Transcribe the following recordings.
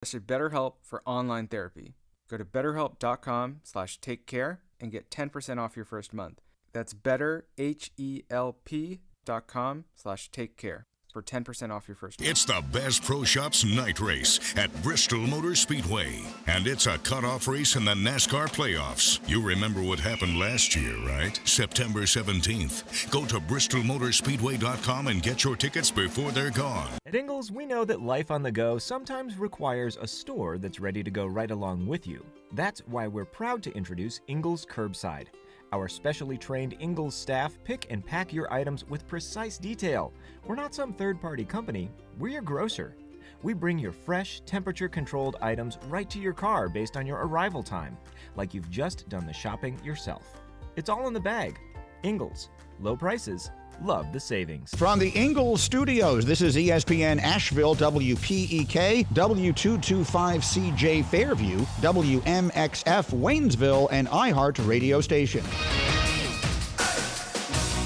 suggested BetterHelp for online therapy. Go to betterhelp.com/takecare and get 10% off your first month. That's betterhelp.com/takecare for 10% off your first month. It's the Best Pro Shops night race at Bristol Motor Speedway. And it's a cutoff race in the NASCAR playoffs. You remember what happened last year, right? September 17th. Go to bristolmotorspeedway.com and get your tickets before they're gone. At Ingles, we know that life on the go sometimes requires a store that's ready to go right along with you. That's why we're proud to introduce Ingles Curbside. Our specially trained Ingles staff pick and pack your items with precise detail. We're not some third-party company, we're your grocer. We bring your fresh, temperature-controlled items right to your car based on your arrival time, like you've just done the shopping yourself. It's all in the bag. Ingles. Low prices. Love the savings. From the Ingles Studios, this is ESPN Asheville, WPEK, W225CJ Fairview, WMXF Waynesville, and iHeart radio station.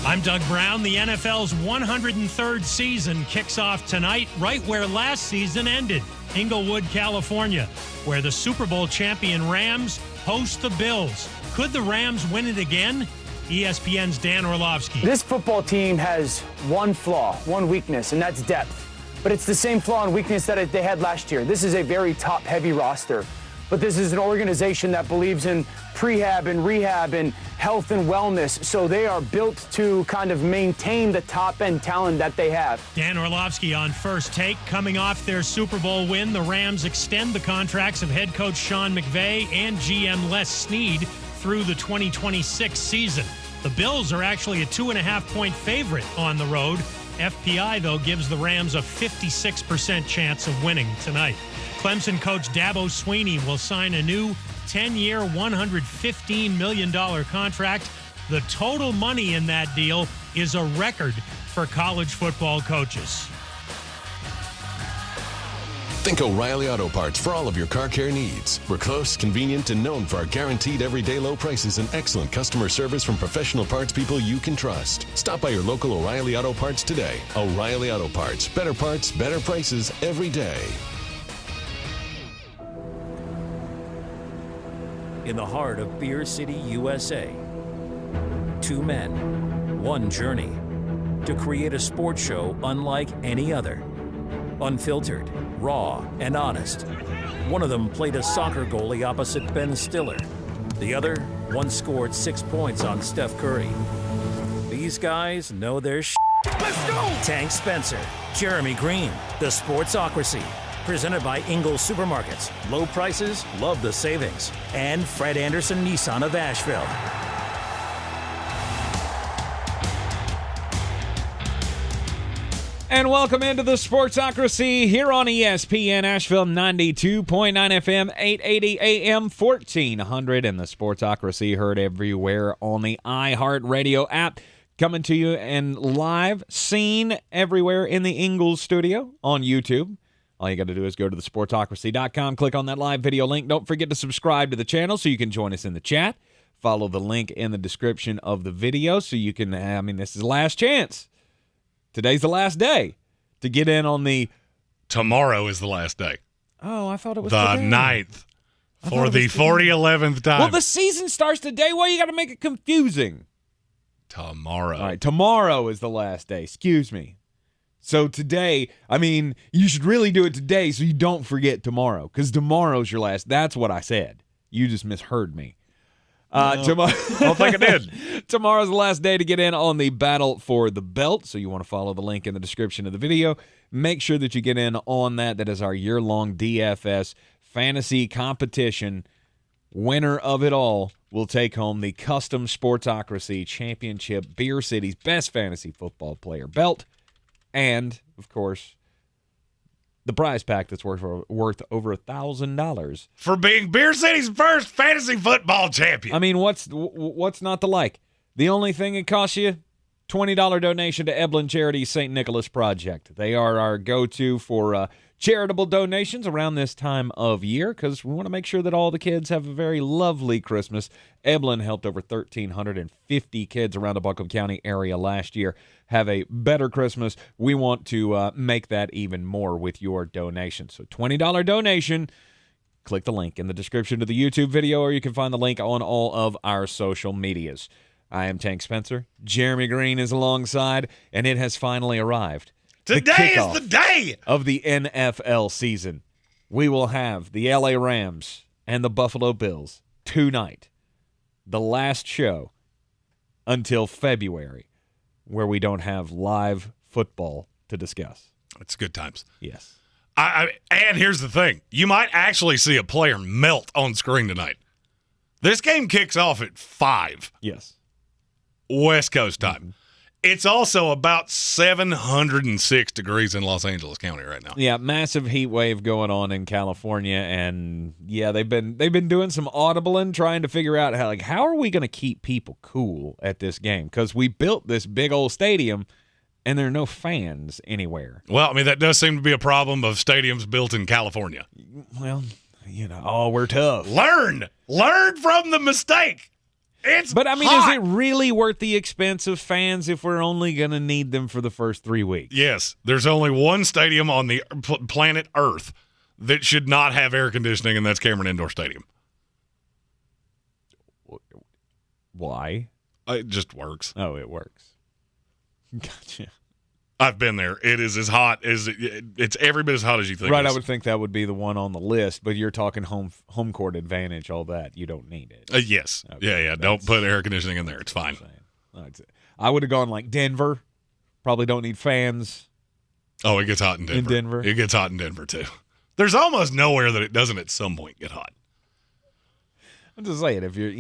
I'm Doug Brown. The NFL's 103rd season kicks off tonight, right where last season ended, Inglewood, California, where the Super Bowl champion Rams host the Bills. Could the Rams win it again? ESPN's Dan Orlovsky. This football team has one flaw, one weakness, and that's depth. But it's the same flaw and weakness that they had last year. This is a very top-heavy roster. But this is an organization that believes in prehab and rehab and health and wellness. So they are built to kind of maintain the top-end talent that they have. Dan Orlovsky on First Take. Coming off their Super Bowl win, the Rams extend the contracts of head coach Sean McVay and GM Les Snead through the 2026 season. The Bills are actually a 2.5-point favorite on the road. FPI, though, gives the Rams a 56% chance of winning tonight. Clemson coach Dabo Swinney will sign a new 10-year, $115 million contract. The total money in that deal is a record for college football coaches. Think O'Reilly Auto Parts for all of your car care needs. We're close, convenient, and known for our guaranteed everyday low prices and excellent customer service from professional parts people you can trust. Stop by your local O'Reilly Auto Parts today. O'Reilly Auto Parts. Better parts, better prices every day. In the heart of Beer City, USA, two men, one journey to create a sports show unlike any other. Unfiltered, raw, and honest. One of them played a soccer goalie opposite Ben Stiller. The other once scored 6 points on Steph Curry. These guys know their shit. Let's go! Tank Spencer, Jeremy Greene, the Sportsocracy. Presented by Ingles Supermarkets. Low prices, love the savings. And Fred Anderson Nissan of Asheville. And welcome into the Sportsocracy here on ESPN Asheville 92.9 FM, 880 AM, 1400, and the Sportsocracy heard everywhere on the iHeart Radio app. Coming to you and live, seen everywhere in the Ingles studio on YouTube. All you got to do is go to thesportsocracy.com, click on that live video link. Don't forget to subscribe to the channel so you can join us in the chat. Follow the link in the description of the video so you can, this is the last chance. Today's the last day to get in on the... Tomorrow is the last day. Oh, I thought it was the today. 9th for the 11th time. Well, the season starts today. Why you got to make it confusing? Tomorrow. All right, tomorrow is the last day. Excuse me. So today, you should really do it today so you don't forget tomorrow, because tomorrow's your last. That's what I said. You just misheard me. Tomorrow, I don't think I did. Tomorrow's the last day to get in on the battle for the belt, so you want to follow the link in the description of the video. Make sure that you get in on that. That is our year-long DFS fantasy competition. Winner of it all will take home the Custom Sportsocracy Championship Beer City's Best Fantasy Football Player belt, and, of course, the prize pack that's worth over $1,000 for being Beer City's first fantasy football champion. What's not to like? The only thing it costs you, $20 donation to Eblin Charities St. Nicholas Project. They are our go-to for charitable donations around this time of year because we want to make sure that all the kids have a very lovely Christmas. Eblin helped over 1,350 kids around the Buncombe County area last year have a better Christmas. We want to make that even more with your donation. So $20 donation. Click the link in the description to the YouTube video, or you can find the link on all of our social medias. I am Tank Spencer. Jeremy Greene is alongside, and it has finally arrived. Today is the day of the NFL season. We will have the LA Rams and the Buffalo Bills tonight. The last show until February, where we don't have live football to discuss. It's good times. Yes. And here's the thing. You might actually see a player melt on screen tonight. This game kicks off at 5. Yes. West Coast time. Mm-hmm. It's also about 706 degrees in Los Angeles County right now. Yeah, massive heat wave going on in California, and yeah, they've been doing some audibling, trying to figure out how are we going to keep people cool at this game, because we built this big old stadium, and there are no fans anywhere. Well, I mean, that does seem to be a problem of stadiums built in California. Well, we're tough. Learn from the mistake. But, I mean, hot. Is it really worth the expense of fans if we're only going to need them for the first 3 weeks? Yes. There's only one stadium on the planet Earth that should not have air conditioning, and that's Cameron Indoor Stadium. Why? It just works. Oh, it works. Gotcha. I've been there. It is as hot as it's every bit as hot as you think. Right, I would think that would be the one on the list, but you're talking home court advantage, all that. You don't need it. Yes. Okay, yeah. Don't put air conditioning in there. It's fine. I would have gone like Denver. Probably don't need fans. Oh, it gets hot in Denver. It gets hot in Denver, too. There's almost nowhere that it doesn't at some point get hot. I'm just saying, if you're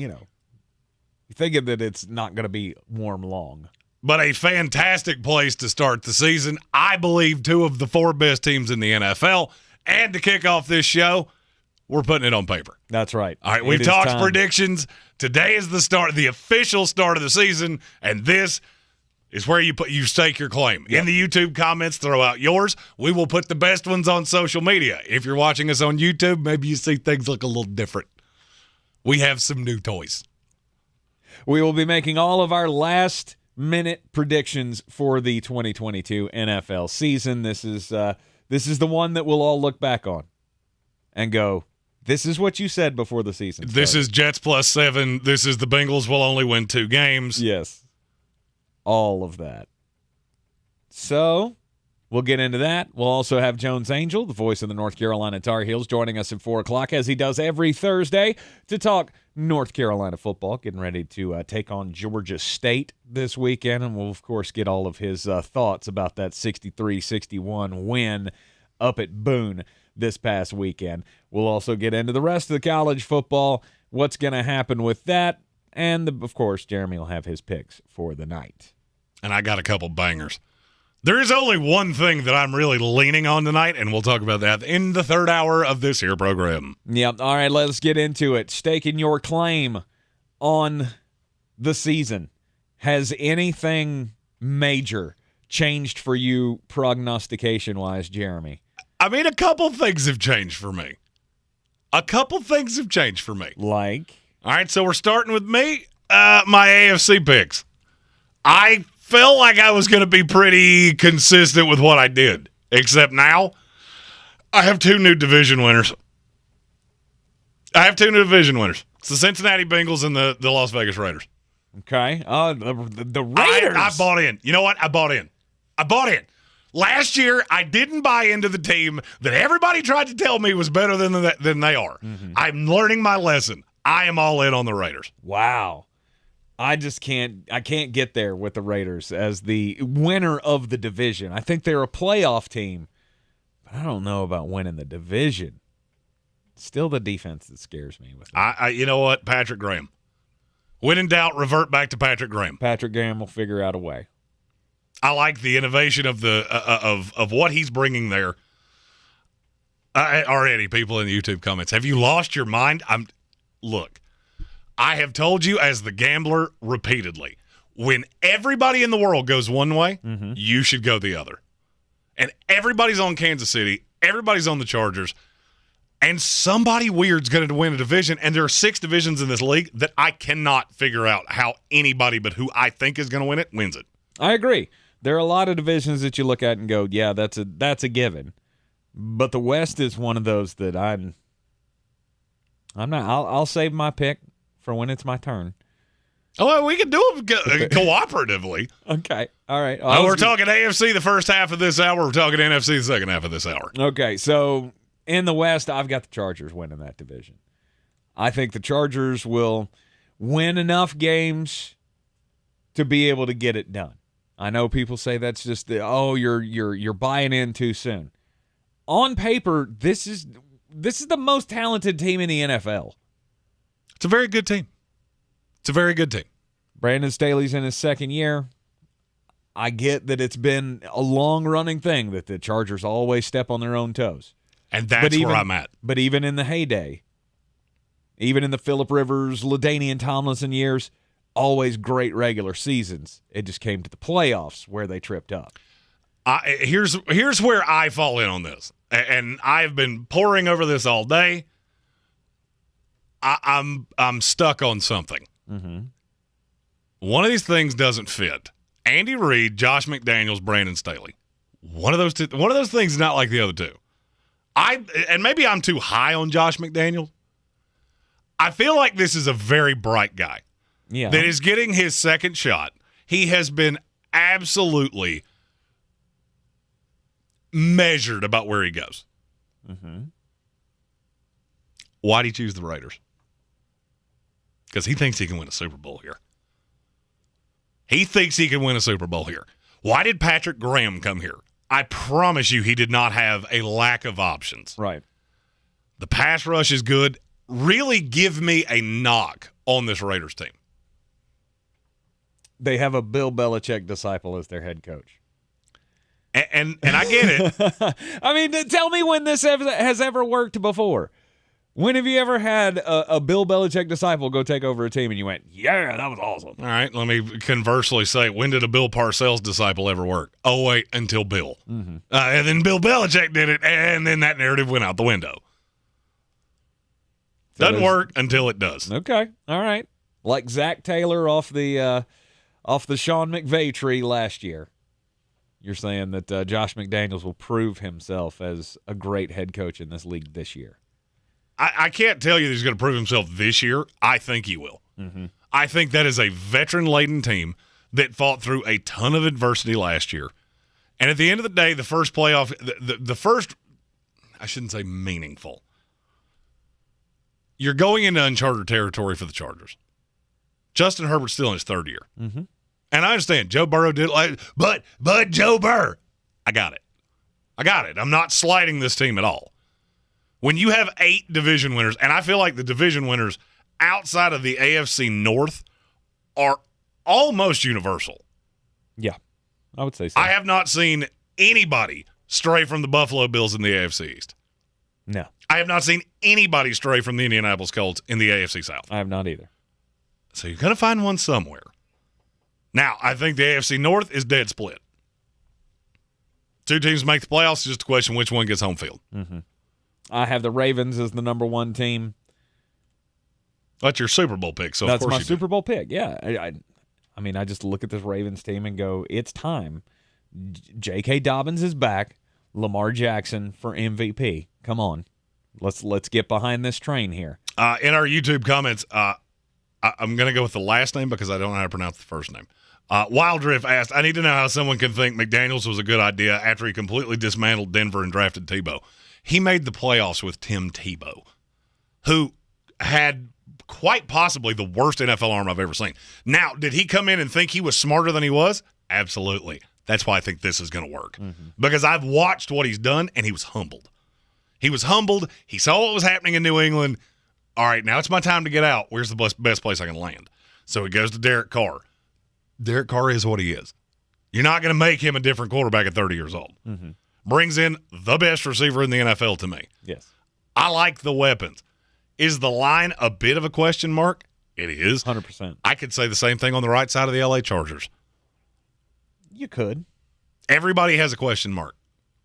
thinking that it's not going to be warm long. But a fantastic place to start the season. I believe 2 of the 4 best teams in the NFL. And to kick off this show, we're putting it on paper. That's right. All right, we've talked predictions. Today is the official start of the season, and this is where you stake your claim. Yep. In the YouTube comments, throw out yours. We will put the best ones on social media. If you're watching us on YouTube, maybe you see things look a little different. We have some new toys. We will be making all of our last-minute predictions for the 2022 NFL season. This is the one that we'll all look back on and go, this is what you said before the season started. This is Jets +7. This is the Bengals will only win 2 games. Yes. All of that. So, we'll get into that. We'll also have Jones Angell, the voice of the North Carolina Tar Heels, joining us at 4 o'clock, as he does every Thursday, to talk North Carolina football, getting ready to take on Georgia State this weekend. And we'll, of course, get all of his thoughts about that 63-61 win up at Boone this past weekend. We'll also get into the rest of the college football, what's going to happen with that, and, of course, Jeremy will have his picks for the night. And I got a couple bangers. There is only one thing that I'm really leaning on tonight, and we'll talk about that in the 3rd hour of this here program. Yep. All right, let's get into it. Staking your claim on the season. Has anything major changed for you prognostication-wise, Jeremy? I mean, a couple things have changed for me. Like? All right, so we're starting with me, my AFC picks. I felt like I was going to be pretty consistent with what I did, except now I have 2 new division winners. It's the Cincinnati Bengals and the Las Vegas Raiders. Okay. The Raiders. I bought in. You know what? I bought in. Last year, I didn't buy into the team that everybody tried to tell me was better than they are. Mm-hmm. I'm learning my lesson. I am all in on the Raiders. Wow. I can't get there with the Raiders as the winner of the division. I think they're a playoff team, but I don't know about winning the division. Still the defense that scares me. You know what? Patrick Graham. When in doubt, revert back to Patrick Graham. Patrick Graham will figure out a way. I like the innovation of the of what he's bringing there. Already, people in the YouTube comments, have you lost your mind? Look, I have told you as the gambler repeatedly, when everybody in the world goes one way, you should go the other. And everybody's on Kansas City. Everybody's on the Chargers. And somebody weird's going to win a division, and there are 6 divisions in this league that I cannot figure out how anybody but who I think is going to win it wins it. I agree. There are a lot of divisions that you look at and go, yeah, that's a given. But the West is one of those that I'm not. I'll save my pick for when it's my turn. Oh, well, we can do it cooperatively. Okay. All right. We're talking AFC the first half of this hour. We're talking NFC the second half of this hour. Okay, so in the West, I've got the Chargers winning that division. I think the Chargers will win enough games to be able to get it done. I know people say that's just you're buying in too soon. On paper, this is the most talented team in the NFL. It's a very good team. It's a very good team. Brandon Staley's in his second year. I get that it's been a long-running thing that the Chargers always step on their own toes. And that's where I'm at. But even in the heyday, even in the Phillip Rivers, LaDainian Tomlinson years, always great regular seasons. It just came to the playoffs where they tripped up. Here's where I fall in on this. And I've been poring over this all day. I'm stuck on something. Mm-hmm. One of these things doesn't fit. Andy Reid, Josh McDaniels, Brandon Staley. One of those things is not like the other two. And maybe I'm too high on Josh McDaniels. I feel like this is a very bright guy that is getting his second shot. He has been absolutely measured about where he goes. Mm-hmm. Why'd he choose the Raiders? Because he thinks he can win a Super Bowl here. He thinks he can win a Super Bowl here. Why did Patrick Graham come here? I promise you he did not have a lack of options. Right. The pass rush is good. Really give me a knock on this Raiders team. They have a Bill Belichick disciple as their head coach. And I get it. I mean, tell me when this has ever worked before. When have you ever had a Bill Belichick disciple go take over a team and you went, yeah, that was awesome? All right, let me conversely say, when did a Bill Parcells disciple ever work? Oh, wait, until Bill. Mm-hmm. And then Bill Belichick did it, and then that narrative went out the window. So doesn't work until it does. Okay, all right. Like Zach Taylor off the Sean McVay tree last year. You're saying that Josh McDaniels will prove himself as a great head coach in this league this year. I can't tell you that he's going to prove himself this year. I think he will. Mm-hmm. I think that is a veteran-laden team that fought through a ton of adversity last year. And at the end of the day, the first playoff, the first, I shouldn't say meaningful. You're going into uncharted territory for the Chargers. Justin Herbert's still in his third year. Mm-hmm. And I understand Joe Burrow did it, but Joe Burrow, I got it. I'm not slighting this team at all. When you have 8 division winners, and I feel like the division winners outside of the AFC North are almost universal. Yeah, I would say so. I have not seen anybody stray from the Buffalo Bills in the AFC East. No. I have not seen anybody stray from the Indianapolis Colts in the AFC South. I have not either. So you're going to find one somewhere. Now, I think the AFC North is dead split. 2 teams make the playoffs. It's just a question which one gets home field. Mm-hmm. I have the Ravens as the number 1 team. That's your Super Bowl pick. So that's of course my Super Bowl pick. Yeah, I mean, I just look at this Ravens team and go, it's time. J.K. Dobbins is back. Lamar Jackson for MVP. Come on, let's get behind this train here. In our YouTube comments, I'm going to go with the last name because I don't know how to pronounce the first name. Wildriff asked, I need to know how someone can think McDaniels was a good idea after he completely dismantled Denver and drafted Tebow. He made the playoffs with Tim Tebow, who had quite possibly the worst NFL arm I've ever seen. Now, did he come in and think he was smarter than he was? Absolutely. That's why I think this is going to work. Mm-hmm. Because I've watched what he's done, and he was humbled. He was humbled. He saw what was happening in New England. All right, now it's my time to get out. Where's the best place I can land? So he goes to Derek Carr. Derek Carr is what he is. You're not going to make him a different quarterback at 30 years old. Mm-hmm. Brings in the best receiver in the NFL to me. Yes. I like the weapons. Is the line a bit of a question mark? It is. 100%. I could say the same thing on the right side of the LA Chargers. You could. Everybody has a question mark.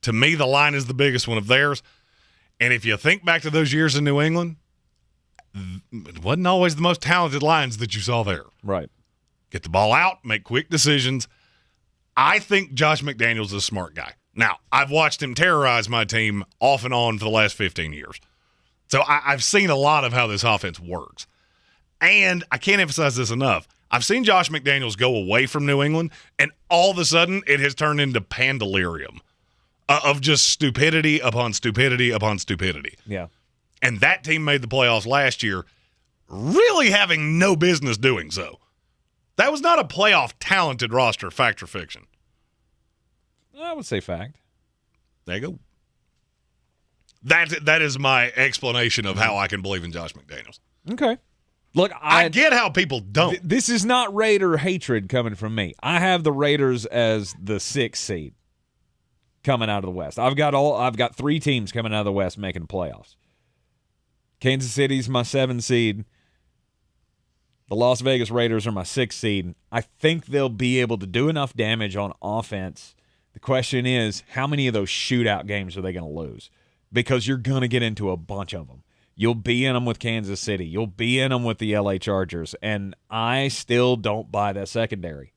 To me, the line is the biggest one of theirs. And if you think back to those years in New England, it wasn't always the most talented lines that you saw there. Right. Get the ball out, make quick decisions. I think Josh McDaniels is a smart guy. Now, I've watched him terrorize my team off and on for the last 15 years. So I've seen a lot of how this offense works. And I can't emphasize this enough. I've seen Josh McDaniels go away from New England, and all of a sudden it has turned into pandelirium of just stupidity upon stupidity upon stupidity. Yeah. And that team made the playoffs last year, really having no business doing so. That was not a playoff talented roster, fact or fiction. I would say fact. There you go. That is my explanation of how I can believe in Josh McDaniels. Okay. Look, I get how people don't. This is not Raider hatred coming from me. I have the Raiders as the 6th seed coming out of the West. I've got 3 teams coming out of the West making the playoffs. Kansas City's my 7th seed. The Las Vegas Raiders are my 6th seed. I think they'll be able to do enough damage on offense. The question is, how many of those shootout games are they going to lose? Because you're going to get into a bunch of them. You'll be in them with Kansas City. You'll be in them with the LA Chargers. And I still don't buy that secondary.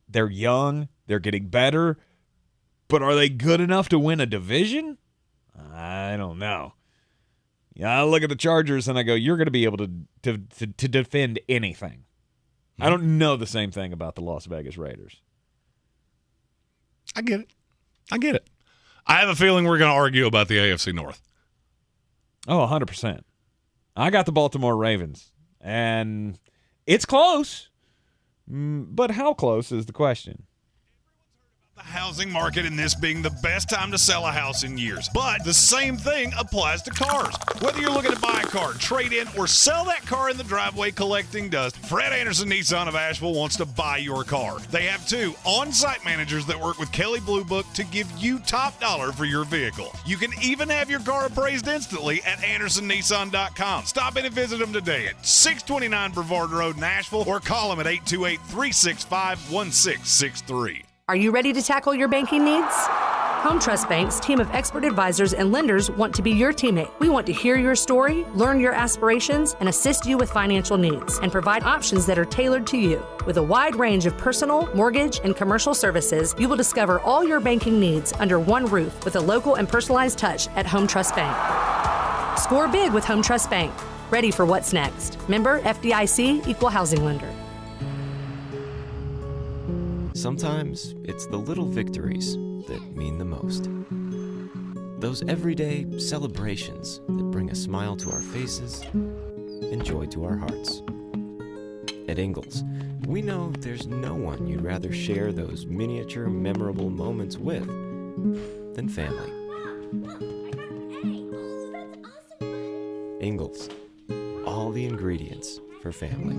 They're young. They're getting better. But are they good enough to win a division? I don't know. Yeah, I look at the Chargers and I go, you're going to be able to defend anything. I don't know the same thing about the Las Vegas Raiders. I get it. I have a feeling we're going to argue about the AFC North. Oh, 100%. I got the Baltimore Ravens, and it's close, but how close is the question? The housing market and this being the best time to sell a house in years. But the same thing applies to cars. Whether you're looking to buy a car, trade in, or sell that car in the driveway collecting dust, Fred Anderson Nissan of Asheville wants to buy your car. They have 2 on-site managers that work with Kelley Blue Book to give you top dollar for your vehicle. You can even have your car appraised instantly at AndersonNissan.com. Stop in and visit them today at 629 Brevard Road in Asheville or call them at 828-365-1663. Are you ready to tackle your banking needs? Home Trust Bank's team of expert advisors and lenders want to be your teammate. We want to hear your story, learn your aspirations, and assist you with financial needs and provide options that are tailored to you. With a wide range of personal, mortgage, and commercial services, you will discover all your banking needs under one roof with a local and personalized touch at Home Trust Bank. Score big with Home Trust Bank. Ready for what's next. Member FDIC, Equal Housing Lender. Sometimes it's the little victories that mean the most. Those everyday celebrations that bring a smile to our faces and joy to our hearts. At Ingles, we know there's no one you'd rather share those miniature, memorable moments with than family. Ingles, all the ingredients for family.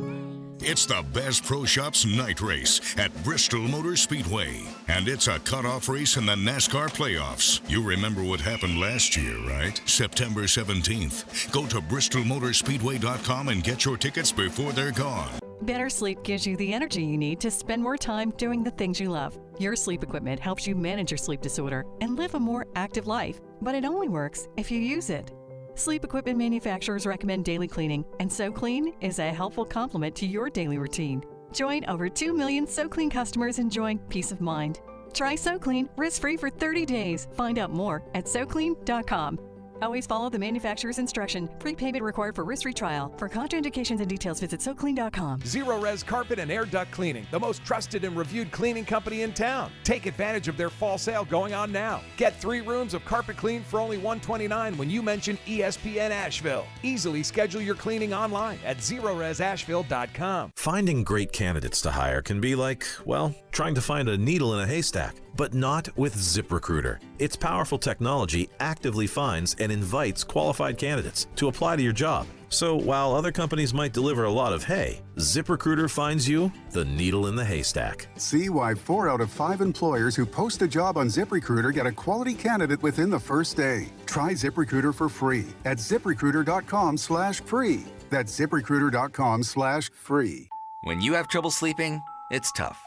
It's the best pro shops night race at Bristol Motor Speedway. And it's a cutoff race in the NASCAR playoffs. You remember what happened last year, right? September 17th. Go to BristolMotorspeedway.com and get your tickets before they're gone. Better sleep gives you the energy you need to spend more time doing the things you love. Your sleep equipment helps you manage your sleep disorder and live a more active life. But it only works if you use it. Sleep equipment manufacturers recommend daily cleaning, and SoClean is a helpful complement to your daily routine. Join over 2 million SoClean customers enjoying peace of mind. Try SoClean risk-free for 30 days. Find out more at SoClean.com. Always follow the manufacturer's instruction. Prepayment required for risk-free trial. For contraindications and details, visit SoClean.com. Zerorez Carpet and Air Duct Cleaning, the most trusted and reviewed cleaning company in town. Take advantage of their fall sale going on now. Get 3 rooms of carpet clean for only $129 when you mention ESPN Asheville. Easily schedule your cleaning online at ZerorezAsheville.com. Finding great candidates to hire can be like, well, trying to find a needle in a haystack. But not with ZipRecruiter. Its powerful technology actively finds and invites qualified candidates to apply to your job. So while other companies might deliver a lot of hay, ZipRecruiter finds you the needle in the haystack. See why 4 out of 5 employers who post a job on ZipRecruiter get a quality candidate within the first day. Try ZipRecruiter for free at ZipRecruiter.com/free. That's ZipRecruiter.com/free. When you have trouble sleeping, it's tough.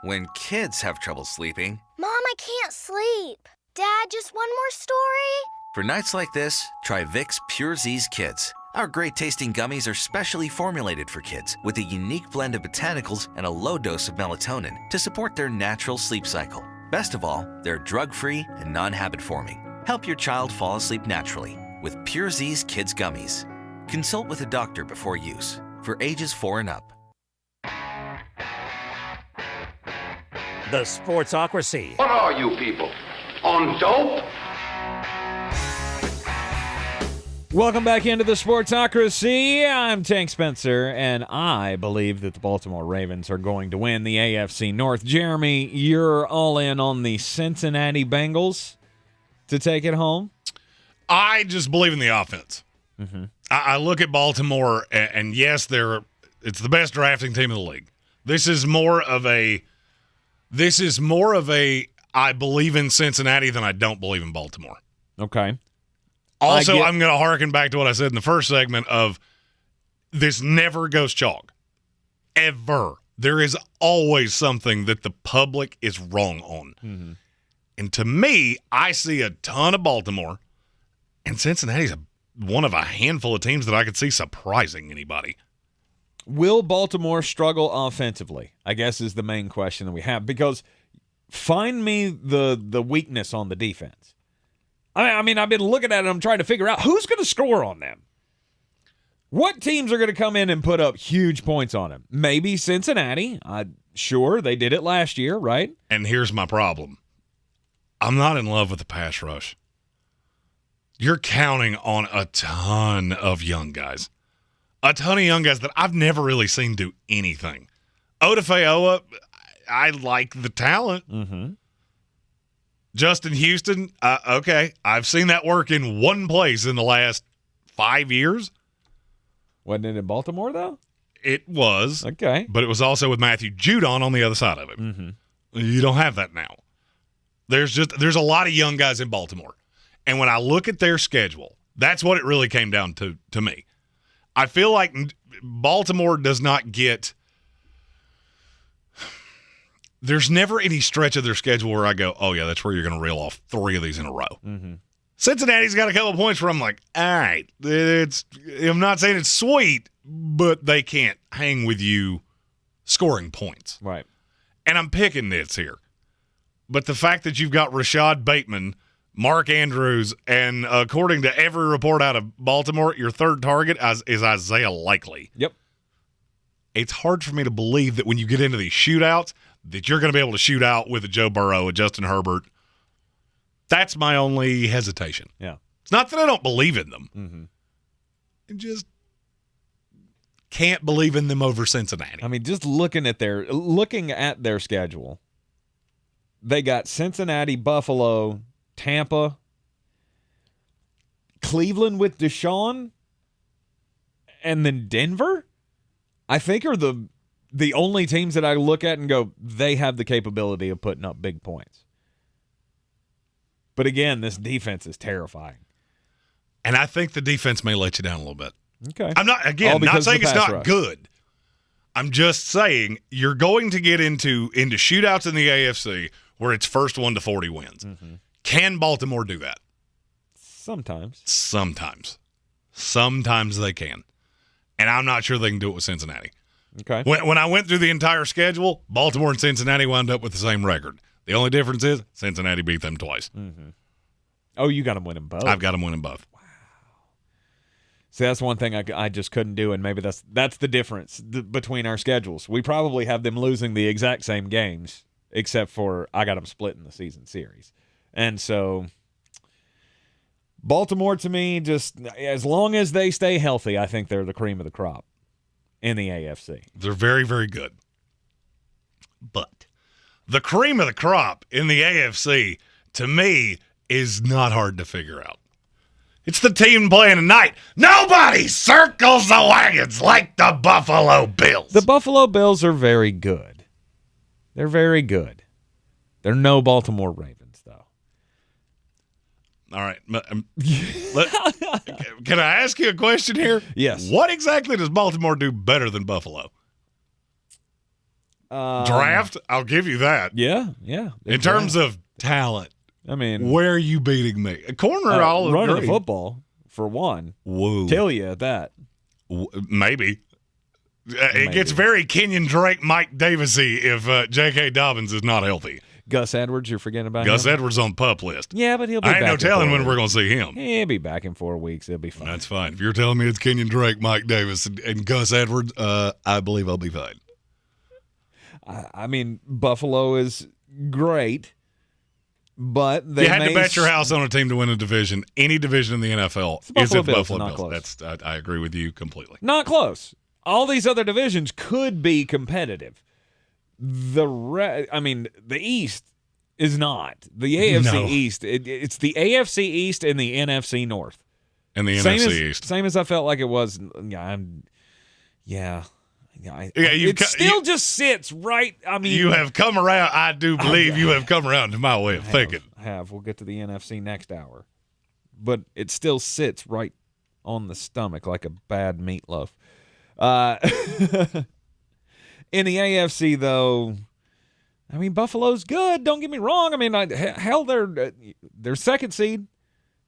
When kids have trouble sleeping, Mom, I can't sleep. Dad, just one more story? For nights like this, try Vicks Pure Z's Kids. Our great-tasting gummies are specially formulated for kids with a unique blend of botanicals and a low dose of melatonin to support their natural sleep cycle. Best of all, they're drug-free and non-habit-forming. Help your child fall asleep naturally with Pure Z's Kids Gummies. Consult with a doctor before use. For ages 4 and up. The Sportsocracy. What are you people? On dope? Welcome back into the Sportsocracy. I'm Tank Spencer, and I believe that the Baltimore Ravens are going to win the AFC North. Jeremy, you're all in on the Cincinnati Bengals to take it home? I just believe in the offense. Mm-hmm. I look at Baltimore, and yes, it's the best drafting team in the league. This is more of a I believe in Cincinnati than I don't believe in Baltimore. Okay. Also, I'm going to harken back to what I said in the first segment of this never goes chalk. Ever. There is always something that the public is wrong on. Mm-hmm. And to me, I see a ton of Baltimore, and Cincinnati's one of a handful of teams that I could see surprising anybody. Will Baltimore struggle offensively? I guess is the main question that we have, because find me the weakness on the defense. I mean, I've been looking at it. I'm trying to figure out who's going to score on them. What teams are going to come in and put up huge points on them? Maybe Cincinnati. Sure, they did it last year, right? And here's my problem. I'm not in love with the pass rush. You're counting on a ton of young guys. A ton of young guys that I've never really seen do anything. Odafe, I like the talent. Mm-hmm. Justin Houston, okay. I've seen that work in one place in the last 5 years. Wasn't it in Baltimore, though? It was. Okay. But it was also with Matthew Judon on the other side of it. Mm-hmm. You don't have that now. There's a lot of young guys in Baltimore. And when I look at their schedule, that's what it really came down to me. I feel like Baltimore does not get – there's never any stretch of their schedule where I go, oh, yeah, that's where you're going to reel off 3 of these in a row. Mm-hmm. Cincinnati's got a couple of points where I'm like, all right, I'm not saying it's sweet, but they can't hang with you scoring points. Right. And I'm picking nits here. But the fact that you've got Rashad Bateman, Mark Andrews, and according to every report out of Baltimore, your third target is Isaiah Likely. Yep. It's hard for me to believe that when you get into these shootouts that you're going to be able to shoot out with a Joe Burrow, a Justin Herbert. That's my only hesitation. Yeah. It's not that I don't believe in them. Mm-hmm. I just can't believe in them over Cincinnati. I mean, just looking at their schedule, they got Cincinnati, Buffalo, Tampa, Cleveland with Deshaun, and then Denver, I think are the only teams that I look at and go, they have the capability of putting up big points. But again, this defense is terrifying. And I think the defense may let you down a little bit. Okay. I'm not saying it's not good. I'm just saying you're going to get into shootouts in the AFC where it's first 1 to 40 wins. Mm-hmm. Can Baltimore do that? Sometimes. Sometimes they can. And I'm not sure they can do it with Cincinnati. Okay. When I went through the entire schedule, Baltimore and Cincinnati wound up with the same record. The only difference is Cincinnati beat them twice. Mm-hmm. Oh, you got them winning both. I've got them winning both. Wow. See, that's one thing I just couldn't do, and maybe that's the difference between our schedules. We probably have them losing the exact same games, except for I got them split in the season series. And so Baltimore, to me, just as long as they stay healthy, I think they're the cream of the crop in the AFC. They're very, very good. But the cream of the crop in the AFC, to me, is not hard to figure out. It's the team playing tonight. Nobody circles the wagons like the Buffalo Bills. The Buffalo Bills are very good. They're very good. They're no Baltimore Ravens, though. All right. Can I ask you a question here? Yes. What exactly does Baltimore do better than Buffalo? Draft? I'll give you that. Yeah. In terms of talent, I mean, where are you beating me? A corner, I'll running agree. the football for one. Whoa, Tell you at that. Maybe. It gets very Kenyon Drake, Mike Davisy if J.K. Dobbins is not healthy. Gus Edwards, you're forgetting about Gus him? Edwards on PUP list. Yeah, but he'll be I back. ain't no telling when weeks. we're going to see him. He'll be back in 4 weeks. It'll be fine. That's fine. If you're telling me it's Kenyon Drake, Mike Davis, and Gus Edwards, I believe I'll be fine. I mean, Buffalo is great, but they you had to bet your house on a team to win a division. Any division in the NFL is at Buffalo Bills. I agree with you completely. Not close. All these other divisions could be competitive. The East is not. The AFC East, it's the AFC East and the NFC North. And the NFC East. Same as I felt like it was. It still just sits right. I mean, you have come around. I do believe you have come around to my way of thinking. We'll get to the NFC next hour. But it still sits right on the stomach like a bad meatloaf. In the AFC, though, I mean, Buffalo's good. Don't get me wrong. I mean, they're second seed.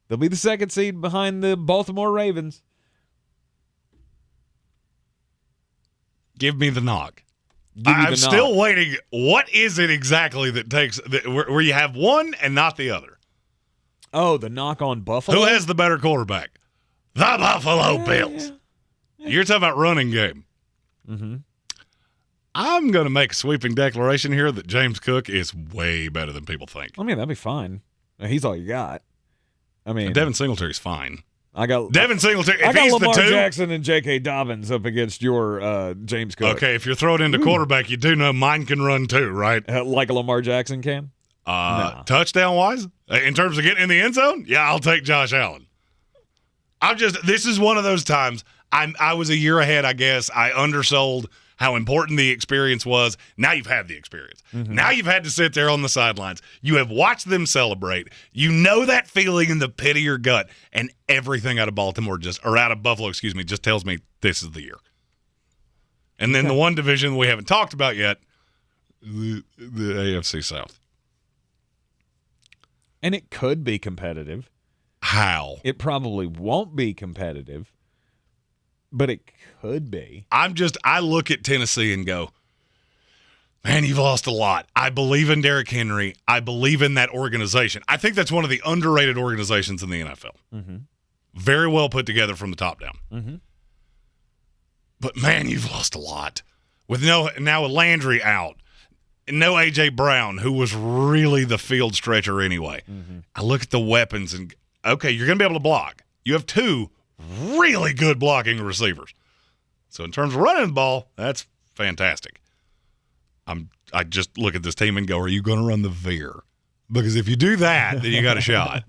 They'll be the second seed behind the Baltimore Ravens. Give me the knock. I'm still waiting. What is it exactly that takes where you have one and not the other? Oh, the knock on Buffalo? Who has the better quarterback? The Buffalo Bills. Yeah. You're talking about running game. Mm-hmm. I'm going to make a sweeping declaration here that James Cook is way better than people think. I mean, that'd be fine. He's all you got. I mean, Devin Singletary's fine. I got Devin Singletary. If I got he's Lamar the two, Jackson and J.K. Dobbins up against your James Cook. Okay, if you're throwing into quarterback, you do know mine can run too, right? Like a Lamar Jackson can? No. Touchdown-wise? In terms of getting in the end zone? Yeah, I'll take Josh Allen. This is one of those times. I was a year ahead, I guess. I undersold how important the experience was. Now you've had the experience. Mm-hmm. Now you've had to sit there on the sidelines. You have watched them celebrate. You know that feeling in the pit of your gut, and everything out of Buffalo, just tells me this is the year. And then the one division we haven't talked about yet, the AFC South. And it could be competitive. How? It probably won't be competitive, but it could be. I look at Tennessee and go, man, you've lost a lot. I believe in Derrick Henry. I believe in that organization. I think that's one of the underrated organizations in the NFL. Mm-hmm. Very well put together from the top down. Mm-hmm. But, man, you've lost a lot. With now Landry out. And no A.J. Brown, who was really the field stretcher anyway. Mm-hmm. I look at the weapons and, okay, you're going to be able to block. You have two really good blocking receivers. So in terms of running the ball, that's fantastic. I just look at this team and go, are you going to run the veer? Because if you do that, then you got a shot.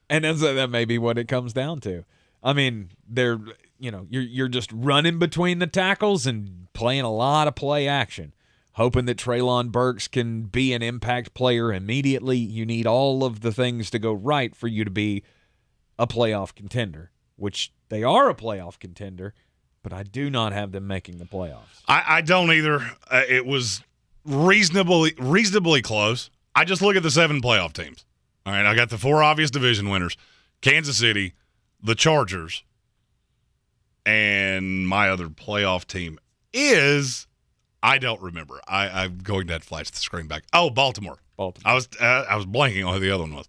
And that may be what it comes down to. I mean, you're just running between the tackles and playing a lot of play action, hoping that Treylon Burks can be an impact player immediately. You need all of the things to go right for you to be a playoff contender, which they are a playoff contender, but I do not have them making the playoffs. I don't either. It was reasonably close. I just look at the 7 playoff teams. All right, I got the 4 obvious division winners, Kansas City, the Chargers, and my other playoff team is, I don't remember. I'm going to have to flash the screen back. Oh, Baltimore. I was blanking on who the other one was.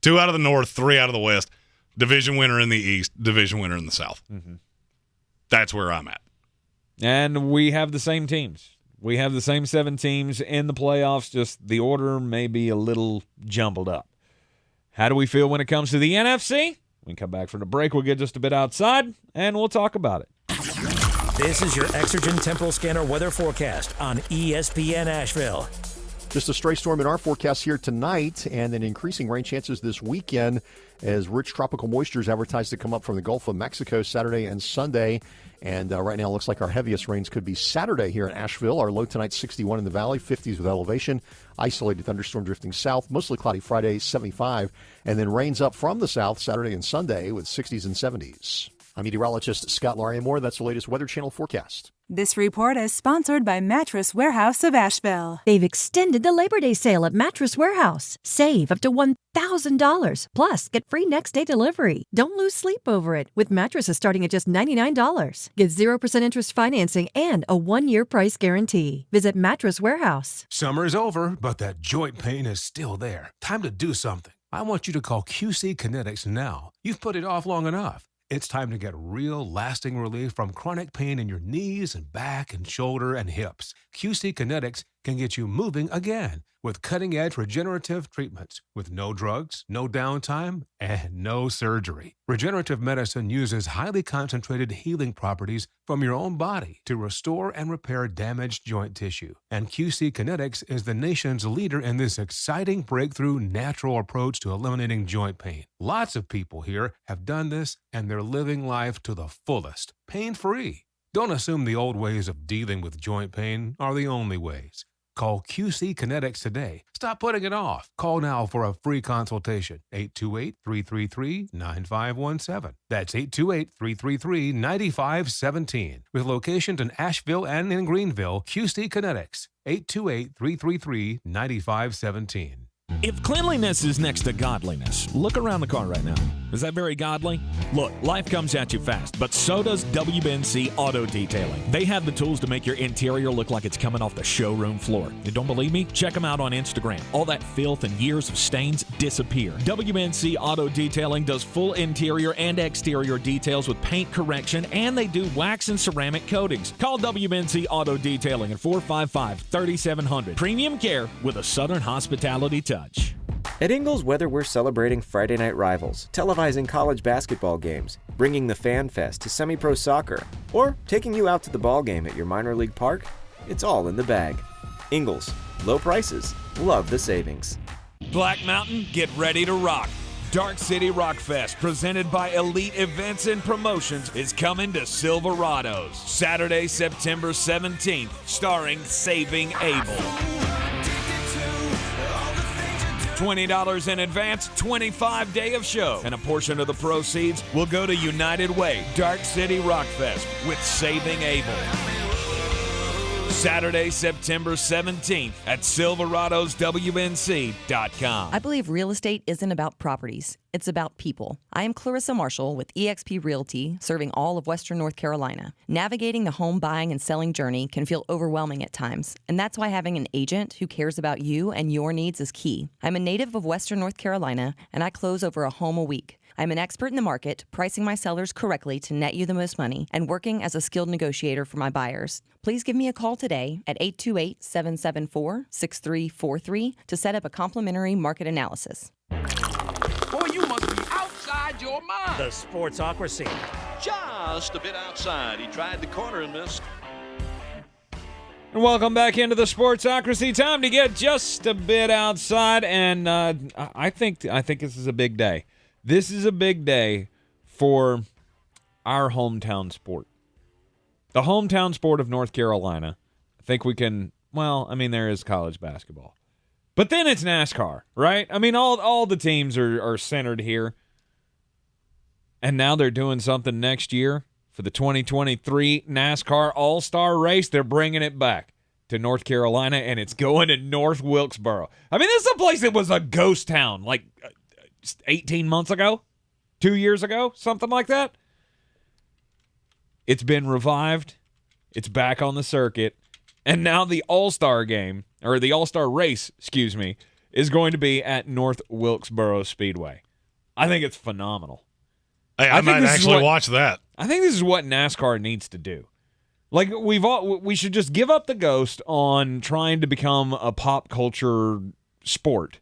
2 out of the North, 3 out of the West, division winner in the East, division winner in the South. Mm-hmm. That's where I'm at. And we have the same teams. We have the same 7 teams in the playoffs, just the order may be a little jumbled up. How do we feel when it comes to the NFC? When we come back from the break, we'll get just a bit outside, and we'll talk about it. This is your Exergen Temporal Scanner weather forecast on ESPN Asheville. Just a stray storm in our forecast here tonight, and then increasing rain chances this weekend as rich tropical moisture is advertised to come up from the Gulf of Mexico Saturday and Sunday. And right now it looks like our heaviest rains could be Saturday here in Asheville. Our low tonight, 61 in the valley, 50s with elevation. Isolated thunderstorm drifting south, mostly cloudy Friday, 75. And then rains up from the south Saturday and Sunday with 60s and 70s. I'm meteorologist Scott Lariamore. That's the latest Weather Channel forecast. This report is sponsored by Mattress Warehouse of Asheville. They've extended the Labor Day sale at Mattress Warehouse. Save up to $1,000. Plus, get free next day delivery. Don't lose sleep over it with mattresses starting at just $99. Get 0% interest financing and a 1-year price guarantee. Visit Mattress Warehouse. Summer's over, but that joint pain is still there. Time to do something. I want you to call QC Kinetix now. You've put it off long enough. It's time to get real, lasting relief from chronic pain in your knees and back and shoulder and hips. QC Kinetix can get you moving again with cutting-edge regenerative treatments with no drugs, no downtime, and no surgery. Regenerative medicine uses highly concentrated healing properties from your own body to restore and repair damaged joint tissue. And QC Kinetix is the nation's leader in this exciting breakthrough natural approach to eliminating joint pain. Lots of people here have done this, and they're living life to the fullest, pain-free. Don't assume the old ways of dealing with joint pain are the only ways. Call QC Kinetix today. Stop putting it off. Call now for a free consultation. 828-333-9517. That's 828-333-9517. With locations in Asheville and in Greenville, QC Kinetix. 828-333-9517. If cleanliness is next to godliness, look around the car right now. Is that very godly? Look, life comes at you fast, but so does WNC Auto Detailing. They have the tools to make your interior look like it's coming off the showroom floor. You don't believe me? Check them out on Instagram. All that filth and years of stains disappear. WNC Auto Detailing does full interior and exterior details with paint correction, and they do wax and ceramic coatings. Call WNC Auto Detailing at 455-3700. Premium care with a Southern hospitality touch. At Ingles, whether we're celebrating Friday night rivals, televising college basketball games, bringing the Fan Fest to semi-pro soccer, or taking you out to the ball game at your minor league park, it's all in the bag. Ingles, low prices, love the savings. Black Mountain, get ready to rock. Dark City Rock Fest, presented by Elite Events and Promotions, is coming to Silverados Saturday, September 17th, starring Saving Abel. $20 in advance, 25 day of show, and a portion of the proceeds will go to United Way, Dark City Rock Fest with Saving Abel. Saturday, September 17th at SilveradosWNC.com. I believe real estate isn't about properties. It's about people. I am Clarissa Marshall with eXp Realty, serving all of Western North Carolina. Navigating the home buying and selling journey can feel overwhelming at times, and that's why having an agent who cares about you and your needs is key. I'm a native of Western North Carolina, and I close over a home a week. I'm an expert in the market, pricing my sellers correctly to net you the most money, and working as a skilled negotiator for my buyers. Please give me a call today at 828-774-6343 to set up a complimentary market analysis. Boy, you must be outside your mind. The Sportsocracy. Just a bit outside. He tried the corner and missed. And welcome back into the Sportsocracy. Time to get just a bit outside, and I think this is a big day. This is a big day for our hometown sport. The hometown sport of North Carolina. I think we can, well, I mean, there is college basketball. But then it's NASCAR, right? I mean, all the teams are centered here. And now they're doing something next year for the 2023 NASCAR All-Star Race. They're bringing it back to North Carolina, and it's going to North Wilkesboro. I mean, this is a place that was a ghost town, like 18 months ago, 2 years ago, something like that. It's been revived. It's back on the circuit. And now the All-Star game, or the All-Star race, excuse me, is going to be at North Wilkesboro Speedway. I think it's phenomenal. Hey, I might actually watch that. I think this is what NASCAR needs to do. Like, we should just give up the ghost on trying to become a pop culture sport,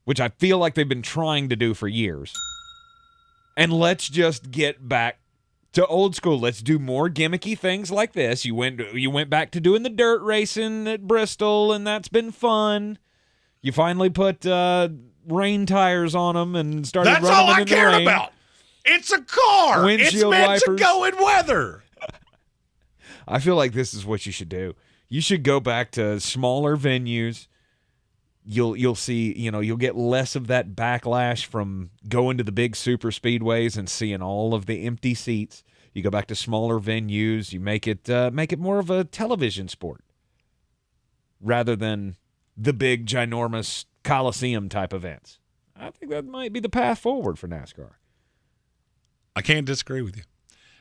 which I feel like they've been trying to do for years. And let's just get back to old school. Let's do more gimmicky things like this. You went back to doing the dirt racing at Bristol, and that's been fun. You finally put rain tires on them and started running them in the rain. That's all I care about. It's a car. Windshield it's meant wipers. to go in weather. I feel like this is what you should do. You should go back to smaller venues. You'll see, you'll get less of that backlash from going to the big super speedways and seeing all of the empty seats. You go back to smaller venues. You make it more of a television sport rather than the big, ginormous Coliseum type events. I think that might be the path forward for NASCAR. I can't disagree with you.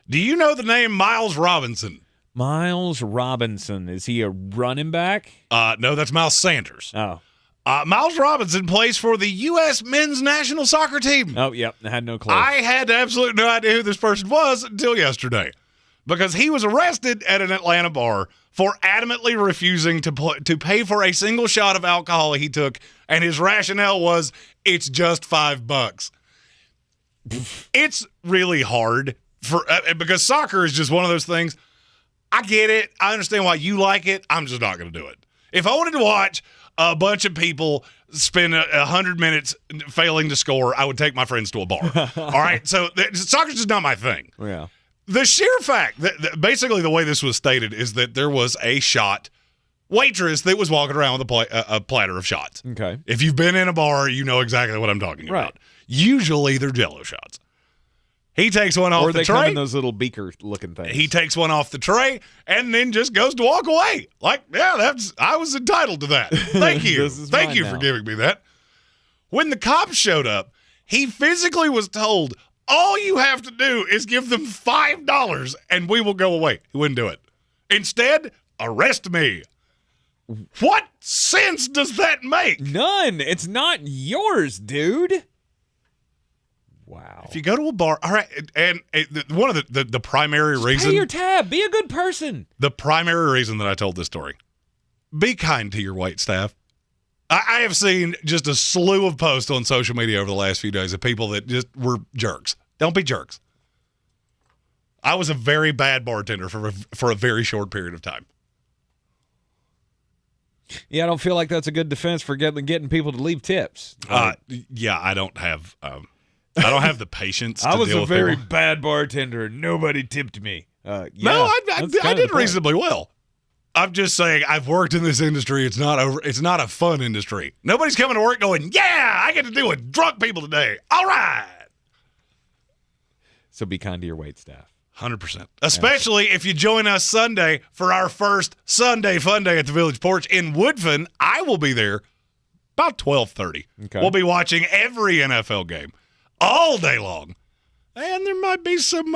Do you know the name Miles Robinson? Miles Robinson. Is he a running back? No, that's Miles Sanders. Oh. Miles Robinson plays for the U.S. men's national soccer team. Oh, yep. I had no clue. I had absolutely no idea who this person was until yesterday because he was arrested at an Atlanta bar for adamantly refusing to pay for a single shot of alcohol he took, and his rationale was, it's just $5. It's really hard because soccer is just one of those things. I get it. I understand why you like it. I'm just not going to do it. If I wanted to watch a bunch of people spend 100 minutes failing to score, I would take my friends to a bar. All right? So soccer's just not my thing. Yeah. The sheer fact that basically the way this was stated is that there was a shot waitress that was walking around with a platter of shots. Okay. If you've been in a bar, you know exactly what I'm talking about. Usually they're Jell-O shots. He takes one off the tray. Or they come in those little beaker-looking things. He takes one off the tray and then just goes to walk away. Like, yeah, I was entitled to that. Thank you. Thank you for giving me that. When the cops showed up, he physically was told, all you have to do is give them $5 and we will go away. He wouldn't do it. Instead, arrest me. What sense does that make? None. It's not yours, dude. Wow. If you go to a bar, all right, and one of the primary reason. Pay your tab. Be a good person. The primary reason that I told this story, be kind to your wait staff. I have seen just a slew of posts on social media over the last few days of people that just were jerks. Don't be jerks. I was a very bad bartender for a very short period of time. Yeah, I don't feel like that's a good defense for getting people to leave tips. Yeah, I don't have the patience to deal with I was a very people. bad bartender. Nobody tipped me. No, I did reasonably well. I'm just saying I've worked in this industry. It's not a fun industry. Nobody's coming to work going, yeah, I get to deal with drunk people today. All right. So be kind to your wait staff. 100%. Especially if you join us Sunday for our first Sunday Fun Day at the Village Porch in Woodfin. I will be there about 12:30. Okay. We'll be watching every NFL game all day long. And there might be some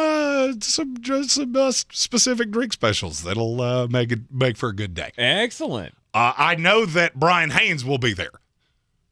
specific drink specials that'll make for a good day. Excellent. I know that Brian Haynes will be there.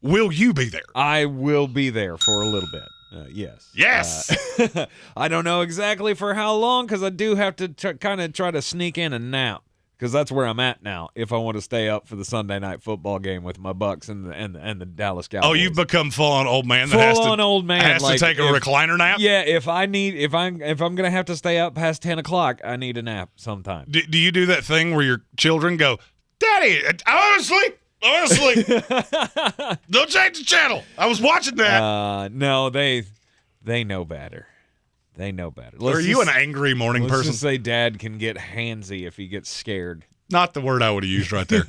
Will you be there? I will be there for a little bit. Yes. Yes. I don't know exactly for how long because I do have to kind of try to sneak in a nap because that's where I'm at now. If I want to stay up for the Sunday night football game with my Bucks and the Dallas Cowboys. Oh, you've become full-on old man. Old man has like, to take a recliner nap. Yeah. If I'm gonna have to stay up past 10 o'clock, I need a nap sometime. Do you do that thing where your children go, Daddy, I want to sleep. I want to sleep. Don't change the channel. I was watching that. No, they know better. They know better. Are you an angry morning person? Let's just say Dad can get handsy if he gets scared. Not the word I would have used right there.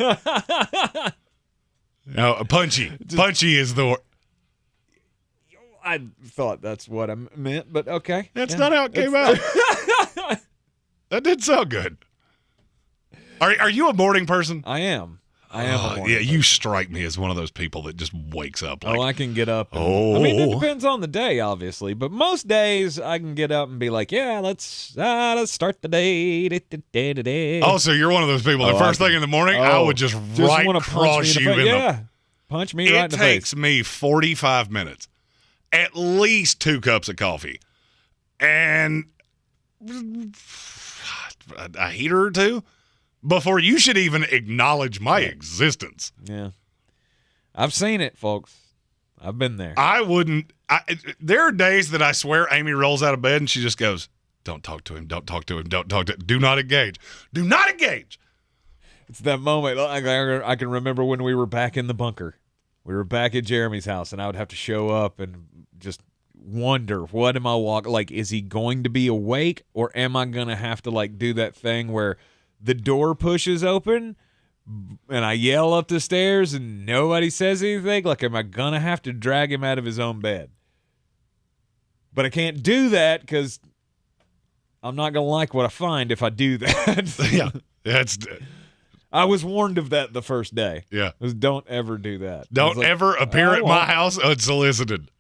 No, punchy. Punchy is the word. I thought that's what I meant, but okay. That's not how it came out. That did sound good. Are you a morning person? I am. I am a morning person. You strike me as one of those people that just wakes up. Like, I can get up. I mean, it depends on the day, obviously, but most days I can get up and be like, yeah, let's start the day. Oh, so you're one of those people. The first thing in the morning, I would just right cross you in the punch me right in the face. It takes me 45 minutes, at least 2 cups of coffee, and a heater or two before you should even acknowledge my existence. Yeah. I've seen it, folks. I've been there. I wouldn't. There are days that I swear Amy rolls out of bed and she just goes, don't talk to him. Don't talk to him. Don't talk to him. Do not engage. Do not engage. It's that moment. I can remember when we were back in the bunker. We were back at Jeremy's house, and I would have to show up and just wonder, what am I walking? Like, is he going to be awake, or am I going to have to, like, do that thing where the door pushes open and I yell up the stairs and nobody says anything? Like, am I going to have to drag him out of his own bed? But I can't do that because I'm not going to like what I find if I do that. Yeah, that's. I was warned of that the first day. Yeah. Don't ever do that. Don't ever appear at my house unsolicited.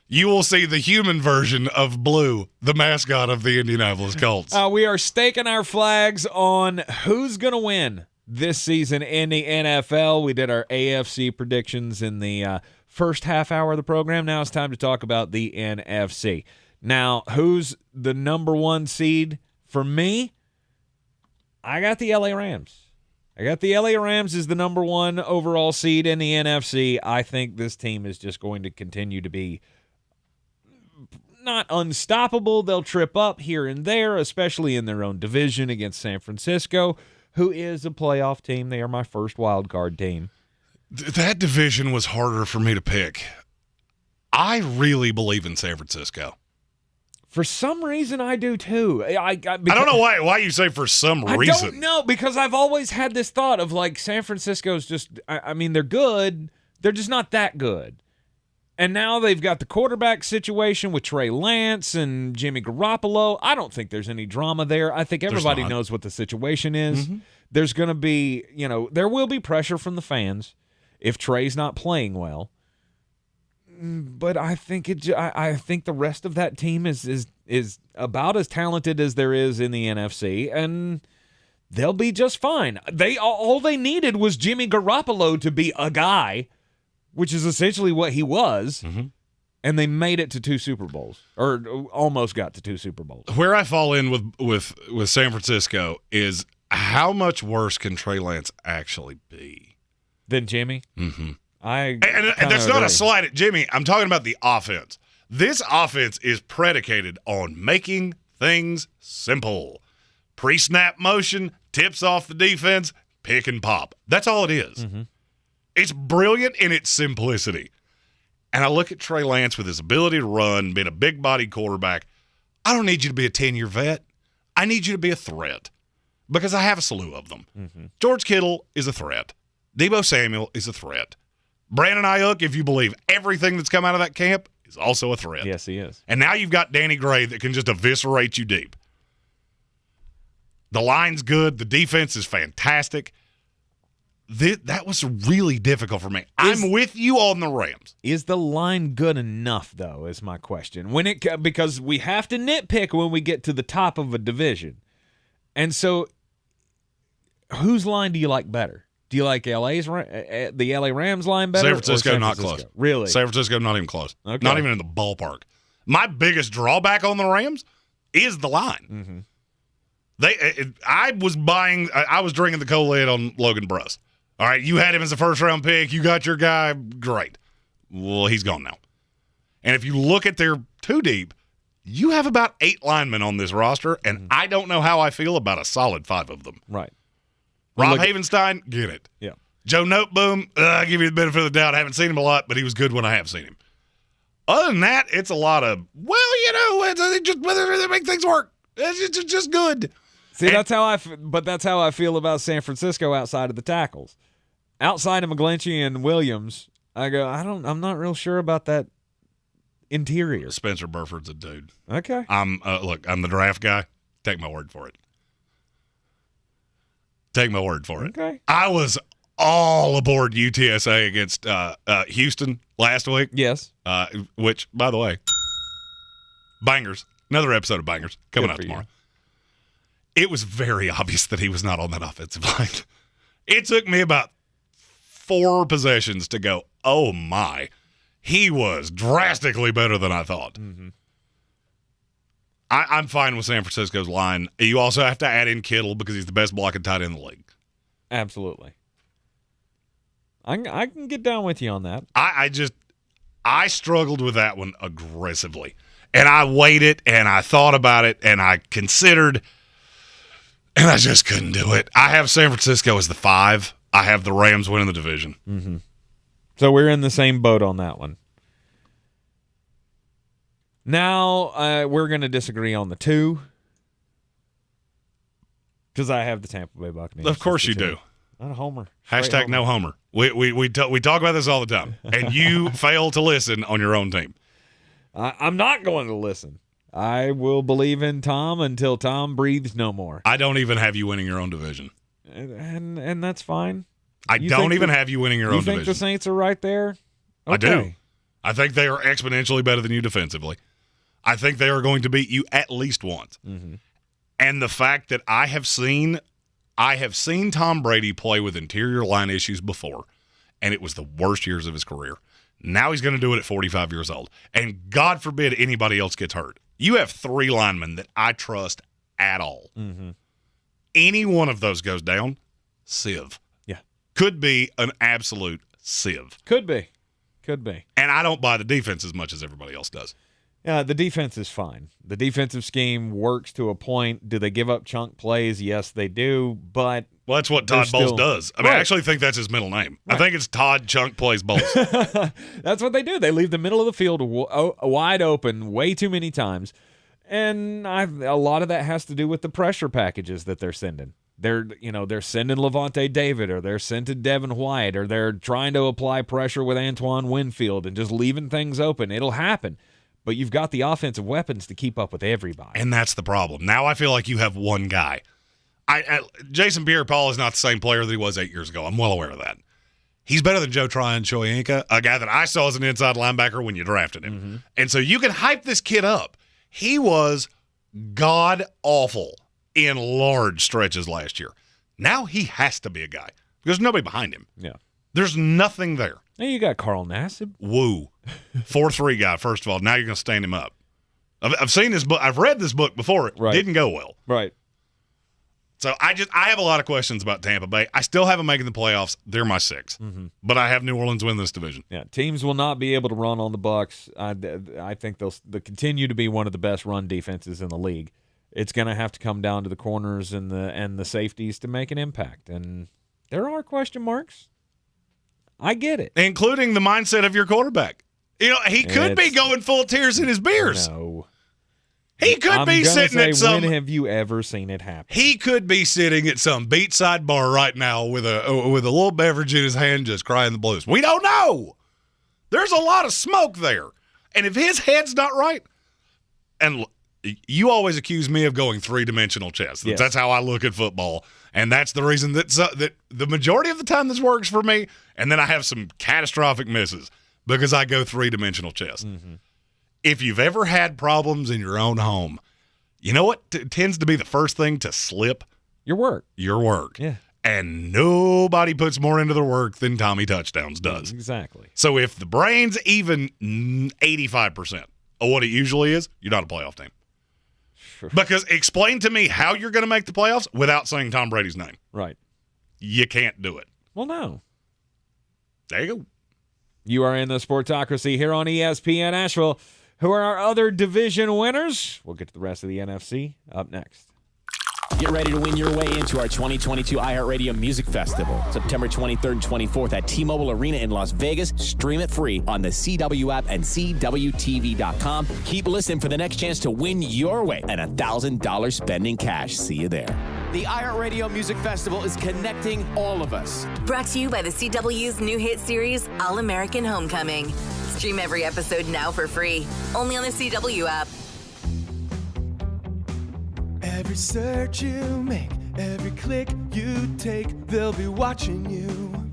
You will see the human version of Blue, the mascot of the Indianapolis Colts. We are staking our flags on who's going to win this season in the NFL. We did our AFC predictions in the first half hour of the program. Now it's time to talk about the NFC. Now, who's the number one seed for me? I got the LA Rams. I got the LA Rams as the number one overall seed in the NFC. I think this team is just going to continue to be not unstoppable. They'll trip up here and there, especially in their own division against San Francisco, who is a playoff team. They are my first wild card team. That division was harder for me to pick. I really believe in San Francisco. For some reason, I do too. I don't know why you say for some reason. I don't know, because I've always had this thought of like San Francisco's just, I mean, they're good. They're just not that good. And now they've got the quarterback situation with Trey Lance and Jimmy Garoppolo. I don't think there's any drama there. I think everybody knows what the situation is. Mm-hmm. There's going to be, there will be pressure from the fans if Trey's not playing well. But I think I think the rest of that team is about as talented as there is in the NFC, and they'll be just fine. All they needed was Jimmy Garoppolo to be a guy, which is essentially what he was, and they made it to 2 Super Bowls, or almost got to 2 Super Bowls. Where I fall in with San Francisco is how much worse can Trey Lance actually be than Jimmy? Mm-hmm. And that's not a slight at Jimmy. I'm talking about the offense. This offense is predicated on making things simple. Pre-snap motion, tips off the defense, pick and pop. That's all it is. Mm-hmm. It's brilliant in its simplicity. And I look at Trey Lance with his ability to run, being a big-bodied quarterback. I don't need you to be a 10-year vet. I need you to be a threat because I have a slew of them. Mm-hmm. George Kittle is a threat. Deebo Samuel is a threat. Brandon Ayuk, if you believe everything that's come out of that camp, is also a threat. Yes, he is. And now you've got Danny Gray that can just eviscerate you deep. The line's good. The defense is fantastic. That was really difficult for me. I'm with you on the Rams. Is the line good enough, though, is my question. Because we have to nitpick when we get to the top of a division. And so whose line do you like better? Do you like the LA Rams line better? San Francisco, not close. Really? San Francisco, not even close. Okay. Not even in the ballpark. My biggest drawback on the Rams is the line. Mm-hmm. I was drinking the Kool-Aid on Logan Bruss. All right, you had him as a first-round pick. You got your guy. Great. Well, he's gone now. And if you look at their 2 deep, you have about 8 linemen on this roster, and I don't know how I feel about a solid 5 of them. Right. Rob Havenstein, get it. Yeah. Joe Noteboom, I give you the benefit of the doubt. I haven't seen him a lot, but he was good when I have seen him. Other than that, it's a lot of, it's just whether they make things work. It's just good. See, that's how I feel about San Francisco outside of the tackles. Outside of McGlinchey and Williams, I go, I'm not real sure about that interior. Spencer Burford's a dude. Okay. I'm the draft guy. Take my word for it. Take my word for it. Okay. I was all aboard UTSA against Houston last week. Yes. Which, by the way, bangers. Another episode of Bangers coming out tomorrow. It was very obvious that he was not on that offensive line. It took me about 4 possessions to go, oh my, he was drastically better than I thought. Mm-hmm. I'm fine with San Francisco's line. You also have to add in Kittle because he's the best blocking tight end in the league. Absolutely. I can get down with you on that. I struggled with that one aggressively. And I weighed it, and I thought about it, and I considered, and I just couldn't do it. I have San Francisco as the 5. I have the Rams winning the division. Mm-hmm. So we're in the same boat on that one. Now we're going to disagree on the 2 because I have the Tampa Bay Buccaneers. Of course you do. Not a homer. Hashtag no homer. We talk about this all the time, and you fail to listen on your own team. I'm not going to listen. I will believe in Tom until Tom breathes no more. I don't even have you winning your own division. And that's fine. I don't even have you winning your own division. You think the Saints are right there? Okay. I do. I think they are exponentially better than you defensively. I think they are going to beat you at least once. Mm-hmm. And the fact that I have seen Tom Brady play with interior line issues before, and it was the worst years of his career. Now he's going to do it at 45 years old. And God forbid anybody else gets hurt. You have 3 linemen that I trust at all. Mm-hmm. Any one of those goes down, sieve. Yeah. Could be an absolute sieve. Could be. And I don't buy the defense as much as everybody else does. Yeah, the defense is fine. The defensive scheme works to a point. Do they give up chunk plays? Yes, they do. But that's what Todd Bowles does. I mean, I actually think that's his middle name. Right. I think it's Todd Chunk Plays Bowles. That's what they do. They leave the middle of the field wide open way too many times. And a lot of that has to do with the pressure packages that they're sending. They're sending Levante David, or they're sending Devin White, or they're trying to apply pressure with Antoine Winfield and just leaving things open. It'll happen. But you've got the offensive weapons to keep up with everybody. And that's the problem. Now I feel like you have one guy. Jason Pierre-Paul is not the same player that he was 8 years ago. I'm well aware of that. He's better than Joe Tryon Shoyinka, a guy that I saw as an inside linebacker when you drafted him. Mm-hmm. And so you can hype this kid up. He was god-awful in large stretches last year. Now he has to be a guy because there's nobody behind him. Yeah. There's nothing there. Hey, you got Carl Nassib. Woo. 4-3 guy, first of all. Now you're going to stand him up. I've seen this book. I've read this book before. It didn't go well. Right. So I have a lot of questions about Tampa Bay. I still have them making the playoffs. They're my 6. Mm-hmm. But I have New Orleans win this division. Yeah, teams will not be able to run on the Bucs. I think they'll continue to be one of the best run defenses in the league. It's going to have to come down to the corners and the safeties to make an impact. And there are question marks. I get it. Including the mindset of your quarterback. He could be going full tears in his beers. No. He could be sitting at some. When have you ever seen it happen? He could be sitting at some beachside bar right now with a little beverage in his hand, just crying the blues. We don't know. There's a lot of smoke there, and if his head's not right, and you always accuse me of going 3-dimensional chess. Yes. That's how I look at football, and that's the reason that the majority of the time this works for me. And then I have some catastrophic misses because I go 3-dimensional chess. Mm-hmm. If you've ever had problems in your own home, you know what tends to be the first thing to slip? Your work. Yeah. And nobody puts more into their work than Tommy Touchdowns does. Exactly. So if the brain's even 85% of what it usually is, you're not a playoff team. Sure. Because explain to me how you're going to make the playoffs without saying Tom Brady's name. Right. You can't do it. Well, no. There you go. You are in the Sportsocracy here on ESPN Asheville. Who are our other division winners? We'll get to the rest of the NFC up next. Get ready to win your way into our 2022 iHeartRadio Music Festival, September 23rd and 24th at T-Mobile Arena in Las Vegas. Stream it free on the CW app and CWTV.com. Keep listening for the next chance to win your way and $1,000 spending cash. See you there. The iHeartRadio Music Festival is connecting all of us. Brought to you by the CW's new hit series, All American Homecoming. Stream every episode now for free, only on the CW app. Every search you make, every click you take, they'll be watching you.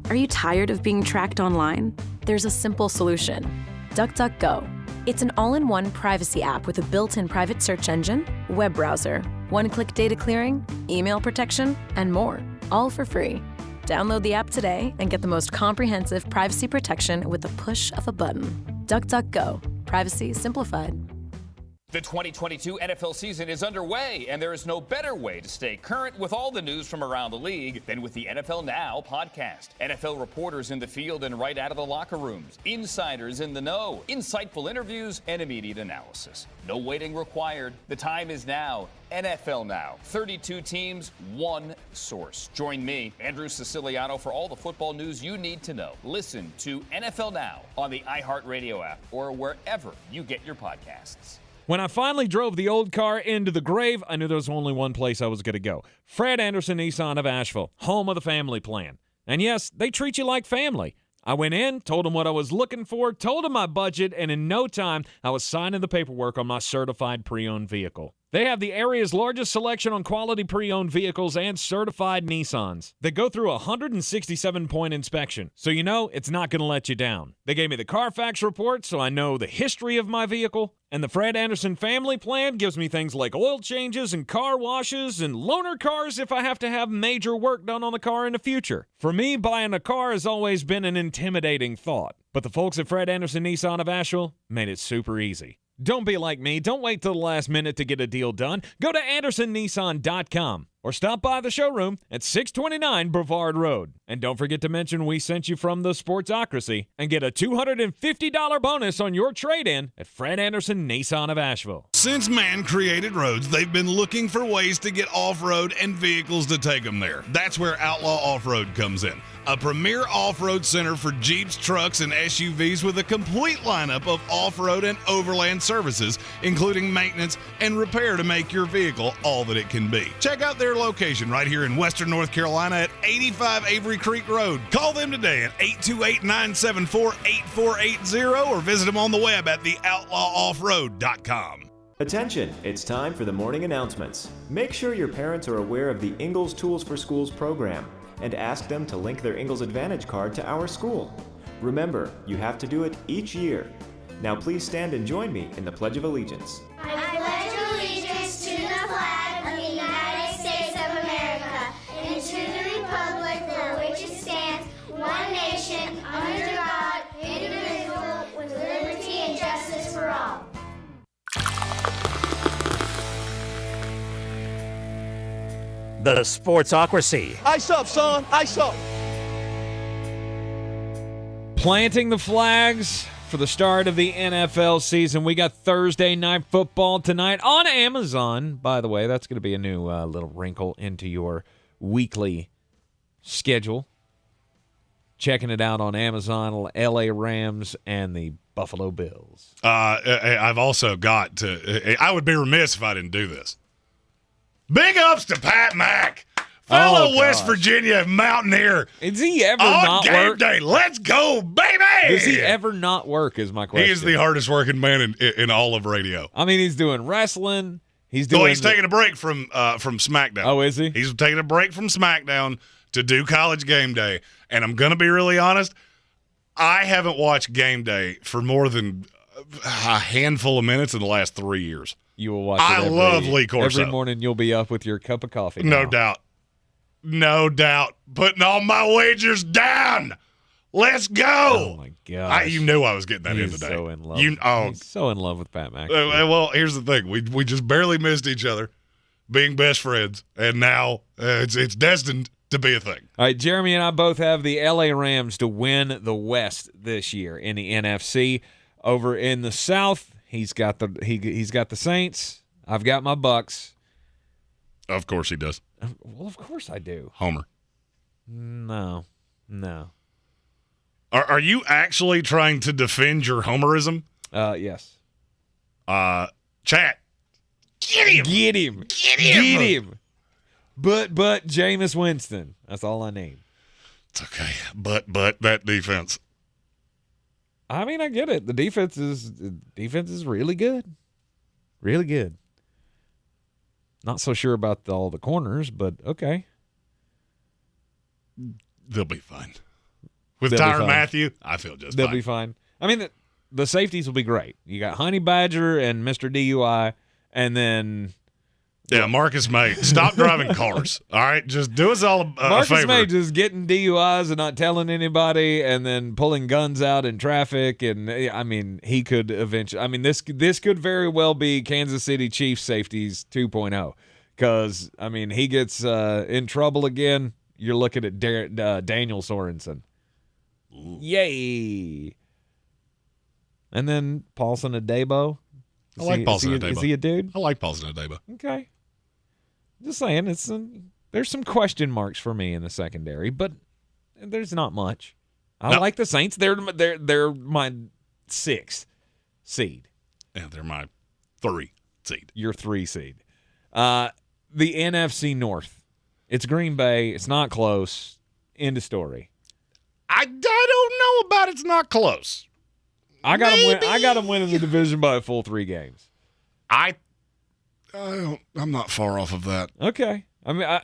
Are you tired of being tracked online? There's a simple solution. DuckDuckGo. It's an all-in-one privacy app with a built-in private search engine, web browser, one-click data clearing, email protection, and more, all for free. Download the app today and get the most comprehensive privacy protection with the push of a button. DuckDuckGo. Privacy simplified. The 2022 NFL season is underway, and there is no better way to stay current with all the news from around the league than with the NFL Now podcast. NFL reporters in the field and right out of the locker rooms, insiders in the know, insightful interviews, and immediate analysis. No waiting required. The time is now. NFL Now. 32 teams, one source. Join me, Andrew Siciliano, for all the football news you need to know. Listen to NFL Now on the iHeartRadio app or wherever you get your podcasts. When I finally drove the old car into the grave, I knew there was only one place I was going to go. Fred Anderson Nissan of Asheville, home of the family plan. And yes, they treat you like family. I went in, told them what I was looking for, told them my budget, and in no time, I was signing the paperwork on my certified pre-owned vehicle. They have the area's largest selection on quality pre-owned vehicles and certified Nissans. They go through a 167-point inspection, so you know it's not going to let you down. They gave me the Carfax report, so I know the history of my vehicle. And the Fred Anderson family plan gives me things like oil changes and car washes and loaner cars if I have to have major work done on the car in the future. For me, buying a car has always been an intimidating thought. But the folks at Fred Anderson Nissan of Asheville made it super easy. Don't be like me. Don't wait till the last minute to get a deal done. Go to AndersonNissan.com or stop by the showroom at 629 Brevard Road. And don't forget to mention we sent you from the Sportsocracy and get a $250 bonus on your trade-in at Fred Anderson Nissan of Asheville. Since man created roads, they've been looking for ways to get off-road and vehicles to take them there. That's where Outlaw Off-Road comes in. A premier off-road center for Jeeps, trucks, and SUVs with a complete lineup of off-road and overland services, including maintenance and repair to make your vehicle all that it can be. Check out their location right here in Western North Carolina at 85 Avery Creek Road. Call them today at 828-974-8480 or visit them on the web at theoutlawoffroad.com. Attention, it's time for the morning announcements. Make sure your parents are aware of the Ingles Tools for Schools program and ask them to link their Ingles Advantage card to our school. Remember, you have to do it each year. Now please stand and join me in the Pledge of Allegiance. I pledge allegiance to the flag of the United States of America and to the republic for which it stands, one nation, under God, indivisible, with liberty and justice for all. The Sportsocracy. Ice up, son. Ice up. Planting the flags for the start of the NFL season. We got Thursday Night Football tonight on Amazon. By the way, that's going to be a new little wrinkle into your weekly schedule. Checking it out on Amazon, LA Rams and the Buffalo Bills. I've also got to – I would be remiss if I didn't do this. Big ups to Pat Mack, fellow West Virginia Mountaineer. Does he ever on not game work? Day. Let's go, baby! Does he ever not work is my question. He is the hardest working man in all of radio. I mean, he's doing wrestling. He's taking a break from SmackDown. Oh, is he? He's taking a break from SmackDown to do College Game Day. And I'm going to be really honest, I haven't watched Game Day for more than a handful of minutes in the last 3 years. You will watch it I love Lee Corso. Every morning you'll be up with your cup of coffee. No doubt. No doubt. Putting all my wagers down. Let's go. Oh, my gosh. You knew I was getting that in today. So in love. He's so in love with Pat Mack. Well, here's the thing. We just barely missed each other being best friends, and now it's destined to be a thing. All right, Jeremy and I both have the LA Rams to win the West this year in the NFC. Over in the South, he's got the Saints. I've got my Bucks. Of course he does. Well, of course I do. Homer. No. Are you actually trying to defend your homerism? Yes. Chat. Get him. But Jameis Winston. That's all I need. It's okay. But that defense. I mean, I get it. The defense is really good. Really good. Not so sure about all the corners, but okay. They'll be fine. With Tyrann Mathieu, I feel just fine. They'll be fine. I mean, the safeties will be great. You got Honey Badger and Mr. DUI, and then... Yeah, Marcus May. Stop driving cars. All right? Just do us all a favor. Marcus May just getting DUIs and not telling anybody and then pulling guns out in traffic. And, I mean, he could eventually – I mean, this could very well be Kansas City Chiefs safeties 2.0 because, I mean, he gets in trouble again. You're looking at Daniel Sorensen. Ooh. Yay. And then Paulson Adebo. I like Paulson Adebo. Is he a dude? I like Paulson Adebo. Okay. Just saying, there's some question marks for me in the secondary, but there's not much. I like the Saints. They're my 6th seed. Yeah, they're my 3 seed. Your 3 seed. The NFC North. It's Green Bay. It's not close. End of story. I don't know about it's not close. I got them winning the division by a full 3 games. I'm not far off of that. Okay. I mean,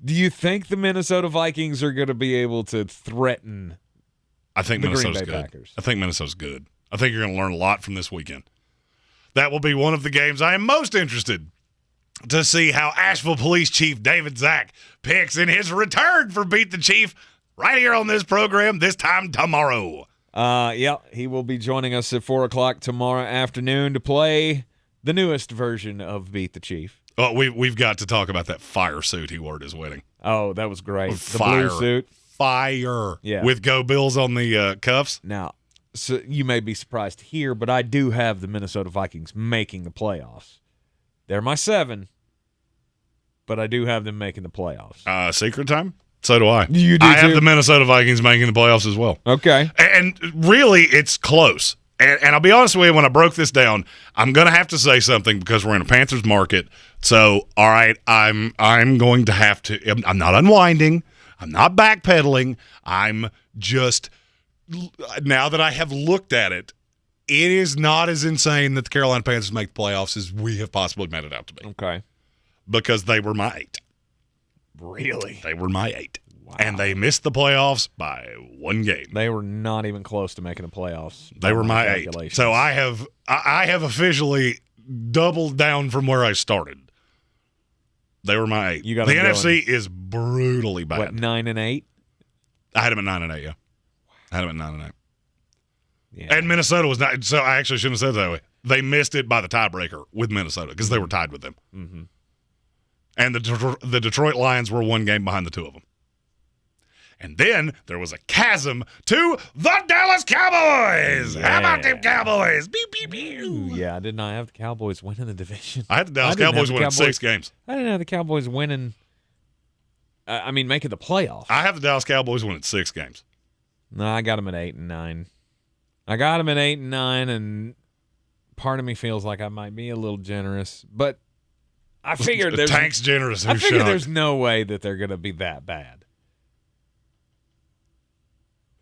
do you think the Minnesota Vikings are going to be able to threaten I think the Minnesota's Green Bay good. Packers? I think Minnesota's good. I think you're going to learn a lot from this weekend. That will be one of the games I am most interested to see how Asheville Police Chief David Zack picks in his return for Beat the Chief right here on this program, this time tomorrow. Yeah, he will be joining us at 4 o'clock tomorrow afternoon to play the newest version of Beat the Chief. Oh, we've got to talk about that fire suit he wore at his wedding. Oh, that was great. The Fire. blue suit. Fire. Yeah. With Go Bills on the cuffs. Now, so you may be surprised to hear, but I do have the Minnesota Vikings making the playoffs. They're my 7, but I do have them making the playoffs. Secret time? So do I. You do I have too? the Minnesota Vikings making the playoffs as well. Okay. And really, it's close. And I'll be honest with you, when I broke this down, I'm going to have to say something because we're in a Panthers market. So, all right, I'm going to have to – I'm not unwinding. I'm not backpedaling. I'm just – now that I have looked at it, it is not as insane that the Carolina Panthers make the playoffs as we have possibly made it out to be. Okay. Because they were my 8. Really? They were my 8. Wow. And they missed the playoffs by 1 game. They were not even close to making the playoffs. They were my 8. So I have officially doubled down from where I started. They were my 8. You got the them NFC going, is brutally bad. What, 9-8? I had them at 9-8, yeah. I had them at 9-8. Yeah. And Minnesota was not – so I actually shouldn't have said it that way. They missed it by the tiebreaker with Minnesota because they were tied with them. Mm-hmm. And the Detroit Lions were 1 game behind the 2 of them. And then there was a chasm to the Dallas Cowboys. Yeah. How about them Cowboys? Beep, beep, beep. Ooh, yeah, I did not have the Cowboys winning the division. I had the Dallas Cowboys winning 6 games. I didn't have the Cowboys winning making the playoffs. I have the Dallas Cowboys winning 6 games. No, I got them at 8 and 9. I got them at 8 and 9, and part of me feels like I might be a little generous, but I figured the Tank's generous. I figured there's no way that they're going to be that bad.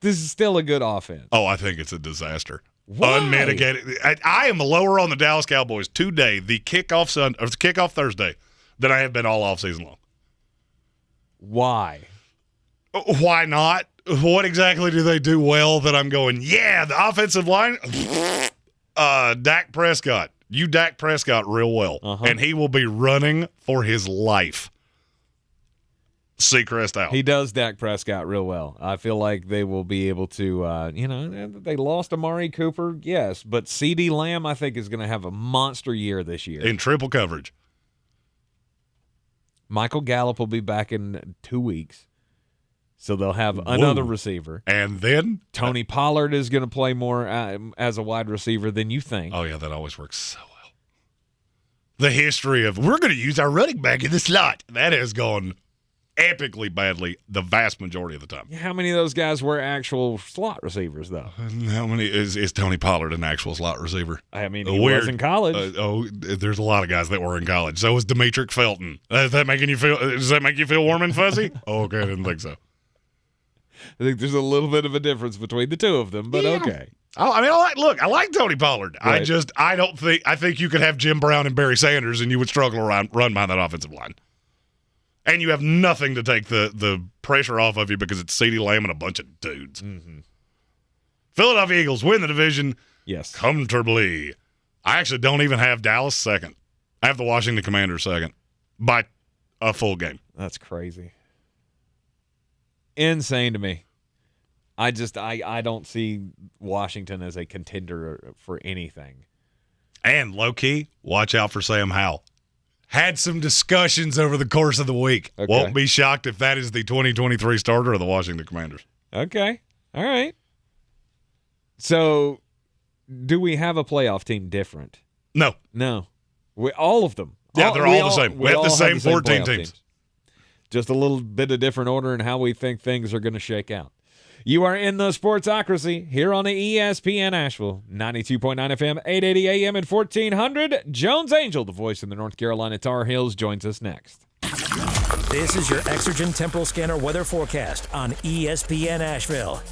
This is still a good offense. Oh, I think it's a disaster. Why? Unmitigated. I am lower on the Dallas Cowboys today, the kickoff Thursday, than I have been all offseason long. Why? Why not? What exactly do they do well that I'm going, yeah, the offensive line? Dak Prescott. You Dak Prescott real well. And he will be running for his life. Seacrest out. He does Dak Prescott real well. I feel like they will be able to, they lost Amari Cooper, yes, but CeeDee Lamb, I think, is going to have a monster year this year. In triple coverage. Michael Gallup will be back in 2 weeks, so they'll have another receiver. And then? Tony Pollard is going to play more as a wide receiver than you think. Oh, yeah, that always works so well. The history of, we're going to use our running back in the slot. That has gone epically badly the vast majority of the time. How many of those guys were actual slot receivers, though? How many is Tony Pollard an actual slot receiver? I mean, he was in college. There's a lot of guys that were in college. So was Demetric Felton. Does that make you feel warm and fuzzy? Oh, okay, I didn't think so. I think there's a little bit of a difference between the two of them, but okay. I like Tony Pollard. Right. I think you could have Jim Brown and Barry Sanders and you would struggle around run by that offensive line. And you have nothing to take the pressure off of you because it's CeeDee Lamb and a bunch of dudes. Mm-hmm. Philadelphia Eagles win the division comfortably. I actually don't even have Dallas second. I have the Washington Commanders second by a full game. That's crazy. Insane to me. I don't see Washington as a contender for anything. And low-key, watch out for Sam Howell. Had some discussions over the course of the week. Okay. Won't be shocked if that is the 2023 starter of the Washington Commanders. Okay. All right. So, do we have a playoff team different? No. All of them. Yeah, they're all the same. We have the same 14 teams. Just a little bit of different order in how we think things are going to shake out. You are in the Sportsocracy here on the ESPN Asheville, 92.9 FM, 880 AM and 1400. Jones Angell, the voice of the North Carolina Tar Heels, joins us next. This is your Exergen Temporal Scanner weather forecast on ESPN Asheville.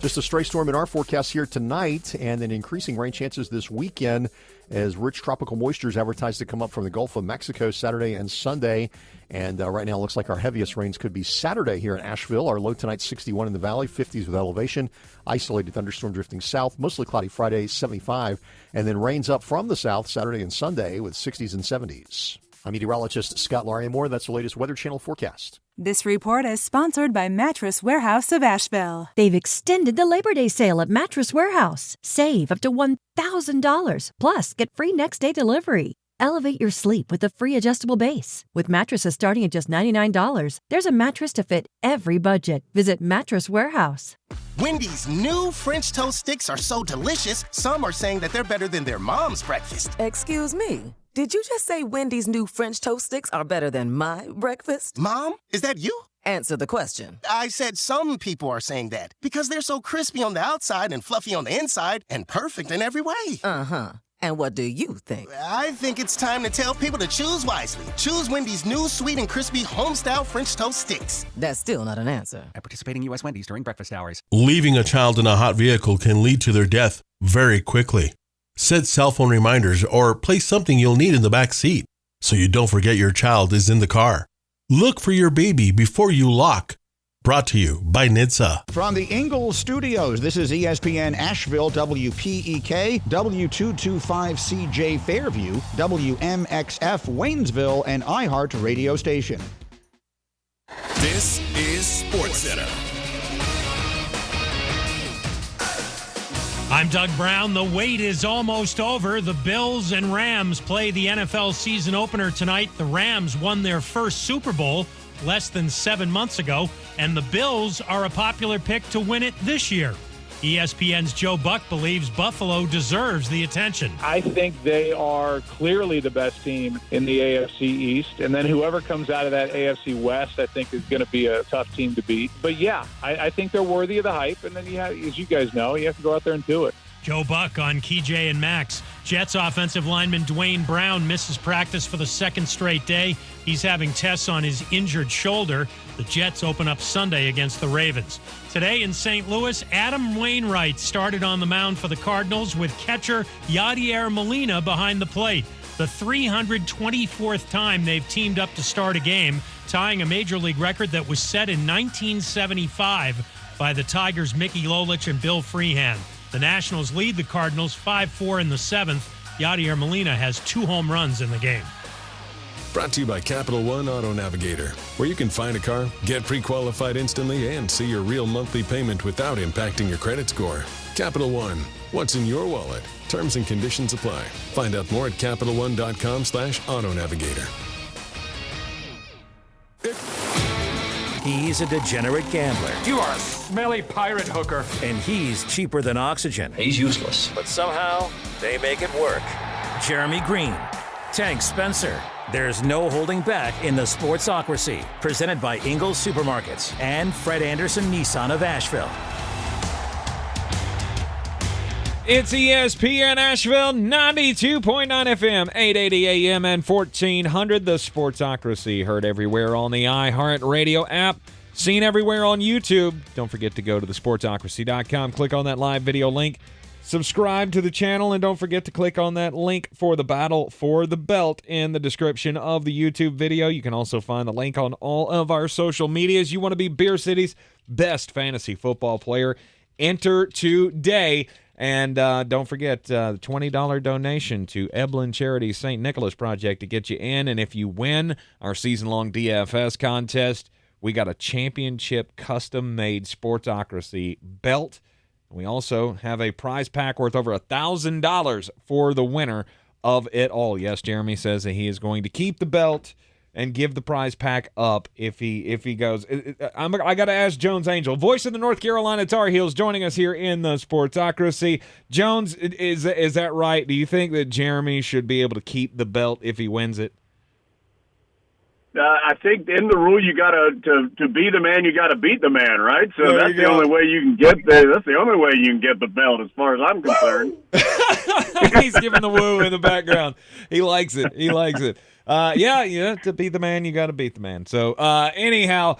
Just a stray storm in our forecast here tonight, and then increasing rain chances this weekend as rich tropical moisture is advertised to come up from the Gulf of Mexico Saturday and Sunday. And right now it looks like our heaviest rains could be Saturday here in Asheville. Our low tonight 61 in the valley, 50s with elevation. Isolated thunderstorm drifting south, mostly cloudy Friday, 75. And then rains up from the south Saturday and Sunday with 60s and 70s. I'm meteorologist Scott Larimore. That's the latest Weather Channel forecast. This report is sponsored by Mattress Warehouse of Asheville. They've extended the Labor Day sale at Mattress Warehouse. Save up to $1,000. Plus, get free next-day delivery. Elevate your sleep with a free adjustable base. With mattresses starting at just $99, there's a mattress to fit every budget. Visit Mattress Warehouse. Wendy's new French toast sticks are so delicious, some are saying that they're better than their mom's breakfast. Excuse me. Did you just say Wendy's new French toast sticks are better than my breakfast? Mom, is that you? Answer the question. I said some people are saying that because they're so crispy on the outside and fluffy on the inside and perfect in every way. Uh-huh. And what do you think? I think it's time to tell people to choose wisely. Choose Wendy's new sweet and crispy home-style French toast sticks. That's still not an answer. At participating U.S. Wendy's during breakfast hours. Leaving a child in a hot vehicle can lead to their death very quickly. Set cell phone reminders or place something you'll need in the back seat so you don't forget your child is in the car. Look for your baby before you lock. Brought to you by NHTSA. From the Ingles Studios, this is ESPN Asheville, WPEK, W225CJ Fairview, WMXF Waynesville, and iHeart radio station. This is SportsCenter. I'm Doug Brown. The wait is almost over. The Bills and Rams play the NFL season opener tonight. The Rams won their first Super Bowl less than 7 months ago, and the Bills are a popular pick to win it this year. ESPN's Joe Buck believes Buffalo deserves the attention. I think they are clearly the best team in the AFC East, and then whoever comes out of that AFC West, I think, is going to be a tough team to beat. But yeah, I think they're worthy of the hype, and then as you guys know, you have to go out there and do it. Joe Buck on KJ and Max. Jets offensive lineman Dwayne Brown misses practice for the second straight day. He's having tests on his injured shoulder. The Jets open up Sunday against the Ravens. Today in St. Louis, Adam Wainwright started on the mound for the Cardinals with catcher Yadier Molina behind the plate. The 324th time they've teamed up to start a game, tying a Major League record that was set in 1975 by the Tigers' Mickey Lolich and Bill Freehan. The Nationals lead the Cardinals 5-4 in the seventh. Yadier Molina has 2 home runs in the game. Brought to you by Capital One Auto Navigator, where you can find a car, get pre-qualified instantly, and see your real monthly payment without impacting your credit score. Capital One, what's in your wallet? Terms and conditions apply. Find out more at CapitalOne.com/Auto Navigator. He's a degenerate gambler. You are a smelly pirate hooker. And he's cheaper than oxygen. He's useless. But somehow, they make it work. Jeremy Greene, Tank Spencer. There's no holding back in the Sportsocracy. Presented by Ingles Supermarkets and Fred Anderson Nissan of Asheville. It's ESPN Asheville, 92.9 FM, 880 AM and 1400. The Sportsocracy, heard everywhere on the iHeart Radio app, seen everywhere on YouTube. Don't forget to go to thesportsocracy.com, click on that live video link, subscribe to the channel, and don't forget to click on that link for the Battle for the Belt in the description of the YouTube video. You can also find the link on all of our social medias. You want to be Beer City's best fantasy football player? Enter today. And don't forget the $20 donation to Eblin Charities St. Nicholas Project to get you in. And if you win our season-long DFS contest, we got a championship custom-made Sportsocracy belt. We also have a prize pack worth over $1,000 for the winner of it all. Yes, Jeremy says that he is going to keep the belt and give the prize pack up if he goes. I got to ask Jones Angell, voice of the North Carolina Tar Heels, joining us here in the Sportsocracy. Jones, is that right? Do you think that Jeremy should be able to keep the belt if he wins it? I think in the rule you got to be the man, you got to beat the man, right? So that's the only way you can get that's the only way you can get the belt, as far as I'm concerned. He's giving the woo in the background. He likes it. To be the man, you got to beat the man. So anyhow,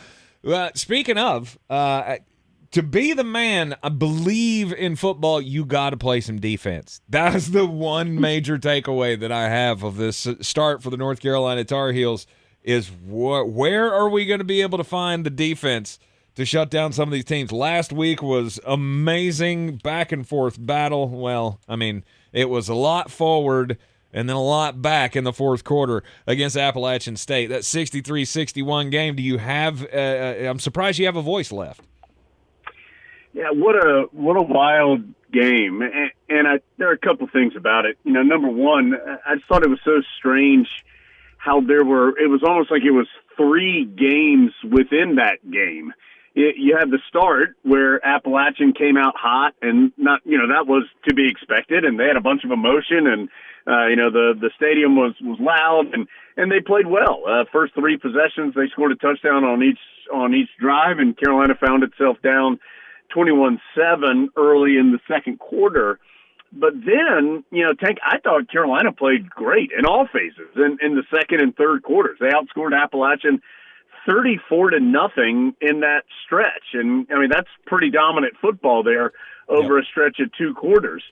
speaking of to be the man, I believe in football, you got to play some defense. That's the one major takeaway that I have of this start for the North Carolina Tar Heels is where are we going to be able to find the defense to shut down some of these teams? Last week was amazing back-and-forth battle. Well, I mean, it was a lot forward and then a lot back in the fourth quarter against Appalachian State. That 63-61 game, do you have I'm surprised you have a voice left. Yeah, what a wild game. And there are a couple things about it. Number one, I just thought it was so strange how it was almost like it was 3 games within that game. You had the start where Appalachian came out hot and that was to be expected, and they had a bunch of emotion, and the stadium was loud, and they played well. First 3 possessions, they scored a touchdown on each drive, and Carolina found itself down 21-7 early in the second quarter. But then, Tank, I thought Carolina played great in all phases in the second and third quarters. They outscored Appalachian 34-0 in that stretch. And, I mean, that's pretty dominant football there over a stretch of 2 quarters.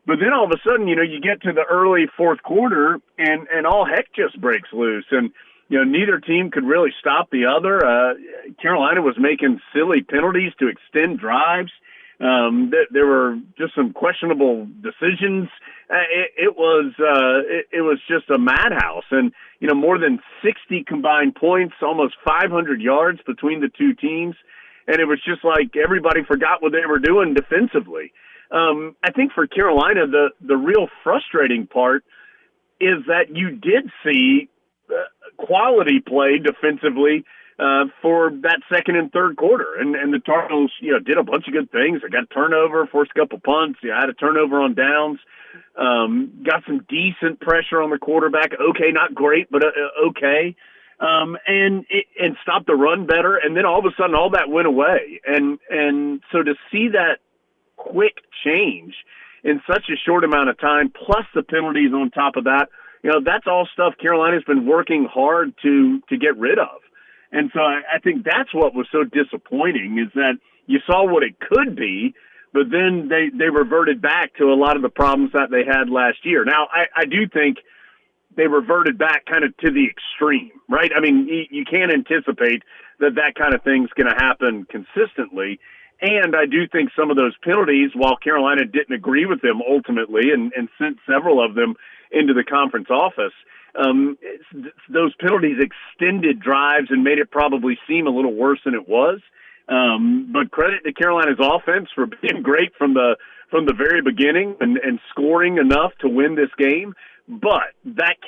But then all of a sudden, you get to the early fourth quarter and all heck just breaks loose. And, neither team could really stop the other. Carolina was making silly penalties to extend drives. There were just some questionable decisions. It was just a madhouse, and more than 60 combined points, almost 500 yards between the 2 teams, and it was just like everybody forgot what they were doing defensively. I think for Carolina, the real frustrating part is that you did see quality play defensively for that second and third quarter. And the Tar Heels, did a bunch of good things. They got a turnover, forced a couple punts. Had a turnover on downs. Got some decent pressure on the quarterback. Okay, not great, but okay. And stopped the run better. And then all of a sudden, all that went away. And so to see that quick change in such a short amount of time, plus the penalties on top of that, that's all stuff Carolina's been working hard to get rid of. And so I think that's what was so disappointing, is that you saw what it could be, but then they reverted back to a lot of the problems that they had last year. Now, I do think they reverted back kind of to the extreme, right? I mean, you can't anticipate that kind of thing's going to happen consistently. And I do think some of those penalties, while Carolina didn't agree with them ultimately and sent several of them into the conference office, those penalties extended drives and made it probably seem a little worse than it was. But credit to Carolina's offense for being great from the very beginning and scoring enough to win this game. But that's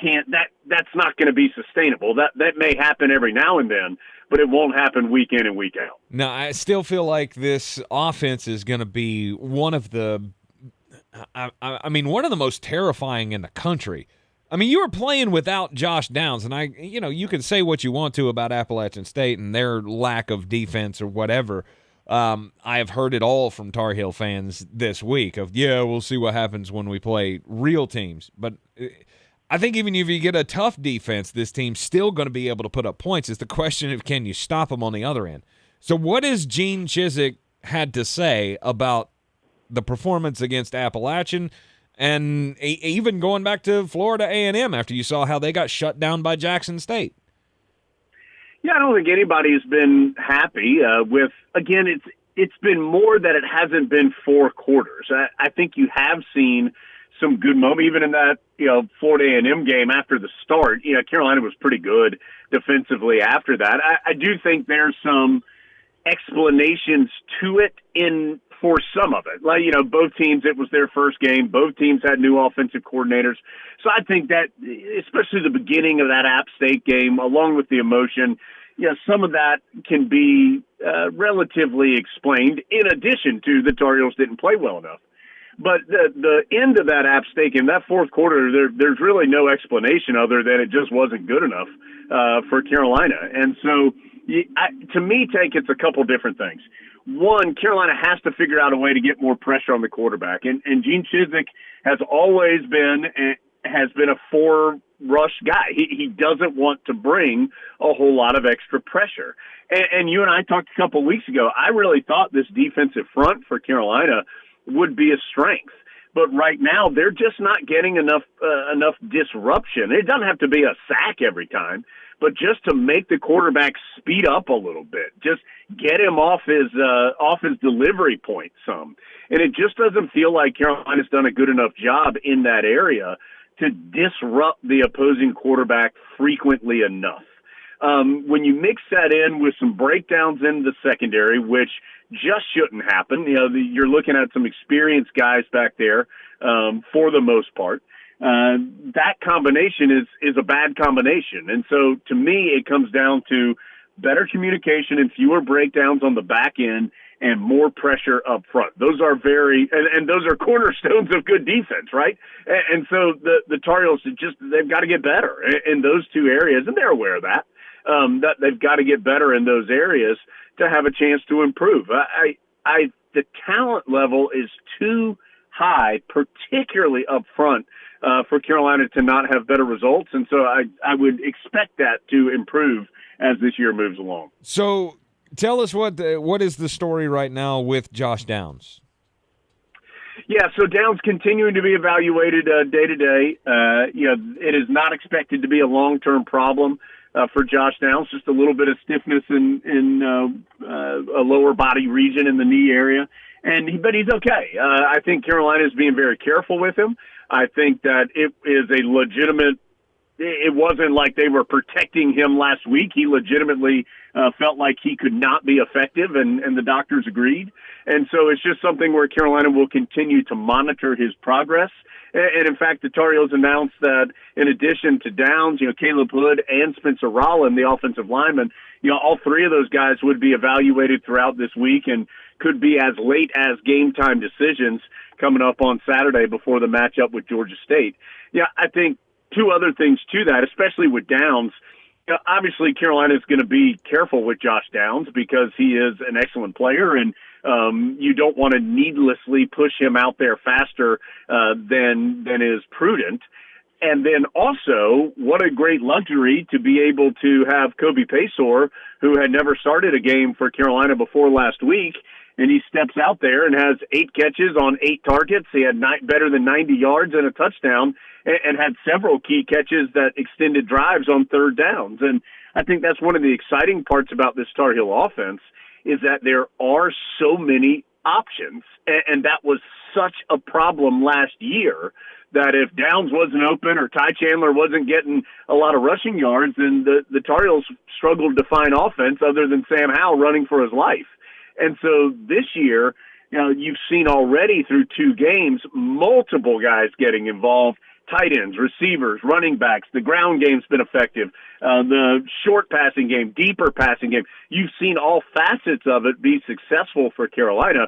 not going to be sustainable. That may happen every now and then, but it won't happen week in and week out. No, I still feel like this offense is going to be one of the most terrifying in the country. I mean, you were playing without Josh Downs, and you can say what you want to about Appalachian State and their lack of defense or whatever. I have heard it all from Tar Heel fans this week of, we'll see what happens when we play real teams. But I think even if you get a tough defense, this team's still going to be able to put up points. It's the question of, can you stop them on the other end? So what has Gene Chizik had to say about the performance against Appalachian, and even going back to Florida A&M after you saw how they got shut down by Jackson State? Yeah, I don't think anybody's been happy with. Again, it's been more that it hasn't been 4 quarters. I think you have seen some good moments, even in that Florida A&M game after the start. Carolina was pretty good defensively after that. I do think there's some explanations to it for some of it. Like, both teams, it was their first game. Both teams had new offensive coordinators. So I think that, especially the beginning of that App State game, along with the emotion, some of that can be relatively explained, in addition to the Tar Heels didn't play well enough. But the end of that App State game, that fourth quarter, there's really no explanation other than it just wasn't good enough for Carolina. And so, to me, it's a couple different things. One, Carolina has to figure out a way to get more pressure on the quarterback. And Gene Chizik has always been has been a 4-rush guy. He doesn't want to bring a whole lot of extra pressure. And you and I talked a couple of weeks ago, I really thought this defensive front for Carolina would be a strength. But right now, they're just not getting enough disruption. It doesn't have to be a sack every time, but just to make the quarterback speed up a little bit, just get him off his delivery point some. And it just doesn't feel like Carolina's done a good enough job in that area to disrupt the opposing quarterback frequently enough. When you mix that in with some breakdowns in the secondary, which just shouldn't happen, you're looking at some experienced guys back there for the most part. That combination is a bad combination. And so to me, it comes down to better communication and fewer breakdowns on the back end and more pressure up front. Those are and those are cornerstones of good defense, right? And so the Tar Heels they've got to get better in those two areas, and they're aware of that. That they've got to get better in those areas to have a chance to improve. The talent level is too high, particularly up front, for Carolina to not have better results, and so I would expect that to improve as this year moves along. So tell us what is the story right now with Josh Downs? Yeah, so Downs continuing to be evaluated day to day. It is not expected to be a long-term problem for Josh Downs, just a little bit of stiffness in a lower body region in the knee area. But he's okay. I think Carolina is being very careful with him. I think that it is a legitimate – it wasn't like they were protecting him last week. He legitimately felt like he could not be effective, and the doctors agreed. And so it's just something where Carolina will continue to monitor his progress. And in fact, the Tar Heels announced that in addition to Downs, Caleb Hood and Spencer Rolland, the offensive lineman, all three of those guys would be evaluated throughout this week and could be as late as game time decisions coming up on Saturday before the matchup with Georgia State. Yeah, I think two other things to that, especially with Downs. Obviously, Carolina is going to be careful with Josh Downs because he is an excellent player, and you don't want to needlessly push him out there faster than is prudent. And then also, what a great luxury to be able to have Kobe Paysour, who had never started a game for Carolina before last week, and he steps out there and has 8 catches on 8 targets. He had better than 90 yards and a touchdown, and had several key catches that extended drives on third downs. And I think that's one of the exciting parts about this Tar Heel offense is that there are so many options. And that was such a problem last year that if Downs wasn't open or Ty Chandler wasn't getting a lot of rushing yards, then the Tar Heels struggled to find offense other than Sam Howell running for his life. And so this year, you've seen already through 2 games, multiple guys getting involved. Tight ends, receivers, running backs. The ground game's been effective. The short passing game, deeper passing game. You've seen all facets of it be successful for Carolina.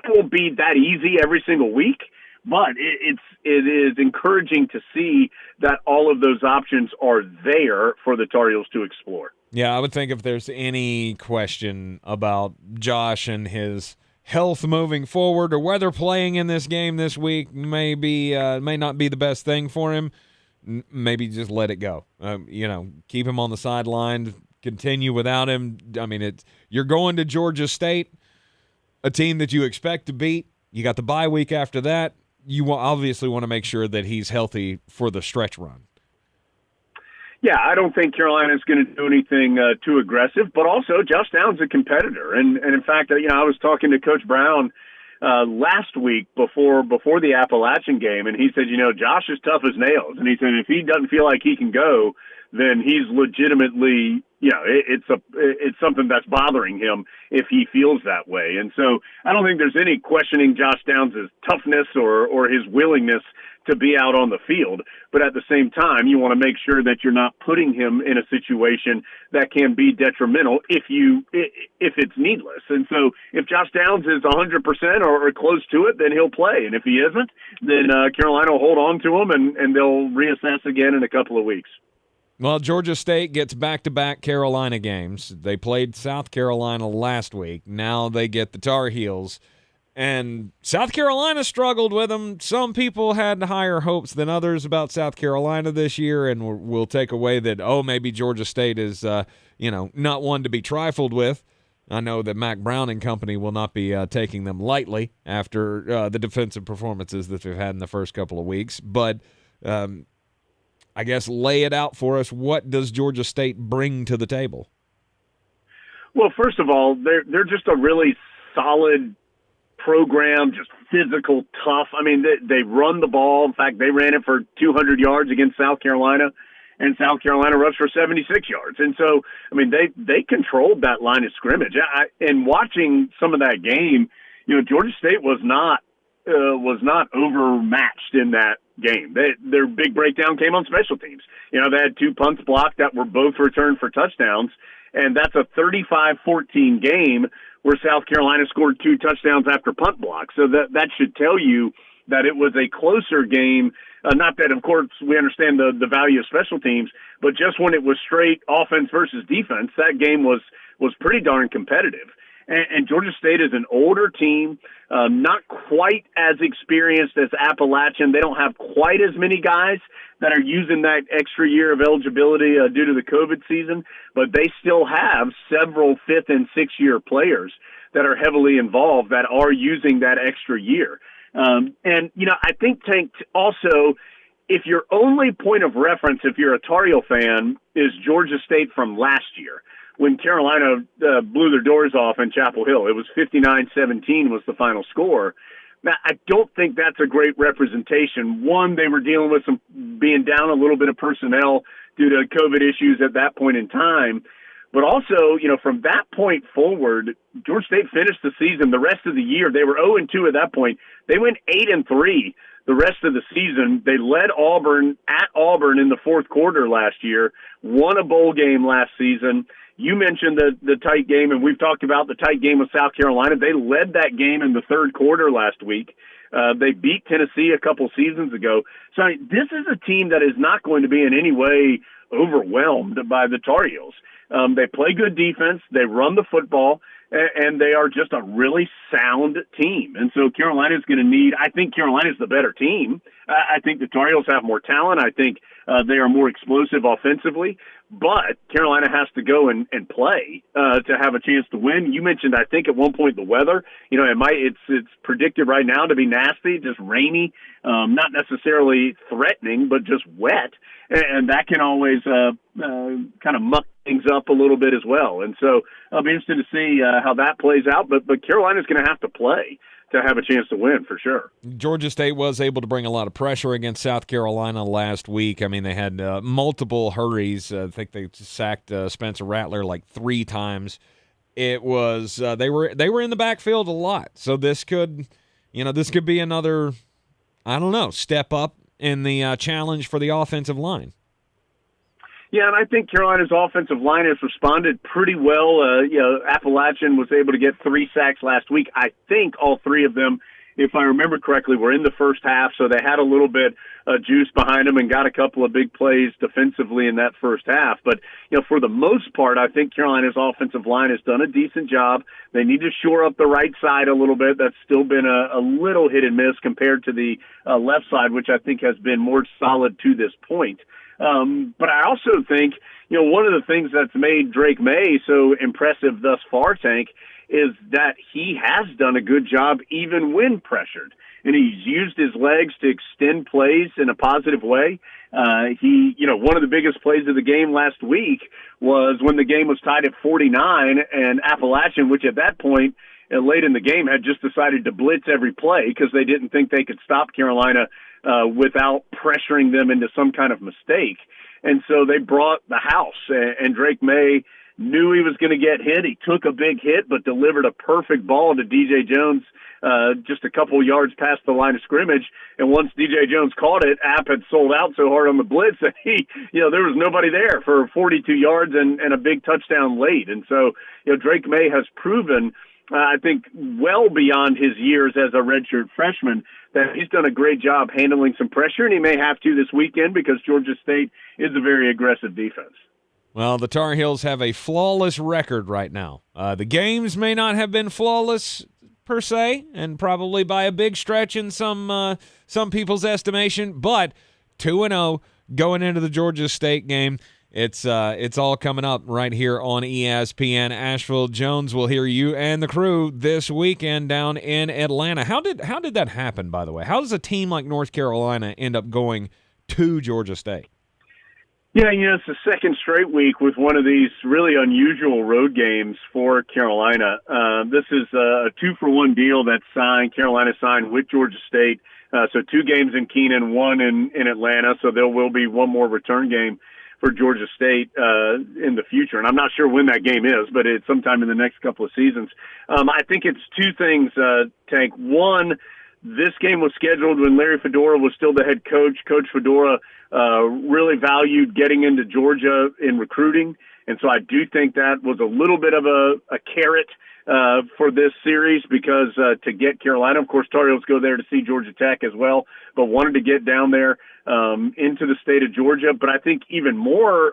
It won't be that easy every single week, but it is encouraging to see that all of those options are there for the Tar Heels to explore. Yeah, I would think if there's any question about Josh and his health moving forward or whether playing in this game this week may not be the best thing for him, maybe just let it go. Keep him on the sideline, continue without him. I mean, you're going to Georgia State, a team that you expect to beat. You got the bye week after that. You obviously want to make sure that he's healthy for the stretch run. Yeah, I don't think Carolina is going to do anything too aggressive, but also Josh Downs is a competitor. And in fact, I was talking to Coach Brown last week before the Appalachian game, and he said, Josh is tough as nails. And he said if he doesn't feel like he can go, then he's legitimately, it's something that's bothering him if he feels that way. And so I don't think there's any questioning Josh Downs' toughness or his willingness to be out on the field. But at the same time, you want to make sure that you're not putting him in a situation that can be detrimental if it's needless. And so if Josh Downs is 100% or close to it, then he'll play. And if he isn't, then Carolina will hold on to him and they'll reassess again in a couple of weeks. Well, Georgia State gets back-to-back Carolina games. They played South Carolina last week. Now they get the Tar Heels. And South Carolina struggled with them. Some people had higher hopes than others about South Carolina this year, and we'll take away that, maybe Georgia State is, not one to be trifled with. I know that Mac Brown and company will not be taking them lightly after the defensive performances that they've had in the first couple of weeks. But I guess lay it out for us. What does Georgia State bring to the table? Well, first of all, they're just a really solid program, just physical, tough. I mean, they run the ball. In fact, they ran it for 200 yards against South Carolina, and South Carolina rushed for 76 yards. And so, I mean, they controlled that line of scrimmage. And watching some of that game, Georgia State was not overmatched in that game. Their big breakdown came on special teams. They had 2 punts blocked that were both returned for touchdowns, and that's a 35-14 game where South Carolina scored 2 touchdowns after punt blocks. So that should tell you that it was a closer game. Not that, of course, we understand the value of special teams, but just when it was straight offense versus defense, that game was pretty darn competitive. And Georgia State is an older team, not quite as experienced as Appalachian. They don't have quite as many guys that are using that extra year of eligibility due to the COVID season, but they still have several 5th and 6th year players that are heavily involved that are using that extra year. I think, Tank, also, if your only point of reference, if you're a Tar Heel fan, is Georgia State from last year, when Carolina blew their doors off in Chapel Hill. It was 59-17 was the final score. Now, I don't think that's a great representation. One, they were dealing with some being down a little bit of personnel due to COVID issues at that point in time. But also, from that point forward, Georgia State finished the season, the rest of the year, they were 0-2 at that point. They went 8-3 the rest of the season. They led Auburn at Auburn in the fourth quarter last year, won a bowl game last season. You mentioned the tight game, and we've talked about the tight game with South Carolina. They led that game in the third quarter last week. They beat Tennessee a couple seasons ago. So this is a team that is not going to be in any way overwhelmed by the Tar Heels. They play good defense. They run the football, and they are just a really sound team. And so Carolina is going to need – I think Carolina is the better team. I think the Tar Heels have more talent. I think they are more explosive offensively. But Carolina has to go and play to have a chance to win. You mentioned, I think, at one point the weather. It's predicted right now to be nasty, just rainy, not necessarily threatening, but just wet, and that can always kind of muck things up a little bit as well. And so I'll be interested to see how that plays out. But Carolina's going to have to play to have a chance to win for sure. Georgia State was able to bring a lot of pressure against South Carolina last week. I mean, they had multiple hurries. I think they sacked Spencer Rattler like 3 times. It was they were in the backfield a lot. So this could be another, step up in the challenge for the offensive line. Yeah, and I think Carolina's offensive line has responded pretty well. Appalachian was able to get 3 sacks last week. I think all 3 of them, if I remember correctly, were in the first half, so they had a little bit of juice behind them and got a couple of big plays defensively in that first half. But, for the most part, I think Carolina's offensive line has done a decent job. They need to shore up the right side a little bit. That's still been a little hit and miss compared to the left side, which I think has been more solid to this point. But I also think, one of the things that's made Drake May so impressive thus far, Tank, is that he has done a good job even when pressured. And he's used his legs to extend plays in a positive way. One of the biggest plays of the game last week was when the game was tied at 49 and Appalachian, which at that point, late in the game, had just decided to blitz every play because they didn't think they could stop Carolina without pressuring them into some kind of mistake. And so they brought the house, and Drake May knew he was going to get hit. He took a big hit, but delivered a perfect ball to DJ Jones just a couple yards past the line of scrimmage. And once DJ Jones caught it, App had sold out so hard on the blitz that there was nobody there for 42 yards and a big touchdown late. And so, Drake May has proven, I think, well beyond his years as a redshirt freshman, that he's done a great job handling some pressure, and he may have to this weekend because Georgia State is a very aggressive defense. Well, the Tar Heels have a flawless record right now. The games may not have been flawless per se, and probably by a big stretch in some people's estimation, but 2-0 going into the Georgia State game. It's all coming up right here on ESPN Asheville. Jones will hear you and the crew this weekend down in Atlanta. How did that happen, by the way? How does a team like North Carolina end up going to Georgia State? Yeah, it's the second straight week with one of these really unusual road games for Carolina. This is a 2-for-1 deal that's Carolina signed with Georgia State. So 2 games in Keene, 1 in Atlanta. So there will be one more return game for Georgia State in the future. And I'm not sure when that game is, but it's sometime in the next couple of seasons. I think it's 2 things, Tank. One, this game was scheduled when Larry Fedora was still the head coach. Coach Fedora really valued getting into Georgia in recruiting. And so I do think that was a little bit of a carrot for this series because to get Carolina, of course, Tar Heels go there to see Georgia Tech as well, but wanted to get down there into the state of Georgia. But I think even more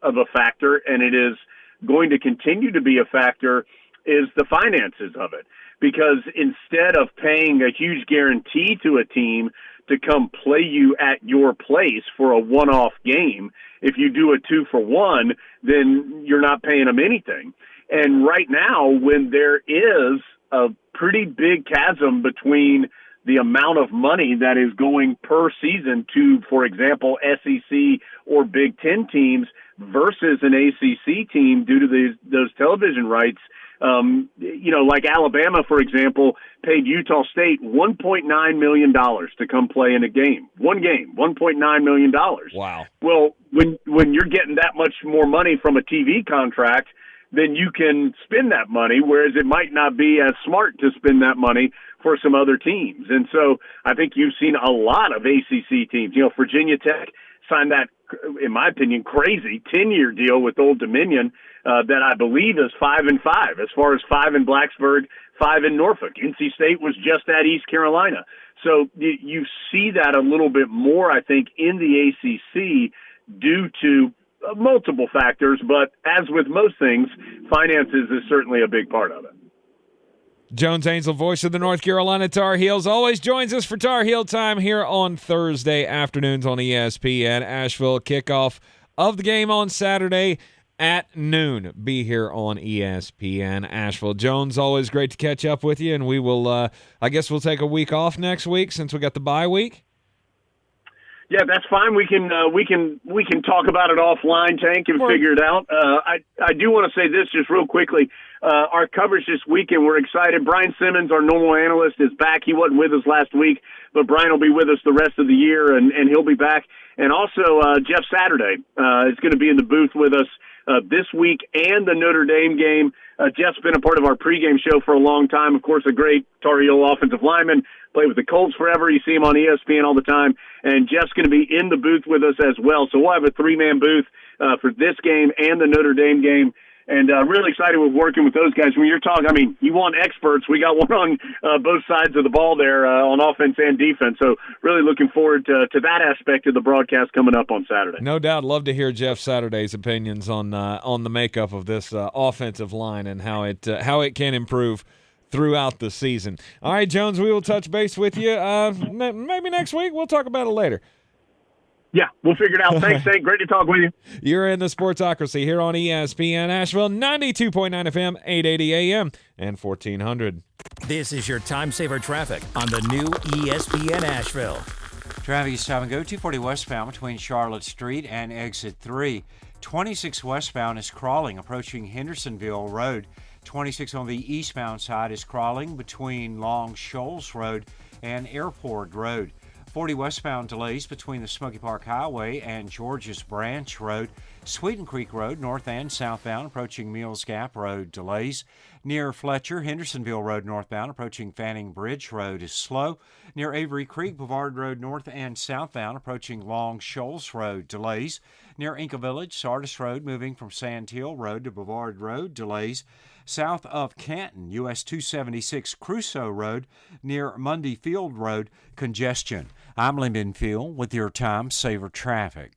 of a factor, and it is going to continue to be a factor, is the finances of it. Because instead of paying a huge guarantee to a team to come play you at your place for a one-off game, if you do a 2-for-1, then you're not paying them anything. And right now, when there is a pretty big chasm between the amount of money that is going per season to, for example, SEC or Big Ten teams versus an ACC team due to those television rights, like Alabama, for example, paid Utah State $1.9 million to come play in a game. One game, $1.9 million. Wow. Well, when you're getting that much more money from a TV contract, then you can spend that money, whereas it might not be as smart to spend that money for some other teams. And so I think you've seen a lot of ACC teams. Virginia Tech signed that, in my opinion, crazy 10-year deal with Old Dominion that I believe is 5-5, as far as 5 in Blacksburg, 5 in Norfolk. NC State was just at East Carolina. So you see that a little bit more, I think, in the ACC due to multiple factors, but as with most things, finances is certainly a big part of it. Jones Angell, voice of the North Carolina Tar Heels, always joins us for Tar Heel time here on Thursday afternoons on ESPN Asheville. Kickoff of the game on Saturday at noon. Be here on ESPN Asheville. Jones, always great to catch up with you, and we will, I guess we'll take a week off next week since we got the bye week. Yeah, that's fine. We can talk about it offline, Tank, and figure it out. I do want to say this just real quickly. Our coverage this weekend, we're excited. Brian Simmons, our normal analyst, is back. He wasn't with us last week, but Brian will be with us the rest of the year, and he'll be back. And also, Jeff Saturday is going to be in the booth with us this week and the Notre Dame game. Jeff's been a part of our pregame show for a long time. Of course, a great Tar Heel offensive lineman. Played with the Colts forever. You see him on ESPN all the time. And Jeff's going to be in the booth with us as well. So we'll have a 3-man booth for this game and the Notre Dame game. And really excited with working with those guys. When you're talking, you want experts. We got one on both sides of the ball there on offense and defense. So really looking forward to that aspect of the broadcast coming up on Saturday. No doubt. Love to hear Jeff Saturday's opinions on the makeup of this offensive line and how it can improve throughout the season. All right, Jones, we will touch base with you maybe next week. We'll talk about it later. Yeah, we'll figure it out. Thanks, Nate. Great to talk with you. You're in the Sportsocracy here on ESPN Asheville, 92.9 FM, 880 AM, and 1400. This is your time saver traffic on the new ESPN Asheville. Traffic stop and go 240 westbound between Charlotte Street and exit 3. 26 westbound is crawling approaching Hendersonville Road. 26 on the eastbound side is crawling between Long Shoals Road and Airport Road. 40 westbound delays between the Smoky Park Highway and George's Branch Road. Sweeten Creek Road, north and southbound, approaching Mills Gap Road, delays. Near Fletcher, Hendersonville Road, northbound, approaching Fanning Bridge Road is slow. Near Avery Creek, Boulevard Road, north and southbound, approaching Long Shoals Road, delays. Near Inca Village, Sardis Road, moving from Sand Hill Road to Boulevard Road, delays. South of Canton, US 276 Crusoe Road, near Mundy Field Road, congestion. I'm Lyndon Field with your Time Saver Traffic.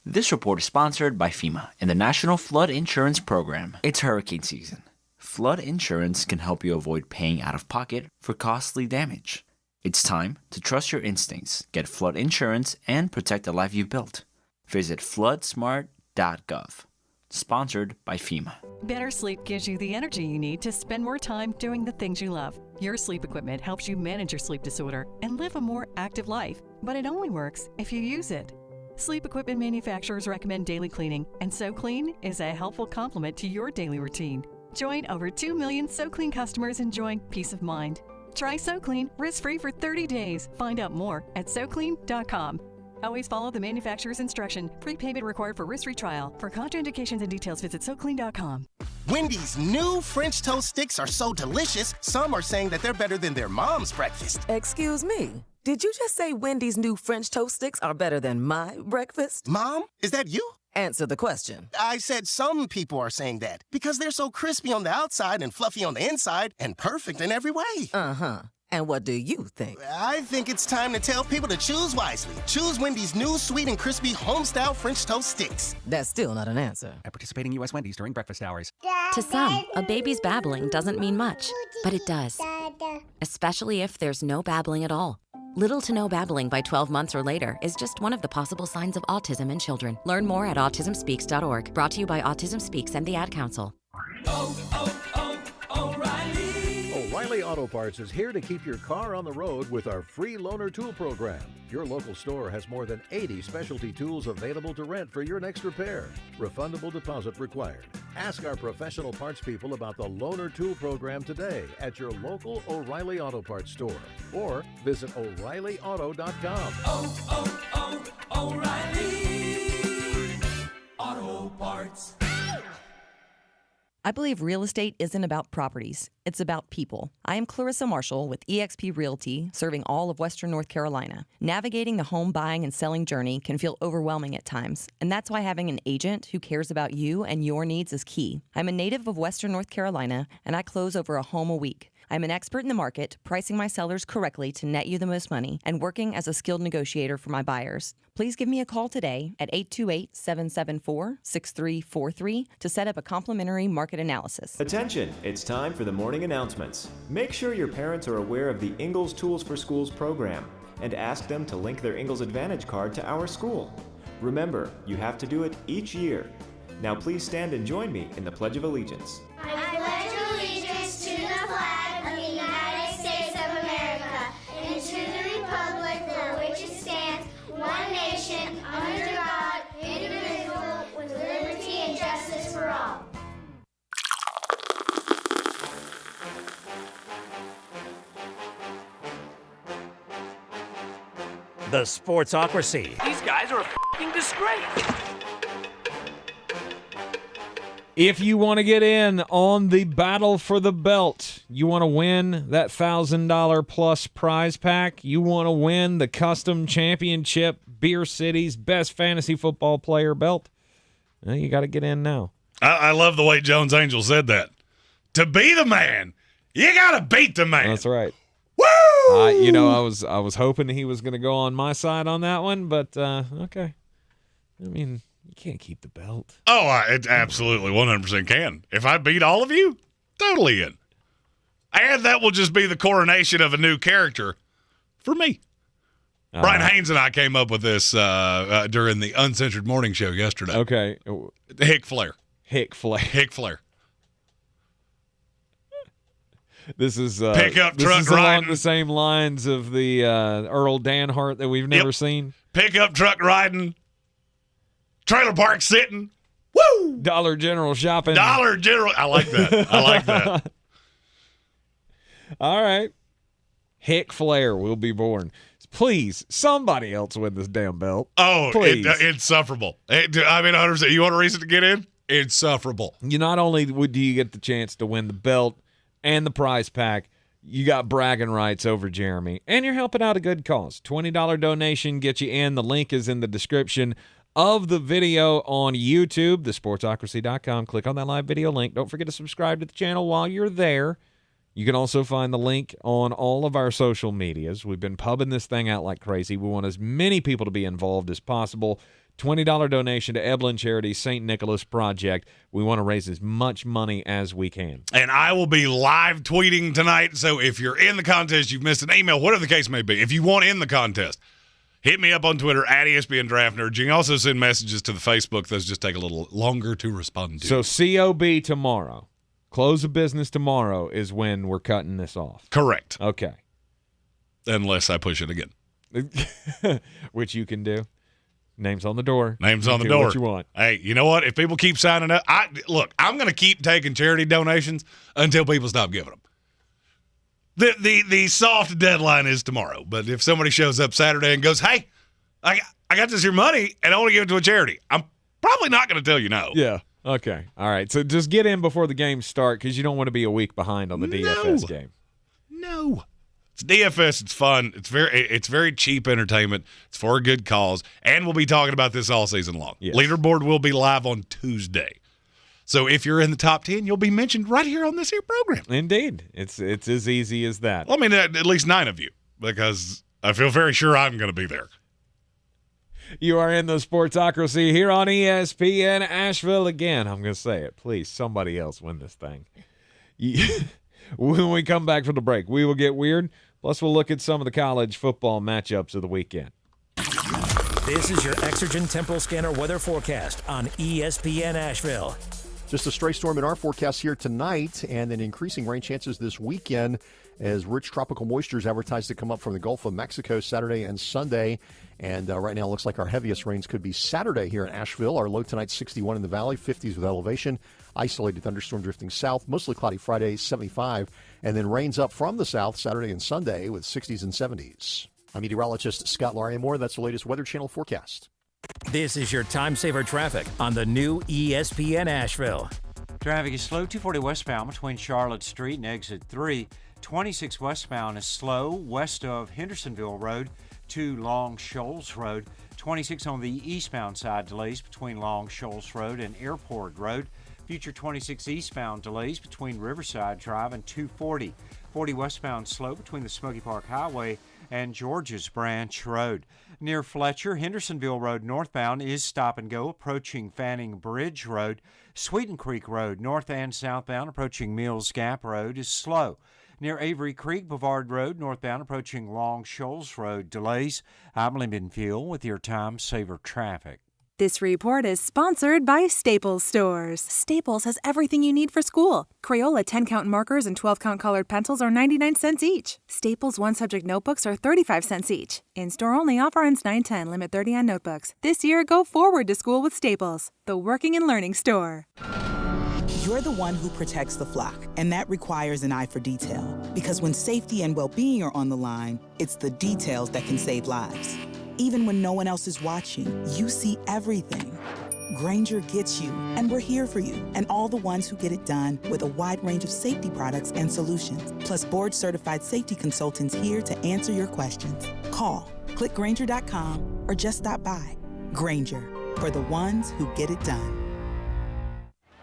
This report is sponsored by FEMA and the National Flood Insurance Program. It's hurricane season. flood insurance can help you avoid paying out of pocket for costly damage. It's time to trust your instincts, get flood insurance, and protect the life you've built. Visit floodsmart.gov. Sponsored by FEMA. Better sleep gives you the energy you need to spend more time doing the things you love. Your sleep equipment helps you manage your sleep disorder and live a more active life, but it only works if you use it. Sleep equipment manufacturers recommend daily cleaning, and SoClean is a helpful complement to your daily routine. Join over 2 million SoClean customers enjoying peace of mind. Try SoClean risk-free for 30 days. Find out more at SoClean.com. Always follow the manufacturer's instruction. Prepayment required for risk-free trial. For contraindications and details, visit SoClean.com. Wendy's new French toast sticks are so delicious, some are saying that they're better than their mom's breakfast. Excuse me. Did you just say Wendy's new French toast sticks are better than my breakfast? Mom, is that you? Answer the question. I said some people are saying that because they're so crispy on the outside and fluffy on the inside and perfect in every way. Uh-huh. And what do you think? I think it's time to tell people to choose wisely. Choose Wendy's new sweet and crispy home-style French toast sticks. That's still not an answer. At participating U.S. Wendy's during breakfast hours. To some, a baby's babbling doesn't mean much, but it does. Especially if there's no babbling at all. Little to no babbling by 12 months or later is just one of the possible signs of autism in children. Learn more at autismspeaks.org. Brought to you by Autism Speaks and the Ad Council. O'Reilly Auto Parts is here to keep your car on the road with our free loaner tool program. Your local store has more than 80 specialty tools available to rent for your next repair. Refundable deposit required. Ask our professional parts people about the loaner tool program today at your local O'Reilly Auto Parts store or visit O'ReillyAuto.com. O'Reilly Auto Parts. I believe real estate isn't about properties. It's about people. I am Clarissa Marshall with eXp Realty, serving all of Western North Carolina. Navigating the home buying and selling journey can feel overwhelming at times, and that's why having an agent who cares about you and your needs is key. I'm a native of Western North Carolina, and I close over a home a week. I'm an expert in the market, pricing my sellers correctly to net you the most money, and working as a skilled negotiator for my buyers. Please give me a call today at 828-774-6343 to set up a complimentary market analysis. Attention, it's time for the morning announcements. Make sure your parents are aware of the Ingles Tools for Schools program and ask them to link their Ingles Advantage card to our school. Remember, you have to do it each year. Now please stand and join me in the Pledge of Allegiance. I pledge allegiance to the flag of the United States of America and to the republic for which it stands, one nation, under God, indivisible, with liberty and justice for all. The Sportsocracy. These guys are a f***ing disgrace. If you want to get in on the battle for the belt, you want to win that $1,000 plus prize pack, you want to win the custom championship Beer City's best fantasy football player belt, well, you got to get in now. I love the way Jones Angell said that. To be the man, you got to beat the man. That's right. Woo! I was hoping he was going to go on my side on that one, but okay. I mean, you can't keep the belt. Oh, it absolutely 100% can. If I beat all of you, totally in. And that will just be the coronation of a new character for me. Brian Haynes and I came up with this during the Uncensored Morning Show yesterday. Okay. Hick Flair. Hick Flair. This is pickup this truck is riding. Along the same lines of the Earl Danhart that we've never seen. Pickup truck riding. Trailer park sitting. Woo! Dollar General shopping. Dollar General. I like that. All right. Hick Flair will be born. Please, somebody else win this damn belt. Oh, please. Insufferable. I mean, 100%. You want a reason to get in? Insufferable. You not only do you get the chance to win the belt and the prize pack, you got bragging rights over Jeremy, and you're helping out a good cause. $20 donation gets you in. The link is in the description of the video on YouTube, thesportsocracy.com. Click on that live video link. Don't forget to subscribe to the channel while you're there. You can also find the link on all of our social medias. We've been pubbing this thing out like crazy. We want as many people to be involved as possible. $20 donation to Eblin Charities St. Nicholas Project. We want to raise as much money as we can. And I will be live tweeting tonight, so if you're in the contest, you've missed an email, whatever the case may be, if you want in the contest, hit me up on Twitter at ESPN Draft Nerd. You can also send messages to the Facebook. Those just take a little longer to respond to. So COB tomorrow. Close of business tomorrow is when we're cutting this off. Correct. Okay. Unless I push it again. Which you can do. Names on the door. Names on the door. What you want. Hey, you know what? If people keep signing up, I'm going to keep taking charity donations until people stop giving them. The soft deadline is tomorrow. But if somebody shows up Saturday and goes, hey, I got this here money and I want to give it to a charity, I'm probably not going to tell you no. Yeah. Okay. All right. So just get in before the games start because you don't want to be a week behind on the DFS game. No. It's DFS. It's fun. It's very cheap entertainment. It's for a good cause. And we'll be talking about this all season long. Yes. Leaderboard will be live on Tuesday. So if you're in the top 10, you'll be mentioned right here on this here program. Indeed. It's as easy as that. Well, I mean, at least 9 of you because I feel very sure I'm going to be there. You are in the Sportsocracy here on ESPN Asheville. Again, I'm going to say it. Please, somebody else win this thing. When we come back from the break, we will get weird. Plus, we'll look at some of the college football matchups of the weekend. This is your Exergen Temporal Scanner weather forecast on ESPN Asheville. Just a stray storm in our forecast here tonight, and then increasing rain chances this weekend as rich tropical moisture is advertised to come up from the Gulf of Mexico Saturday and Sunday. And right now it looks like our heaviest rains could be Saturday here in Asheville. Our low tonight, 61 in the valley, 50s with elevation. Isolated thunderstorm drifting south, mostly cloudy Friday, 75. And then rains up from the south Saturday and Sunday with 60s and 70s. I'm meteorologist Scott Larimore. That's the latest Weather Channel forecast. This is your time saver traffic on the new ESPN Asheville. Traffic is slow 240 westbound between Charlotte Street and Exit 3. 26 westbound is slow west of Hendersonville Road to Long Shoals Road. 26 on the eastbound side delays between Long Shoals Road and Airport Road. Future 26 eastbound delays between Riverside Drive and 240. 40 westbound slow between the Smoky Park Highway and George's Branch Road. Near Fletcher, Hendersonville Road northbound is stop and go approaching Fanning Bridge Road. Sweeten Creek Road north and southbound approaching Mills Gap Road is slow. Near Avery Creek, Bavard Road northbound approaching Long Shoals Road delays. I'm Lyndon Field with your time saver traffic. This report is sponsored by Staples Stores. Staples has everything you need for school. Crayola 10-count markers and 12-count colored pencils are 99 cents each. Staples one-subject notebooks are 35 cents each. In-store only. Offer ends 9/10. Limit 30 on notebooks. This year, go forward to school with Staples, the working and learning store. You're the one who protects the flock, and that requires an eye for detail. Because when safety and well-being are on the line, it's the details that can save lives. Even when no one else is watching, you see everything. Grainger gets you, and we're here for you, and all the ones who get it done with a wide range of safety products and solutions, plus board-certified safety consultants here to answer your questions. Call, click Grainger.com, or just stop by. Grainger, for the ones who get it done.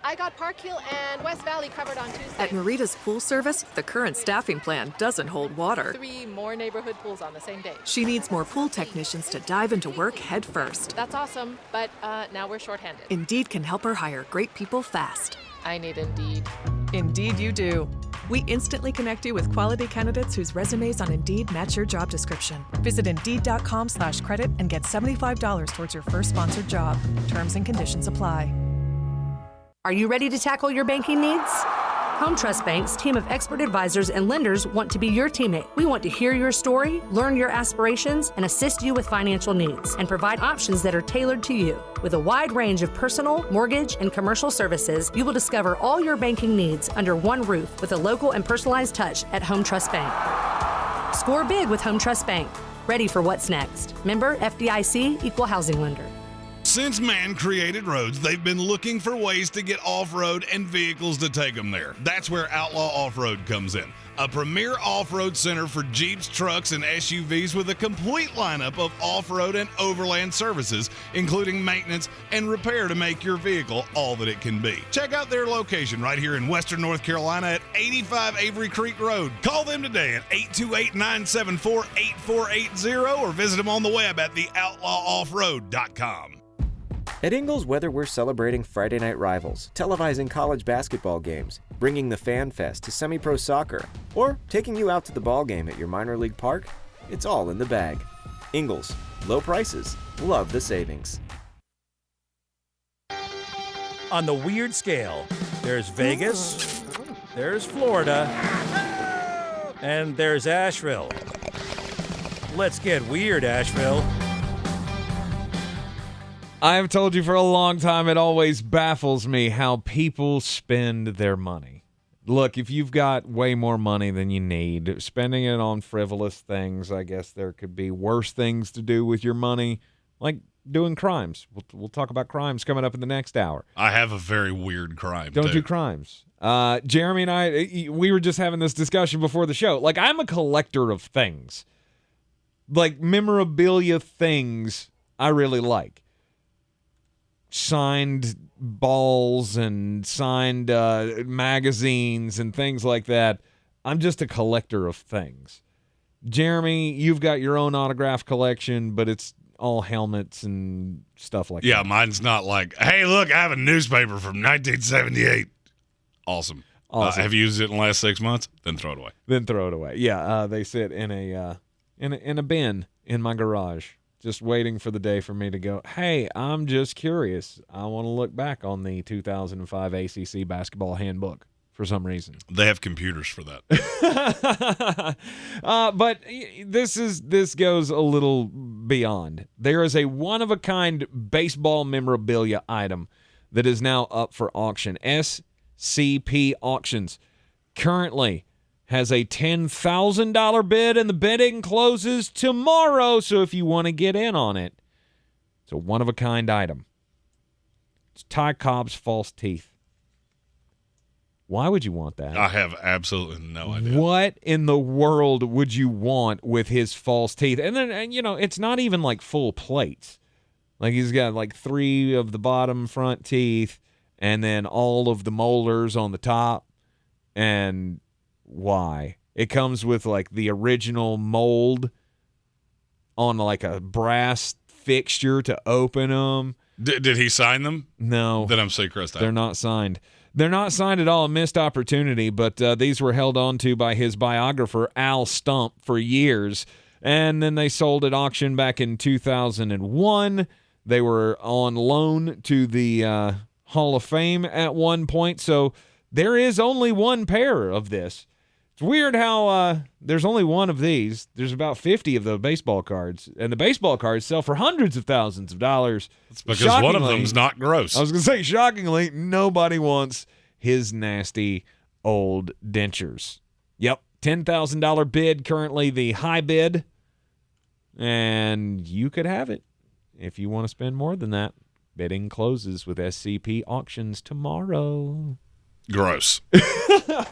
I got Park Hill and West Valley covered on Tuesday. At Marita's Pool Service, the current staffing plan doesn't hold water. 3 more neighborhood pools on the same day. She needs more pool technicians to dive into work head first. That's awesome, but now we're shorthanded. Indeed can help her hire great people fast. I need Indeed. Indeed you do. We instantly connect you with quality candidates whose resumes on Indeed match your job description. Visit Indeed.com/credit and get $75 towards your first sponsored job. Terms and conditions apply. Are you ready to tackle your banking needs? Home Trust Bank's team of expert advisors and lenders want to be your teammate. We want to hear your story, learn your aspirations, and assist you with financial needs, and provide options that are tailored to you. With a wide range of personal, mortgage, and commercial services, you will discover all your banking needs under one roof with a local and personalized touch at Home Trust Bank. Score big with Home Trust Bank. Ready for what's next. Member FDIC, Equal Housing Lender. Since man created roads, they've been looking for ways to get off-road and vehicles to take them there. That's where Outlaw Off-Road comes in. A premier off-road center for Jeeps, trucks, and SUVs with a complete lineup of off-road and overland services, including maintenance and repair to make your vehicle all that it can be. Check out their location right here in Western North Carolina at 85 Avery Creek Road. Call them today at 828-974-8480 or visit them on the web at theoutlawoffroad.com. At Ingles, whether we're celebrating Friday night rivals, televising college basketball games, bringing the Fan Fest to semi-pro soccer, or taking you out to the ball game at your minor league park, it's all in the bag. Ingles, low prices, love the savings. On the weird scale, there's Vegas, there's Florida, and there's Asheville. Let's get weird, Asheville. I have told you for a long time, it always baffles me how people spend their money. Look, if you've got way more money than you need, spending it on frivolous things, I guess there could be worse things to do with your money, like doing crimes. We'll talk about crimes coming up in the next hour. I have a very weird crime, Don't do crimes. Jeremy and I, we were just having this discussion before the show. Like, I'm a collector of things. Like, memorabilia things I really like. Signed balls and signed magazines and things like that. I'm just a collector of things. Jeremy, you've got your own autograph collection, but it's all helmets and stuff like that. Yeah, mine's not like, hey, look, I have a newspaper from 1978. Awesome. Have you used it in the last 6 months? Then throw it away. Yeah, they sit in a bin in my garage, just waiting for the day for me to go, hey, I'm just curious. I want to look back on the 2005 ACC basketball handbook for some reason. They have computers for that. But this goes a little beyond. There is a one-of-a-kind baseball memorabilia item that is now up for auction. SCP Auctions currently has a $10,000 bid, and the bidding closes tomorrow. So if you want to get in on it, it's a one-of-a-kind item. It's Ty Cobb's false teeth. Why would you want that? I have absolutely no idea. What in the world would you want with his false teeth? And then, it's not even like full plates. Like, he's got like 3 of the bottom front teeth and then all of the molars on the top. And why? It comes with like the original mold on like a brass fixture to open them. Did he sign them? No. Then I'm so crushed out. They're not signed. They're not signed at all. A missed opportunity, but these were held on to by his biographer, Al Stump, for years. And then they sold at auction back in 2001. They were on loan to the Hall of Fame at one point. So there is only one pair of this. It's weird how there's only one of these. There's about 50 of the baseball cards, and the baseball cards sell for hundreds of thousands of dollars. It's because one of them's not gross. I was going to say, shockingly, nobody wants his nasty old dentures. Yep, $10,000 bid, currently the high bid, and you could have it if you want to spend more than that. Bidding closes with SCP Auctions tomorrow. Gross.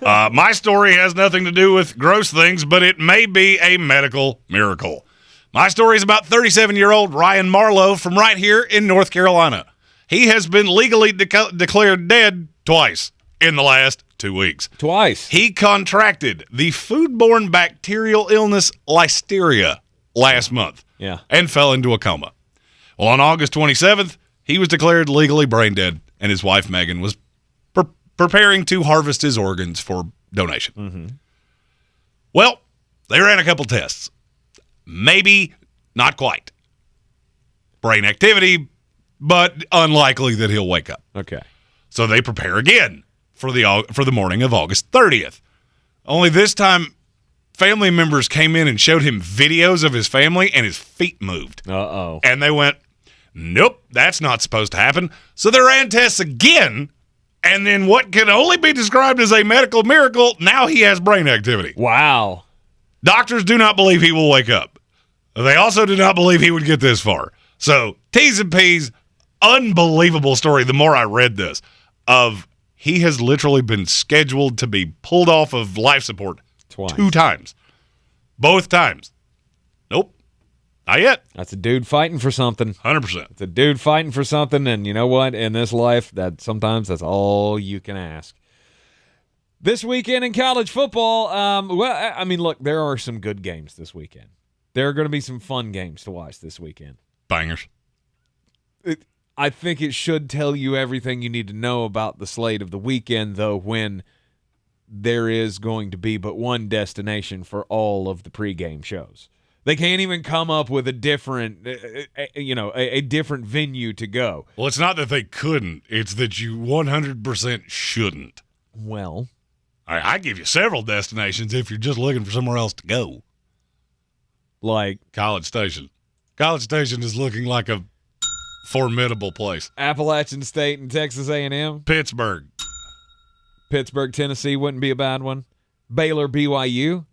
My story has nothing to do with gross things, but it may be a medical miracle. My story is about 37-year-old Ryan Marlowe from right here in North Carolina. He has been legally declared dead twice in the last 2 weeks. Twice. He contracted the foodborne bacterial illness Listeria last month. Yeah. And fell into a coma. Well, on August 27th, he was declared legally brain dead, and his wife, Megan, was preparing to harvest his organs for donation. Mm-hmm. Well, they ran a couple tests. Maybe not quite. Brain activity, but unlikely that he'll wake up. Okay. So they prepare again for the morning of August 30th. Only this time, family members came in and showed him videos of his family, and his feet moved. Uh-oh. And they went, nope, that's not supposed to happen. So they ran tests again. And then what can only be described as a medical miracle, now he has brain activity. Wow. Doctors do not believe he will wake up. They also do not believe he would get this far. So, T's and P's, unbelievable story, the more I read this, of he has literally been scheduled to be pulled off of life support twice. 2 times. Both times. Nope. Not yet. That's a dude fighting for something. 100%. It's a dude fighting for something, and you know what? In this life, sometimes that's all you can ask. This weekend in college football, look, there are some good games this weekend. There are going to be some fun games to watch this weekend. Bangers. I think it should tell you everything you need to know about the slate of the weekend, though, when there is going to be but one destination for all of the pregame shows. They can't even come up with a different, a different venue to go. Well, it's not that they couldn't. It's that you 100% shouldn't. Well, I give you several destinations if you're just looking for somewhere else to go. Like College Station. College Station is looking like a formidable place. Appalachian State and Texas A&M. Pittsburgh, Tennessee wouldn't be a bad one. Baylor, BYU.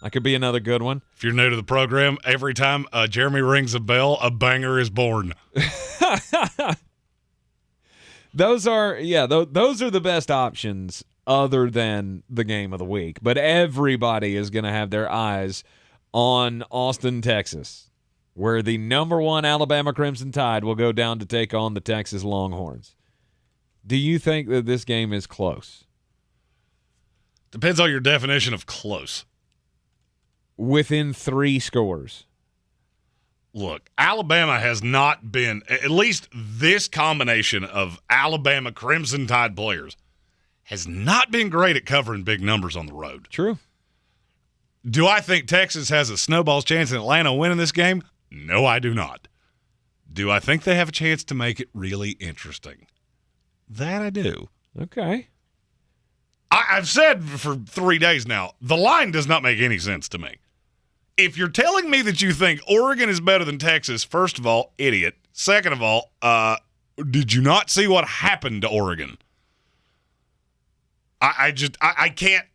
That could be another good one. If you're new to the program, every time Jeremy rings a bell, a banger is born. Those are the best options other than the game of the week. But everybody is going to have their eyes on Austin, Texas, where the number 1 Alabama Crimson Tide will go down to take on the Texas Longhorns. Do you think that this game is close? Depends on your definition of close. Within 3 scores. Look, Alabama has not been, at least this combination of Alabama Crimson Tide players, has not been great at covering big numbers on the road. True. Do I think Texas has a snowball's chance in Atlanta winning this game? No, I do not. Do I think they have a chance to make it really interesting? That I do. Okay. I've said for 3 days now, the line does not make any sense to me. If you're telling me that you think Oregon is better than Texas, first of all, idiot. Second of all, did you not see what happened to Oregon? I can't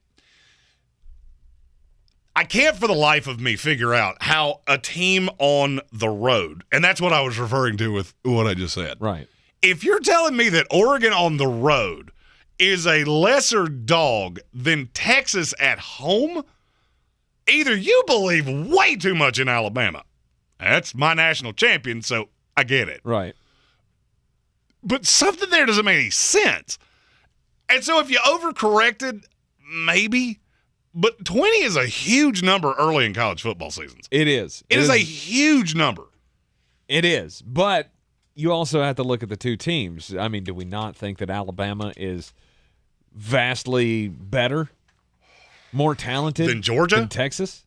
for the life of me figure out how a team on the road, and that's what I was referring to with what I just said. Right. If you're telling me that Oregon on the road is a lesser dog than Texas at home, either you believe way too much in Alabama. That's my national champion, so I get it. Right. But something there doesn't make any sense. And so if you overcorrected, maybe. But 20 is a huge number early in college football seasons. It is. It is a huge number. It is. But you also have to look at the two teams. I mean, do we not think that Alabama is vastly better, more talented than Georgia? Than Texas?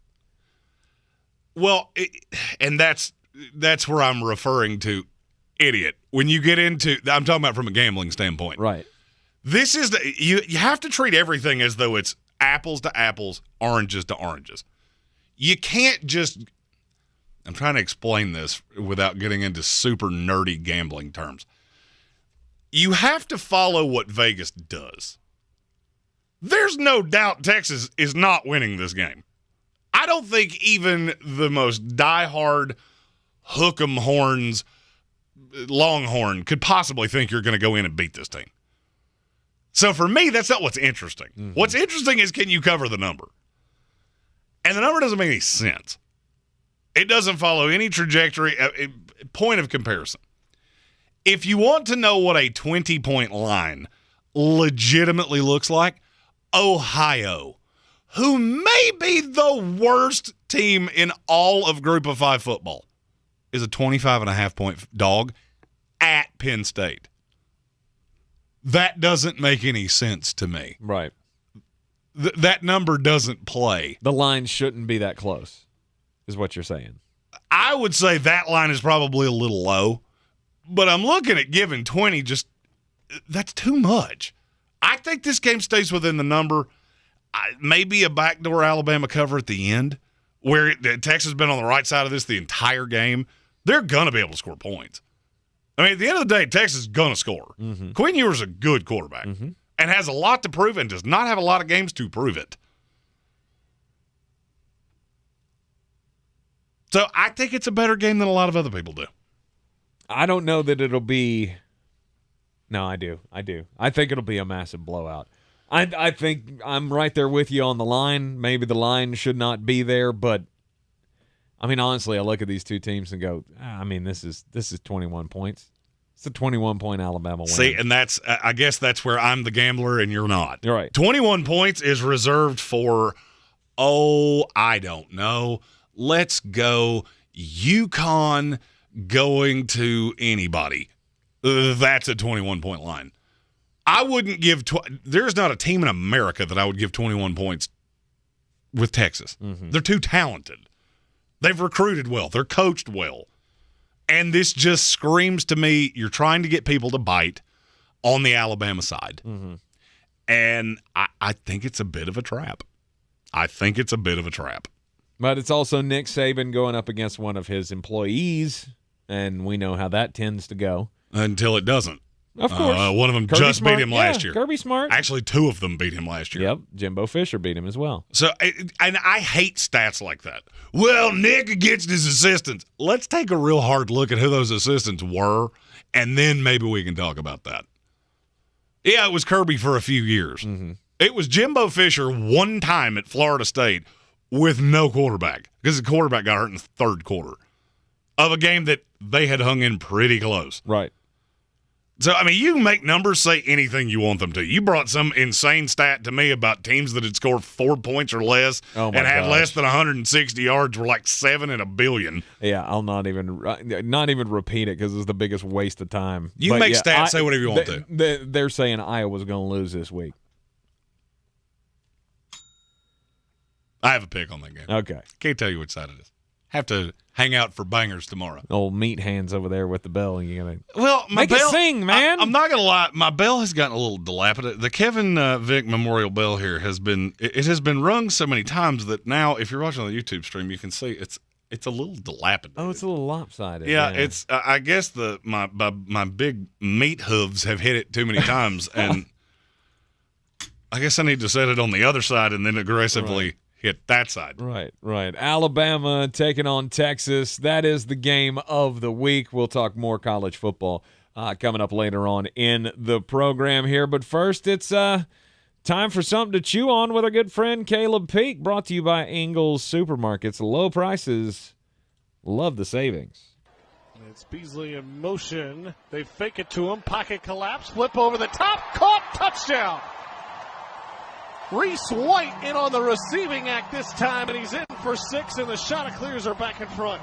Well, and that's where I'm referring to idiot. When you get into, I'm talking about from a gambling standpoint. Right. This is you have to treat everything as though it's apples to apples, oranges to oranges. You can't just, I'm trying to explain this without getting into super nerdy gambling terms. You have to follow what Vegas does. There's no doubt Texas is not winning this game. I don't think even the most diehard hook 'em horns Longhorn could possibly think you're going to go in and beat this team. So for me, that's not what's interesting. Mm-hmm. What's interesting is, can you cover the number? And the number doesn't make any sense. It doesn't follow any trajectory, point of comparison. If you want to know what a 20-point line legitimately looks like, Ohio, who may be the worst team in all of Group of 5 football, is a 25.5-point dog at Penn State. That doesn't make any sense to me. Right. That number doesn't play. The line shouldn't be that close, is what you're saying. I would say that line is probably a little low, but I'm looking at giving 20, just that's too much. I think this game stays within the number. Maybe a backdoor Alabama cover at the end, where Texas has been on the right side of this the entire game. They're going to be able to score points. I mean, at the end of the day, Texas is going to score. Mm-hmm. Quinn Ewers is a good quarterback and has a lot to prove and does not have a lot of games to prove it. So I think it's a better game than a lot of other people do. I don't know that it'll be – no, I do. I think it'll be a massive blowout. I think I'm right there with you on the line. Maybe the line should not be there, but I mean, honestly, I look at these two teams and go, I mean, this is 21 points. It's a 21-point Alabama win. See, and that's I guess that's where I'm the gambler and you're not. You're right. 21 points is reserved for, I don't know. Let's go UConn going to anybody. that's a 21-point line. I wouldn't give there's not a team in America that I would give 21 points with Texas. Mm-hmm. They're too talented. They've recruited well. They're coached well. And this just screams to me you're trying to get people to bite on the Alabama side. Mm-hmm. And I think it's a bit of a trap. But it's also Nick Saban going up against one of his employees, and we know how that tends to go. Until it doesn't. Of course. One of them Kirby just Smart, beat him last year. Kirby Smart. Actually, 2 of them beat him last year. Yep. Jimbo Fisher beat him as well. So, and I hate stats like that. Well, Nick against his assistants. Let's take a real hard look at who those assistants were, and then maybe we can talk about that. Yeah, it was Kirby for a few years. Mm-hmm. It was Jimbo Fisher one time at Florida State with no quarterback because the quarterback got hurt in the third quarter of a game that they had hung in pretty close. Right. So, I mean, you can make numbers say anything you want them to. You brought some insane stat to me about teams that had scored 4 points or less and had less than 160 yards were like 7 in a billion. Yeah, I'll not even repeat it because it's the biggest waste of time. You make stats say whatever you want to. They're saying Iowa's going to lose this week. I have a pick on that game. Okay. Can't tell you which side it is. Have to hang out for bangers tomorrow. Old meat hands over there with the bell. And you're gonna my make bell, it sing, man. I'm not gonna lie. My bell has gotten a little dilapidated. The Kevin Vick Memorial Bell here has been rung so many times that now, if you're watching on the YouTube stream, you can see it's a little dilapidated. Oh, it's a little lopsided. Yeah. It's. I guess my big meat hooves have hit it too many times, and I guess I need to set it on the other side and then aggressively hit that side. Right. Alabama taking on Texas. That is the game of the week. We'll talk more college football coming up later on in the program here. But first, it's time for something to chew on with our good friend Caleb Peak, brought to you by Ingles Supermarkets. Low prices, love the savings. It's Beasley in motion. They fake it to him. Pocket collapse. Flip over the top. Caught. Touchdown. Reese White in on the receiving act this time, and he's in for 6, and the Chanticleers are back in front.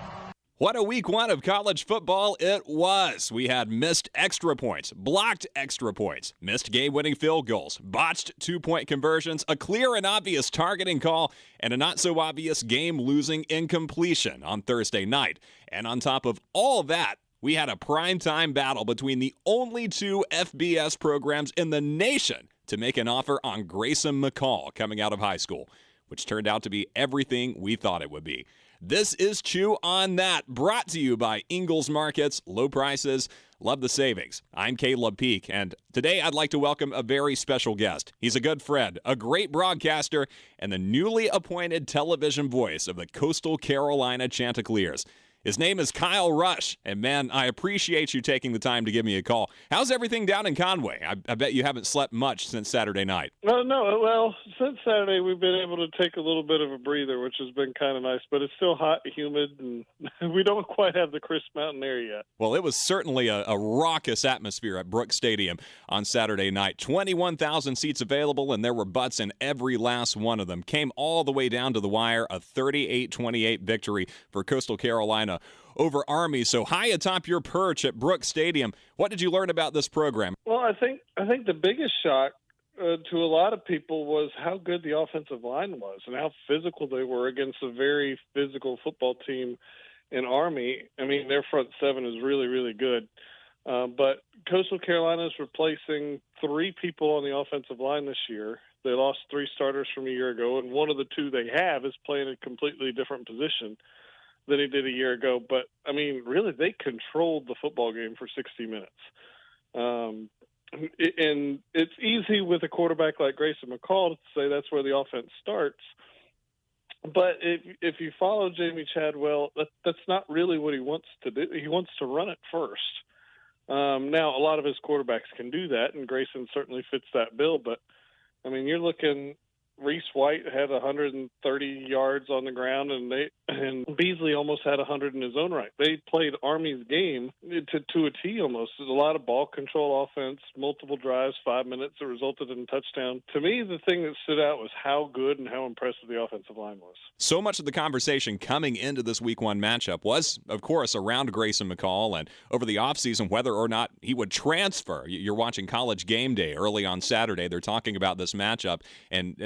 What a week 1 of college football it was. We had missed extra points, blocked extra points, missed game-winning field goals, botched 2-point conversions, a clear and obvious targeting call, and a not-so-obvious game-losing incompletion on Thursday night. And on top of all that, we had a primetime battle between the only 2 FBS programs in the nation to make an offer on Grayson McCall coming out of high school, which turned out to be everything we thought it would be. This is Chew on That, brought to you by Ingles Markets. Low prices, love the savings. I'm Caleb Peak, and today I'd like to welcome a very special guest. He's a good friend, a great broadcaster, and the newly appointed television voice of the Coastal Carolina Chanticleers. His name is Kyle Rush, and man, I appreciate you taking the time to give me a call. How's everything down in Conway? I bet you haven't slept much since Saturday night. No. Well, since Saturday, we've been able to take a little bit of a breather, which has been kind of nice, but it's still hot, humid, and we don't quite have the crisp mountain air yet. Well, it was certainly a raucous atmosphere at Brooks Stadium on Saturday night. 21,000 seats available, and there were butts in every last one of them. Came all the way down to the wire, a 38-28 victory for Coastal Carolina over Army. So high atop your perch at Brooks Stadium, what did you learn about this program? Well, I think the biggest shock to a lot of people was how good the offensive line was and how physical they were against a very physical football team in Army. I mean, their front seven is really, really good. But Coastal Carolina is replacing 3 people on the offensive line this year. They lost 3 starters from a year ago, and one of the 2 they have is playing a completely different position than he did a year ago. But, I mean, really, they controlled the football game for 60 minutes. And it's easy with a quarterback like Grayson McCall to say that's where the offense starts. But if you follow Jamie Chadwell, that's not really what he wants to do. He wants to run it first. Now, a lot of his quarterbacks can do that, and Grayson certainly fits that bill. But, I mean, you're looking – Reese White had 130 yards on the ground, and Beasley almost had 100 in his own right. They played Army's game to a T almost. There's a lot of ball control offense, multiple drives, 5 minutes that resulted in a touchdown. To me, the thing that stood out was how good and how impressive the offensive line was. So much of the conversation coming into this Week 1 matchup was, of course, around Grayson McCall and over the offseason whether or not he would transfer. You're watching College Game Day early on Saturday. They're talking about this matchup, and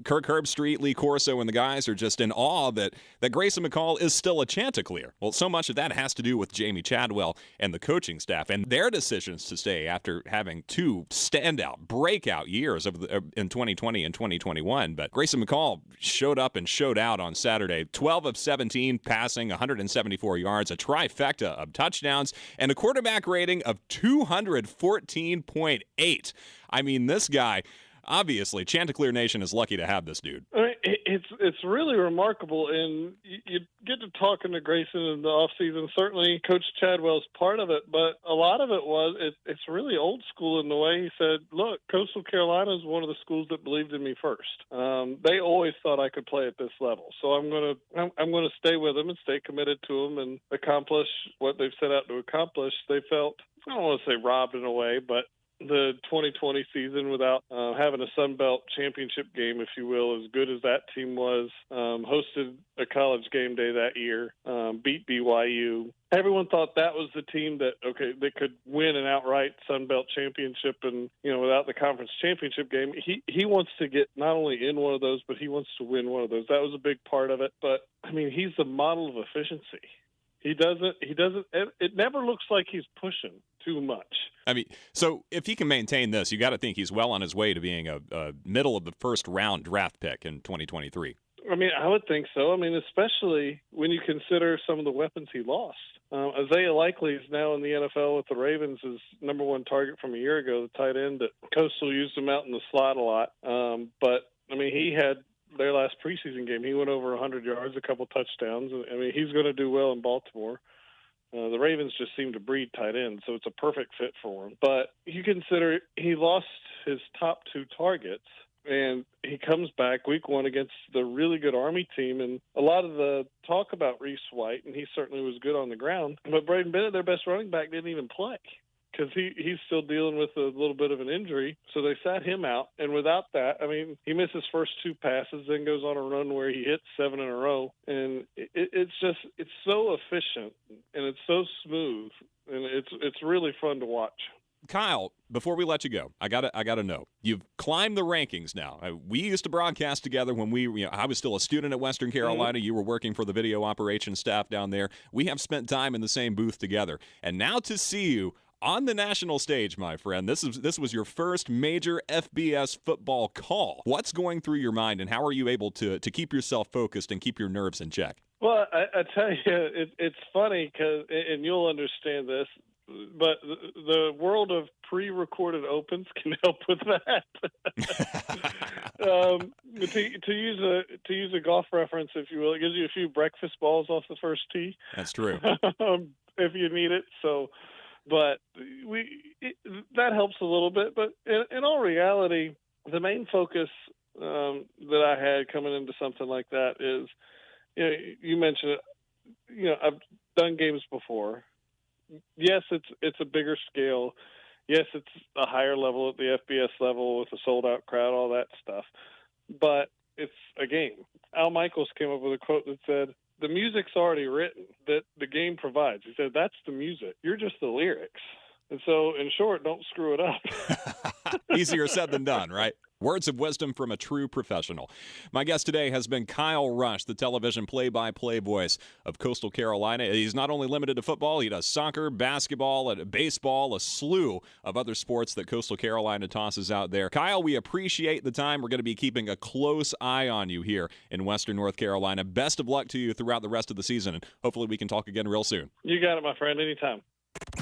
Kirk Herbstreit, Lee Corso, and the guys are just in awe that Grayson McCall is still a Chanticleer. Well, so much of that has to do with Jamie Chadwell and the coaching staff and their decisions to stay after having two standout, breakout years in 2020 and 2021. But Grayson McCall showed up and showed out on Saturday. 12 of 17 passing, 174 yards, a trifecta of touchdowns, and a quarterback rating of 214.8. I mean, this guy, obviously, Chanticleer Nation is lucky to have this dude. I mean, it's really remarkable, and you get to talking to Grayson in the offseason. Certainly, Coach Chadwell's part of it, but a lot of it was it's really old school in the way he said, look, Coastal Carolina is one of the schools that believed in me first. They always thought I could play at this level, so I'm gonna stay with them and stay committed to them and accomplish what they've set out to accomplish. They felt, I don't want to say robbed in a way, but the 2020 season without having a Sun Belt championship game, if you will, as good as that team was, hosted a College Game Day that year, beat BYU. Everyone thought that was the team that could win an outright Sun Belt championship, and without the conference championship game, he wants to get not only in one of those, but he wants to win one of those. That was a big part of it. But I mean, he's the model of efficiency. He doesn't. It never looks like he's pushing too much. I mean, so if he can maintain this, you got to think he's well on his way to being a middle of the first round draft pick in 2023. I mean, I would think so. I mean, especially when you consider some of the weapons he lost. Isaiah Likely is now in the NFL with the Ravens as number one target from a year ago, the tight end that Coastal used him out in the slot a lot. But I mean, he had their last preseason game, he went over 100 yards, a couple touchdowns. I mean, he's going to do well in Baltimore. The Ravens just seem to breed tight ends, so it's a perfect fit for him. But you consider he lost his top two targets, and he comes back Week 1 against the really good Army team. And a lot of the talk about Reese White, and he certainly was good on the ground, but Braden Bennett, their best running back, didn't even play, because he's still dealing with a little bit of an injury. So they sat him out. And without that, I mean, he missed his first two passes, then goes on a run where he hits 7 in a row. And it's so efficient, and it's so smooth, and it's really fun to watch. Kyle, before we let you go, I gotta know. You've climbed the rankings now. We used to broadcast together when I was still a student at Western Carolina. Mm-hmm. You were working for the video operations staff down there. We have spent time in the same booth together. And now to see you on the national stage, my friend, this was your first major FBS football call. What's going through your mind, and how are you able to keep yourself focused and keep your nerves in check? Well, I tell you, it's funny, and you'll understand this, but the world of pre-recorded opens can help with that. To use a golf reference, if you will, it gives you a few breakfast balls off the first tee. That's true. If you need it, so. But that helps a little bit. But in all reality, the main focus that I had coming into something like that is, you mentioned it. I've done games before. Yes, it's a bigger scale. Yes, it's a higher level at the FBS level with a sold-out crowd, all that stuff. But it's a game. Al Michaels came up with a quote that said, "The music's already written that the game provides." He said, "That's the music. You're just the lyrics." And so, in short, don't screw it up. Easier said than done, right? Words of wisdom from a true professional. My guest today has been Kyle Rush, the television play-by-play voice of Coastal Carolina. He's not only limited to football, he does soccer, basketball, baseball, a slew of other sports that Coastal Carolina tosses out there. Kyle, we appreciate the time. We're going to be keeping a close eye on you here in Western North Carolina. Best of luck to you throughout the rest of the season, and hopefully we can talk again real soon. You got it, my friend, anytime.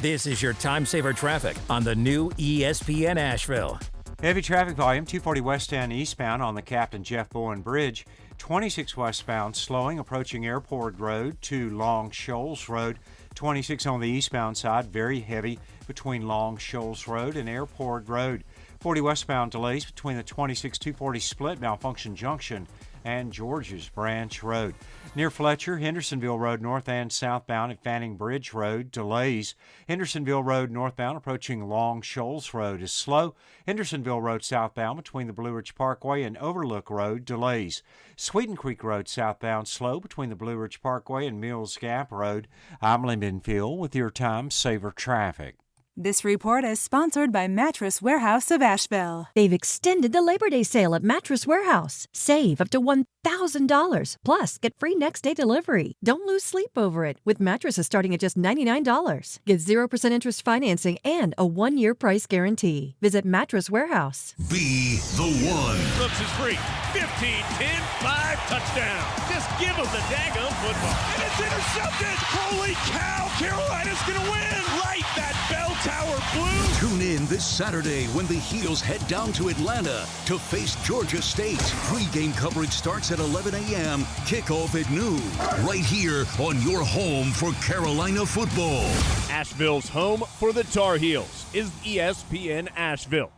This is your time saver traffic on the new ESPN Asheville. Heavy traffic volume, 240 west and eastbound on the Captain Jeff Bowen Bridge. 26 westbound slowing, approaching Airport Road to Long Shoals Road. 26 on the eastbound side, very heavy between Long Shoals Road and Airport Road. 40 westbound delays between the 26-240 split, Malfunction Junction, and George's Branch Road. Near Fletcher, Hendersonville Road north and southbound at Fanning Bridge Road, delays. Hendersonville Road northbound approaching Long Shoals Road is slow. Hendersonville Road southbound between the Blue Ridge Parkway and Overlook Road, delays. Sweeten Creek Road southbound slow between the Blue Ridge Parkway and Mills Gap Road. I'm Lyndon Field with your Time Saver Traffic. This report is sponsored by Mattress Warehouse of Asheville. They've extended the Labor Day sale at Mattress Warehouse. Save up to $1,000. Plus, get free next day delivery. Don't lose sleep over it with mattresses starting at just $99. Get 0% interest financing and a 1-year price guarantee. Visit Mattress Warehouse. Be the one. Brooks is free. 15, 10, 5, touchdown. Just give him the daggone football. And it's intercepted. Holy cow, Carolina's going to win. Light that bell tower blue. Tune in this Saturday when the Heels head down to Atlanta to face Georgia State. Pre-game coverage starts at 11 a.m. Kickoff at noon. Right here on your home for Carolina football. Asheville's home for the Tar Heels is ESPN Asheville.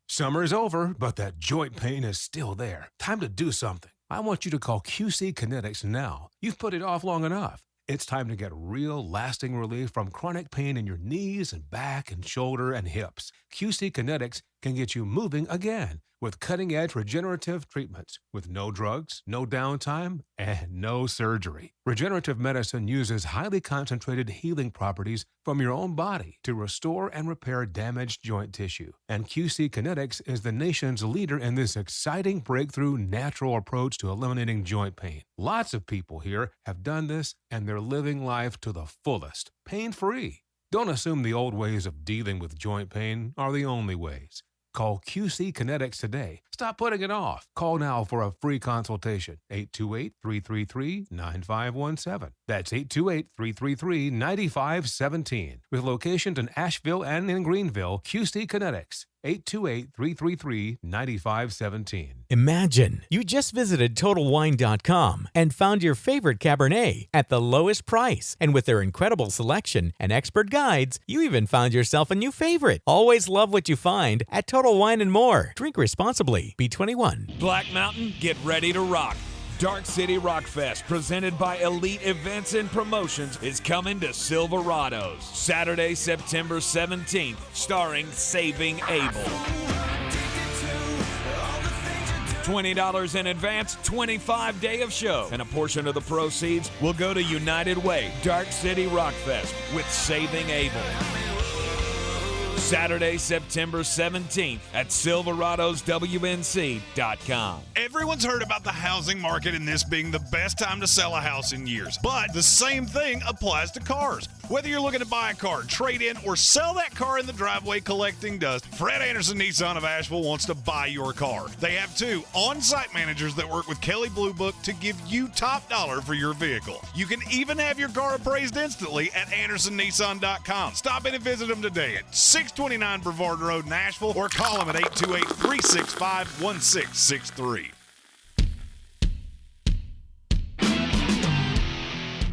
Summer's over, but that joint pain is still there. Time to do something. I want you to call QC Kinetix now. You've put it off long enough. It's time to get real, lasting relief from chronic pain in your knees and back and shoulder and hips. QC Kinetix can get you moving again with cutting-edge regenerative treatments with no drugs, no downtime, and no surgery. Regenerative medicine uses highly concentrated healing properties from your own body to restore and repair damaged joint tissue. And QC Kinetix is the nation's leader in this exciting breakthrough natural approach to eliminating joint pain. Lots of people here have done this, and they're living life to the fullest, pain-free. Don't assume the old ways of dealing with joint pain are the only ways. Call QC Kinetix today. Stop putting it off. Call now for a free consultation. 828-333-9517. That's 828-333-9517. With locations in Asheville and in Greenville, QC Kinetix. 828-333-9517. Imagine you just visited TotalWine.com and found your favorite Cabernet at the lowest price. And with their incredible selection and expert guides, you even found yourself a new favorite. Always love what you find at Total Wine & More. Drink responsibly. Be 21. Black Mountain, get ready to rock. Dark City Rock Fest, presented by Elite Events and Promotions, is coming to Silverados Saturday, September 17th, starring Saving Abel. $20 in advance, 25 day of show, and a portion of the proceeds will go to United Way, Dark City Rock Fest with Saving Abel. Saturday, September 17th at SilveradosWNC.com. Everyone's heard about the housing market and this being the best time to sell a house in years. But the same thing applies to cars. Whether you're looking to buy a car, trade in, or sell that car in the driveway collecting dust, Fred Anderson Nissan of Asheville wants to buy your car. They have 2 on-site managers that work with Kelly Blue Book to give you top dollar for your vehicle. You can even have your car appraised instantly at AndersonNissan.com. Stop in and visit them today at 629 Brevard Road in Asheville or call them at 828-365-1663.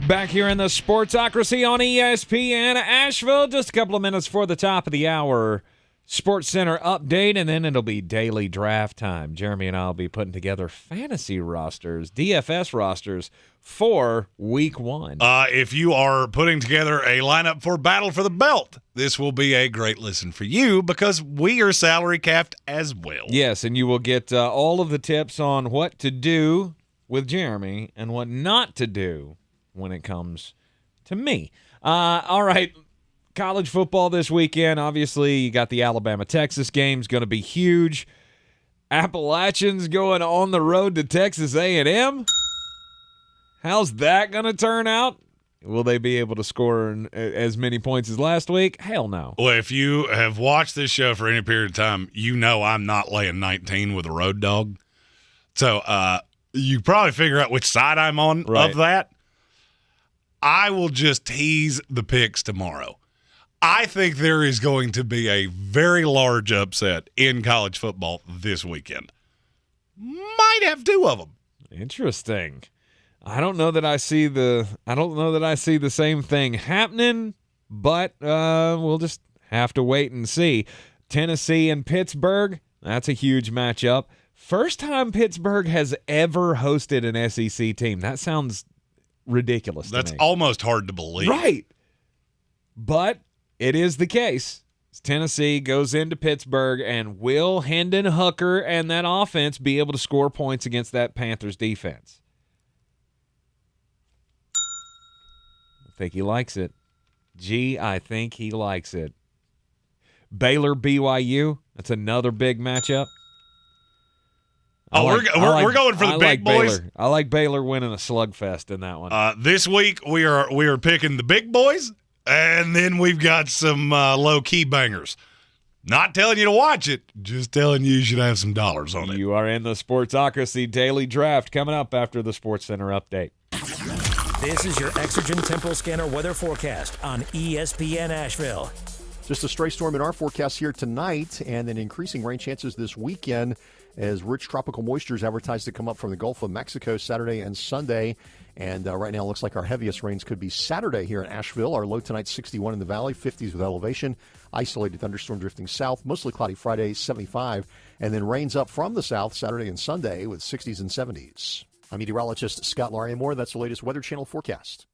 Back here in the Sportsocracy on ESPN Asheville, just a couple of minutes before the top of the hour. Sports Center update, and then it'll be daily draft time. Jeremy and I will be putting together fantasy rosters, DFS rosters for Week 1. If you are putting together a lineup for Battle for the Belt, this will be a great listen for you because we are salary capped as well. Yes, and you will get all of the tips on what to do with Jeremy and what not to do when it comes to me. All right, college football this weekend. Obviously, you got the Alabama-Texas game. It's going to be huge. Appalachians going on the road to Texas A&M. How's that going to turn out? Will they be able to score as many points as last week? Hell no. Well, if you have watched this show for any period of time, you know I'm not laying 19 with a road dog. So you probably figure out which side I'm on of that. I will just tease the picks tomorrow. I think there is going to be a very large upset in college football this weekend. Might have 2 of them. Interesting. I don't know that I see the same thing happening, but we'll just have to wait and see. Tennessee and Pittsburgh, that's a huge matchup. First time Pittsburgh has ever hosted an SEC team. That sounds ridiculous to me. That's almost hard to believe. Right. But it is the case. Tennessee goes into Pittsburgh, and will Hendon Hooker and that offense be able to score points against that Panthers defense? I think he likes it. I think he likes it. Baylor, BYU, that's another big matchup. We're going for the big boys. Baylor. I like Baylor winning a slugfest in that one. This week we are picking the big boys, and then we've got some low-key bangers. Not telling you to watch it, just telling you should have some dollars on it. You are in the Sportsocracy Daily Draft coming up after the Sports Center update. This is your Exergen Temporal Scanner weather forecast on ESPN Asheville. Just a stray storm in our forecast here tonight, and then increasing rain chances this weekend as rich tropical moisture is advertised to come up from the Gulf of Mexico Saturday and Sunday. And right now it looks like our heaviest rains could be Saturday here in Asheville. Our low tonight 61 in the valley, 50s with elevation. Isolated thunderstorm drifting south, mostly cloudy Friday, 75. And then rains up from the south Saturday and Sunday with 60s and 70s. I'm meteorologist Scott Larimore. That's the latest Weather Channel forecast.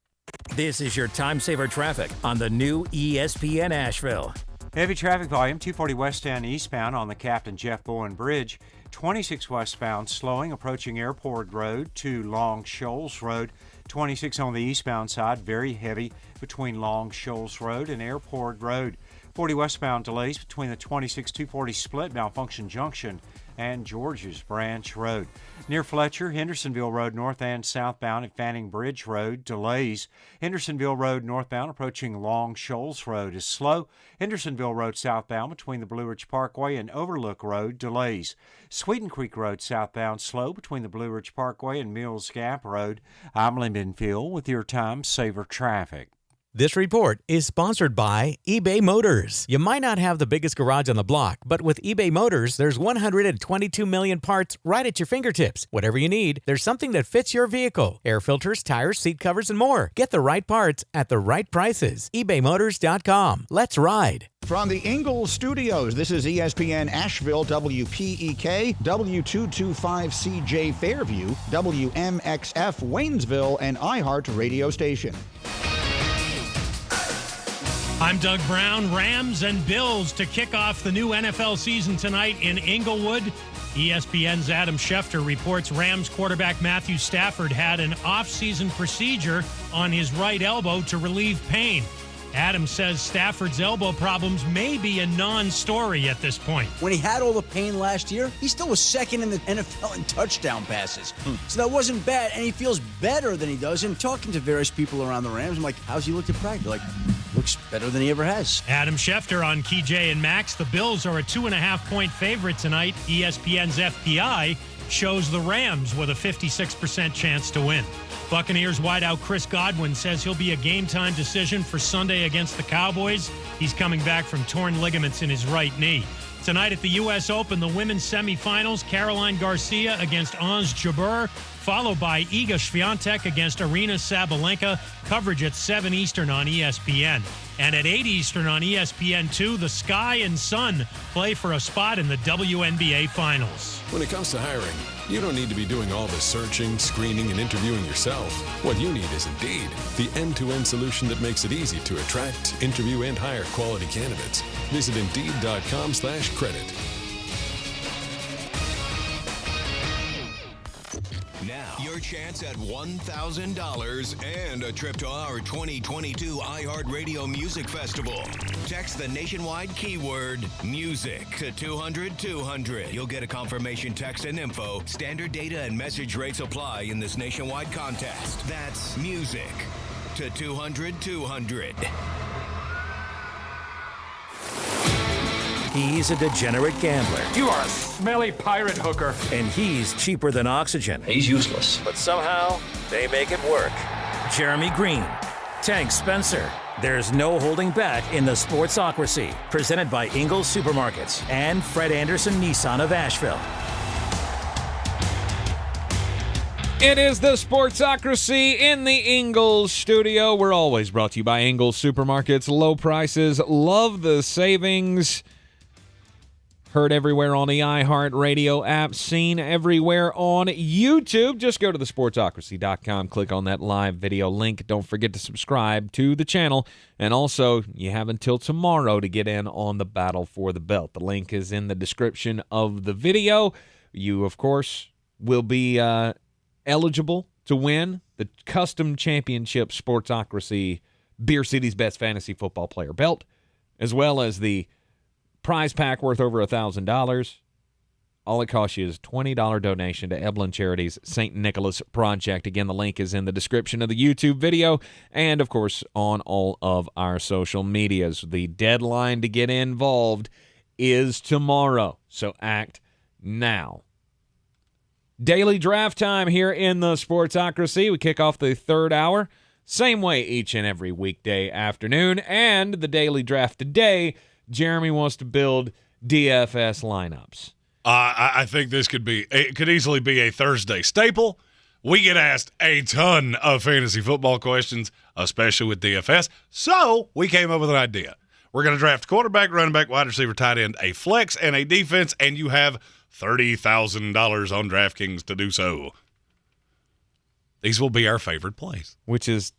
This is your time saver traffic on the new ESPN Asheville. Heavy traffic volume, 240 westbound eastbound on the Captain Jeff Bowen Bridge. 26 westbound slowing, approaching Airport Road to Long Shoals Road. 26 on the eastbound side, very heavy between Long Shoals Road and Airport Road. 40 westbound delays between the 26-240 split, Malfunction Junction, and George's Branch Road. Near Fletcher, Hendersonville Road north and southbound at Fanning Bridge Road, delays. Hendersonville Road northbound approaching Long Shoals Road is slow. Hendersonville Road southbound between the Blue Ridge Parkway and Overlook Road, delays. Sweeten Creek Road southbound slow between the Blue Ridge Parkway and Mills Gap Road. I'm Lyndon Field with your Time Saver Traffic. This report is sponsored by eBay Motors. You might not have the biggest garage on the block, but with eBay Motors, there's 122 million parts right at your fingertips. Whatever you need, there's something that fits your vehicle. Air filters, tires, seat covers, and more. Get the right parts at the right prices. ebaymotors.com. Let's ride. From the Ingles Studios, this is ESPN Asheville, WPEK, W225CJ Fairview, WMXF Waynesville, and iHeart radio station. I'm Doug Brown. Rams and Bills to kick off the new NFL season tonight in Inglewood. ESPN's Adam Schefter reports Rams quarterback Matthew Stafford had an off-season procedure on his right elbow to relieve pain. Adam says Stafford's elbow problems may be a non-story at this point. When he had all the pain last year, he still was second in the NFL in touchdown passes. So that wasn't bad, and he feels better than he does. And talking to various people around the Rams, I'm like, how's he look at practice? Like, looks better than he ever has. Adam Schefter on Key J and Max. The Bills are a 2.5-point favorite tonight. ESPN's FPI shows the Rams with a 56% chance to win. Buccaneers wideout Chris Godwin says he'll be a game-time decision for Sunday against the Cowboys. He's coming back from torn ligaments in his right knee. Tonight at the U.S. Open, the women's semifinals, Caroline Garcia against Ons Jabeur, followed by Iga Swiatek against Arina Sabalenka. Coverage at 7 Eastern on ESPN. And at 8 Eastern on ESPN2, the Sky and Sun play for a spot in the WNBA Finals. When it comes to hiring, you don't need to be doing all the searching, screening, and interviewing yourself. What you need is Indeed, the end-to-end solution that makes it easy to attract, interview, and hire quality candidates. Visit Indeed.com/credit. Now, your chance at $1,000 and a trip to our 2022 iHeartRadio Music Festival. Text the nationwide keyword music to 200-200. You'll get a confirmation text and info. Standard data and message rates apply in this nationwide contest. That's music to 200-200. He's a degenerate gambler. You are a smelly pirate hooker. And he's cheaper than oxygen. He's useless. But somehow, they make it work. Jeremy Greene, Tank Spencer. There's no holding back in the Sportsocracy. Presented by Ingles Supermarkets and Fred Anderson Nissan of Asheville. It is the Sportsocracy in the Ingles Studio. We're always brought to you by Ingles Supermarkets. Low prices, love the savings. Heard everywhere on the iHeartRadio app, seen everywhere on YouTube. Just go to thesportsocracy.com, click on that live video link. Don't forget to subscribe to the channel. And also, you have until tomorrow to get in on the battle for the belt. The link is in the description of the video. You, of course, will be eligible to win the Custom Championship Sportsocracy Beer City's Best Fantasy Football Player belt, as well as the prize pack worth over $1,000. All it costs you is a $20 donation to Eblin Charities St. Nicholas Project. Again, the link is in the description of the YouTube video and, of course, on all of our social medias. The deadline to get involved is tomorrow, so act now. Daily draft time here in the Sportsocracy. We kick off the third hour, same way each and every weekday afternoon. And the daily draft today, Jeremy wants to build DFS lineups. I think this could easily be a Thursday staple. We get asked a ton of fantasy football questions, especially with DFS. So we came up with an idea. We're going to draft quarterback, running back, wide receiver, tight end, a flex, and a defense, and you have $30,000 on DraftKings to do so. These will be our favorite plays. Which is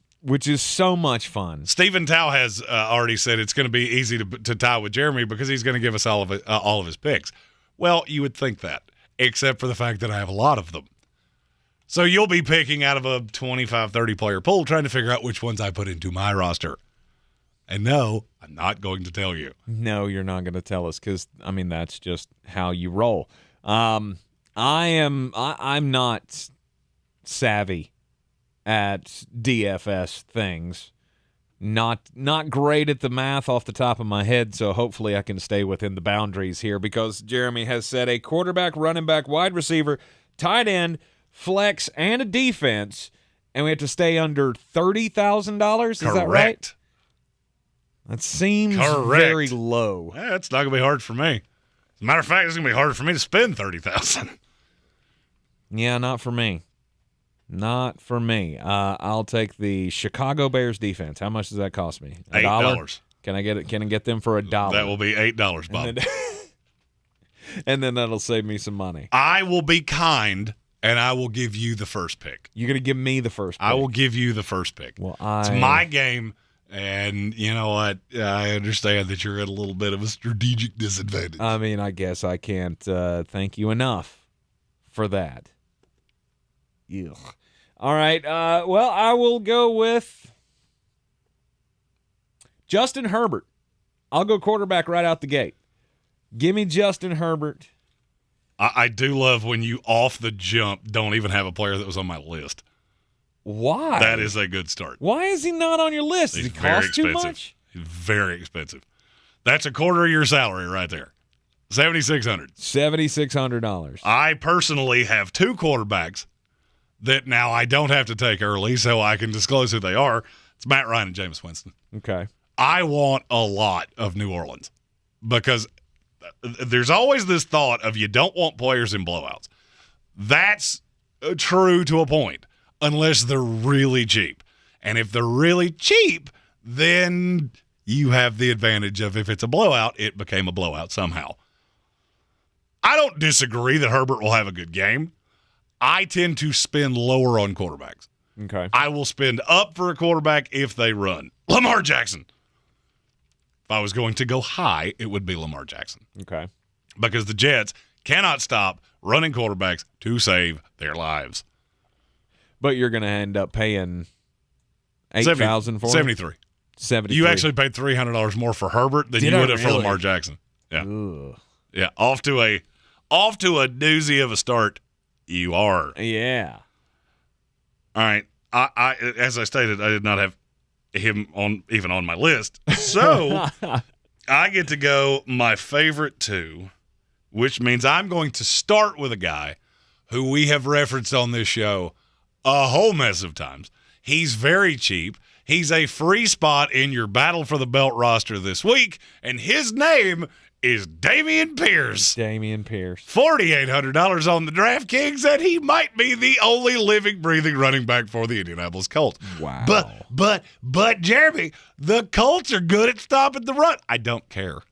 so much fun. Stephen Tao has already said it's going to be easy to tie with Jeremy because he's going to give us all of his picks. Well, you would think that, except for the fact that I have a lot of them. So you'll be picking out of a 25, 30-player pool trying to figure out which ones I put into my roster. And no, I'm not going to tell you. No, you're not going to tell us because, that's just how you roll. I'm not savvy at DFS things. Not great at the math off the top of my head, so hopefully I can stay within the boundaries here because Jeremy has said a quarterback, running back, wide receiver, tight end, flex, and a defense, and we have to stay under $30,000. Is that right? That seems very low. Yeah, it's not going to be hard for me. As a matter of fact, it's going to be harder for me to spend $30,000. Yeah, not for me. Not for me. I'll take the Chicago Bears defense. How much does that cost me? $8. Can I get it? Can I get them for $1? That will be $8, Bob. And then that'll save me some money. I will be kind, and I will give you the first pick. You're going to give me the first pick? I will give you the first pick. Well, it's my game, and you know what? I understand that you're at a little bit of a strategic disadvantage. I guess I can't thank you enough for that. Ugh. All right. Well, I will go with Justin Herbert. I'll go quarterback right out the gate. Give me Justin Herbert. I do love when you, off the jump, don't even have a player that was on my list. Why? That is a good start. Why is he not on your list? Does he cost too much? He's very expensive. That's a quarter of your salary right there. $7,600. $7,600. I personally have two quarterbacks that now I don't have to take early, so I can disclose who they are. It's Matt Ryan and Jameis Winston. Okay. I want a lot of New Orleans because there's always this thought of you don't want players in blowouts. That's true to a point, unless they're really cheap. And if they're really cheap, then you have the advantage of if it's a blowout, it became a blowout somehow. I don't disagree that Herbert will have a good game. I tend to spend lower on quarterbacks. Okay. I will spend up for a quarterback if they run. Lamar Jackson. If I was going to go high, it would be Lamar Jackson. Okay. Because the Jets cannot stop running quarterbacks to save their lives. But you're going to end up paying $8,000 for him? $73. You actually paid $300 more for Herbert than you would have for Lamar Jackson. Yeah. Ugh. Yeah. Off to a doozy of a start. You are. Yeah. All right. I as I stated, I did not have him on my list. So I get to go my favorite two, which means I'm going to start with a guy who we have referenced on this show a whole mess of times. He's very cheap. He's a free spot in your Battle for the Belt roster this week, and his name is Dameon Pierce. Dameon Pierce. $4,800 on the DraftKings, and he might be the only living, breathing running back for the Indianapolis Colts. Wow. But Jeremy, the Colts are good at stopping the run. I don't care.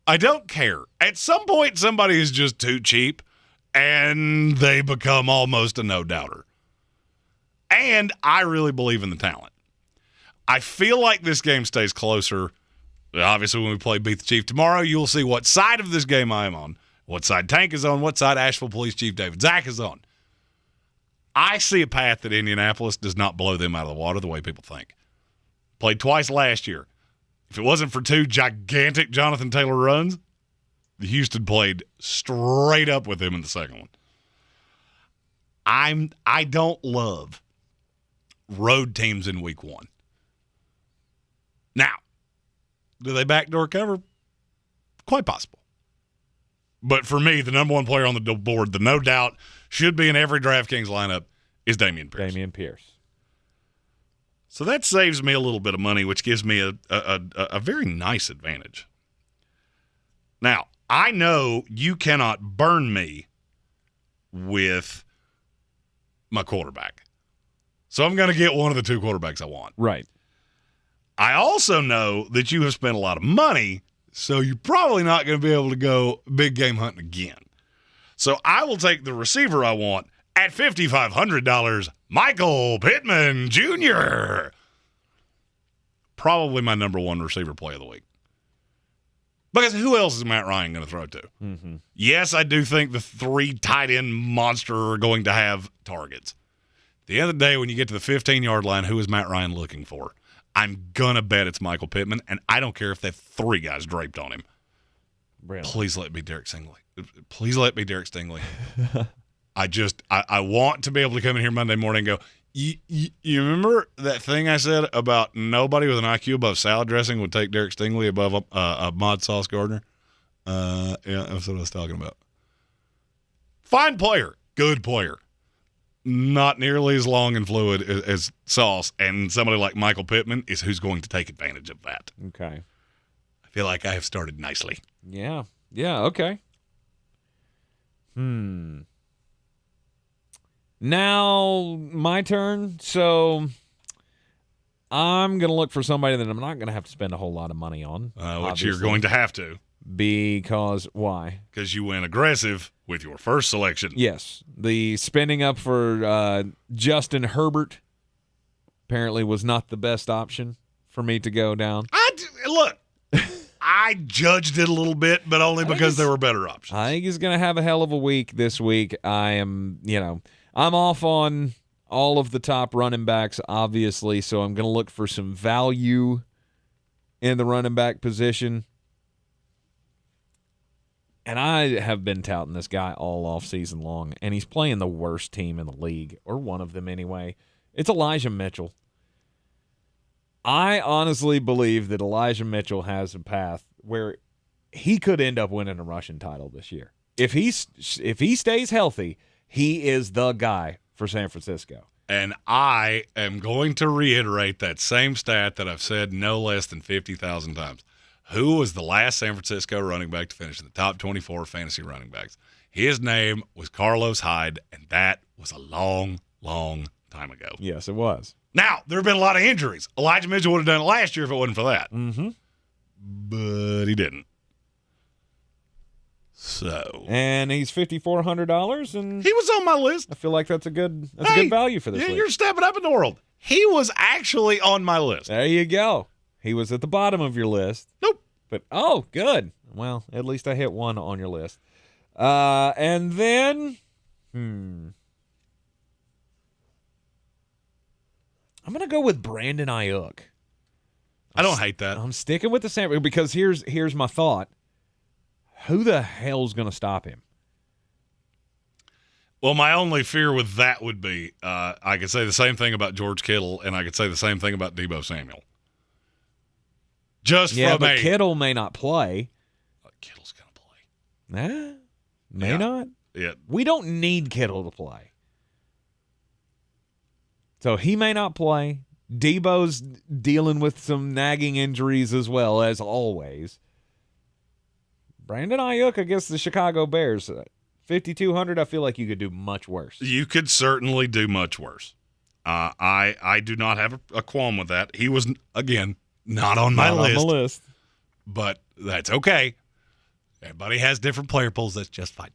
I don't care. At some point, somebody is just too cheap, and they become almost a no-doubter. And I really believe in the talent. I feel like this game stays closer. Obviously, when we play Beat the Chief tomorrow, you'll see what side of this game I am on, what side Tank is on, what side Asheville Police Chief David Zach is on. I see a path that Indianapolis does not blow them out of the water the way people think. Played twice last year. If it wasn't for 2 gigantic Jonathan Taylor runs, the Houston played straight up with him in the second one. I don't love road teams in week 1. Now, do they backdoor cover? Quite possible. But for me, the number 1 player on the board, the no doubt should be in every DraftKings lineup, is Dameon Pierce. Dameon Pierce. So that saves me a little bit of money, which gives me a very nice advantage. Now, I know you cannot burn me with my quarterback. So I'm going to get one of the 2 quarterbacks I want. Right. I also know that you have spent a lot of money, so you're probably not going to be able to go big game hunting again. So I will take the receiver I want at $5,500, Michael Pittman Jr. Probably my number 1 receiver play of the week. Because who else is Matt Ryan going to throw to? Mm-hmm. Yes, I do think the 3 tight end monster are going to have targets. At the end of the day, when you get to the 15-yard line, who is Matt Ryan looking for? I'm going to bet it's Michael Pittman, and I don't care if they have 3 guys draped on him. Really? Please let me Derek Stingley. Please let me Derek Stingley. I want to be able to come in here Monday morning and go, you remember that thing I said about nobody with an IQ above salad dressing would take Derek Stingley above Ahmad Sauce Gardner? Yeah, that's what I was talking about. Fine player. Good player. Not nearly as long and fluid as Sauce, and somebody like Michael Pittman is who's going to take advantage of that. Okay. I feel like I have started nicely. Yeah. Yeah, okay. Now, my turn. So, I'm going to look for somebody that I'm not going to have to spend a whole lot of money on. Which you're going to have to. Because, why? Because you went aggressive with your first selection. Yes. The spending up for Justin Herbert apparently was not the best option for me to go down. Look, I judged it a little bit, but only because there were better options. I think he's going to have a hell of a week this week. I'm off on all of the top running backs, obviously, so I'm going to look for some value in the running back position. And I have been touting this guy all off season long, and he's playing the worst team in the league, or one of them anyway. It's Elijah Mitchell. I honestly believe that Elijah Mitchell has a path where he could end up winning a rushing title this year. If he stays healthy, he is the guy for San Francisco. And I am going to reiterate that same stat that I've said no less than 50,000 times. Who was the last San Francisco running back to finish in the top 24 fantasy running backs? His name was Carlos Hyde, and that was a long, long time ago. Yes, it was. Now, there have been a lot of injuries. Elijah Mitchell would have done it last year if it wasn't for that. Mm-hmm. But he didn't. So. And he's $5,400, and he was on my list. I feel like that's a good value for this week. You're stepping up in the world. He was actually on my list. There you go. He was at the bottom of your list. Nope. But, oh, good. Well, at least I hit one on your list. And then, I'm going to go with Brandon Ayuk. I don't hate that. I'm sticking with the same, because here's my thought. Who the hell's going to stop him? Well, my only fear with that would be I could say the same thing about George Kittle, and I could say the same thing about Deebo Samuel. But Kittle may not play. Kittle's going to play. May not. Yeah. We don't need Kittle to play. So he may not play. Deebo's dealing with some nagging injuries as well, as always. Brandon Ayuk against the Chicago Bears. 5,200, I feel like you could do much worse. You could certainly do much worse. I do not have a qualm with that. He was, again, not on my list. On the list. But that's okay. Everybody has different player pools. That's just fine.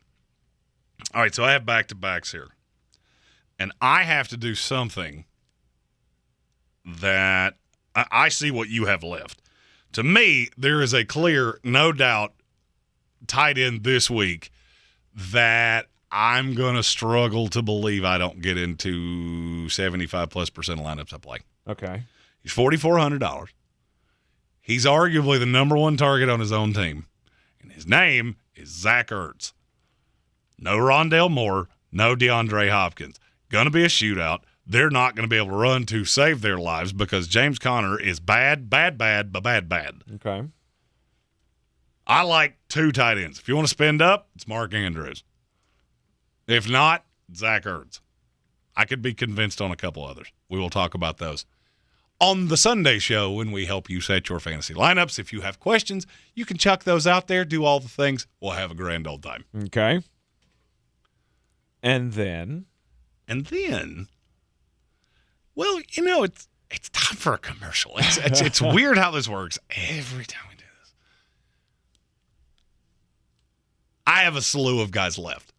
All right, so I have back-to-backs here. And I have to do something that I see what you have left. To me, there is a clear, no doubt, tight end this week that I'm going to struggle to believe I don't get into 75+% of lineups I play. Okay. He's $4,400. He's arguably the number one target on his own team. And his name is Zach Ertz. No Rondale Moore, no DeAndre Hopkins. Going to be a shootout. They're not going to be able to run to save their lives because James Conner is bad. Okay. I like 2 tight ends. If you want to spend up, it's Mark Andrews. If not, Zach Ertz. I could be convinced on a couple others. We will talk about those on the Sunday show when we help you set your fantasy lineups. If you have questions, you can chuck those out there, do all the things. We'll have a grand old time. Okay. And then, well, it's time for a commercial. It's weird how this works every time we do this. I have a slew of guys left.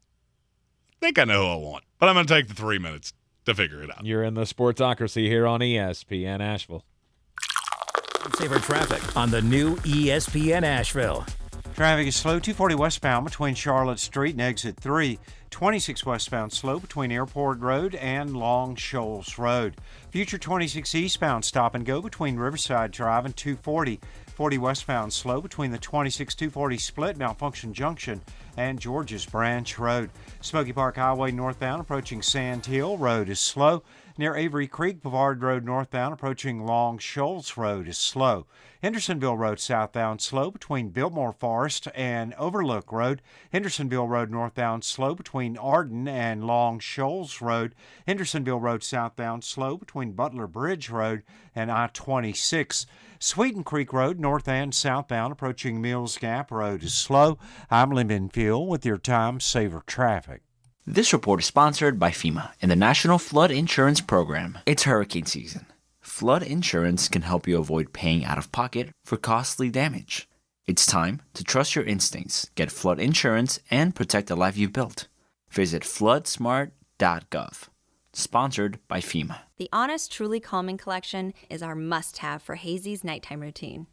I think I know who I want, but I'm going to take the 3 minutes to figure it out. You're in the Sportsocracy here on ESPN Asheville. Saver traffic on the new ESPN Asheville. Traffic is slow, 240 westbound between Charlotte Street and Exit 3. 26 westbound slow between Airport Road and Long Shoals Road. Future 26 eastbound stop and go between Riverside Drive and 240. 40 westbound slow between the 26-240 split, Malfunction Junction, and Georges Branch Road. Smoky Park Highway northbound approaching Sand Hill Road is slow. Near Avery Creek, Boulevard Road northbound approaching Long Shoals Road is slow. Hendersonville Road southbound slow between Biltmore Forest and Overlook Road. Hendersonville Road northbound slow between Arden and Long Shoals Road. Hendersonville Road southbound slow between Butler Bridge Road and I-26. Sweeten Creek Road north and southbound approaching Mills Gap Road is slow. I'm Lee Minfield with your Time Saver traffic. This report is sponsored by FEMA and the National Flood Insurance Program. It's hurricane season. Flood insurance can help you avoid paying out of pocket for costly damage. It's time to trust your instincts, get flood insurance, and protect the life you've built. Visit floodsmart.gov. Sponsored by FEMA. The Honest Truly Calming Collection is our must-have for Hazy's nighttime routine.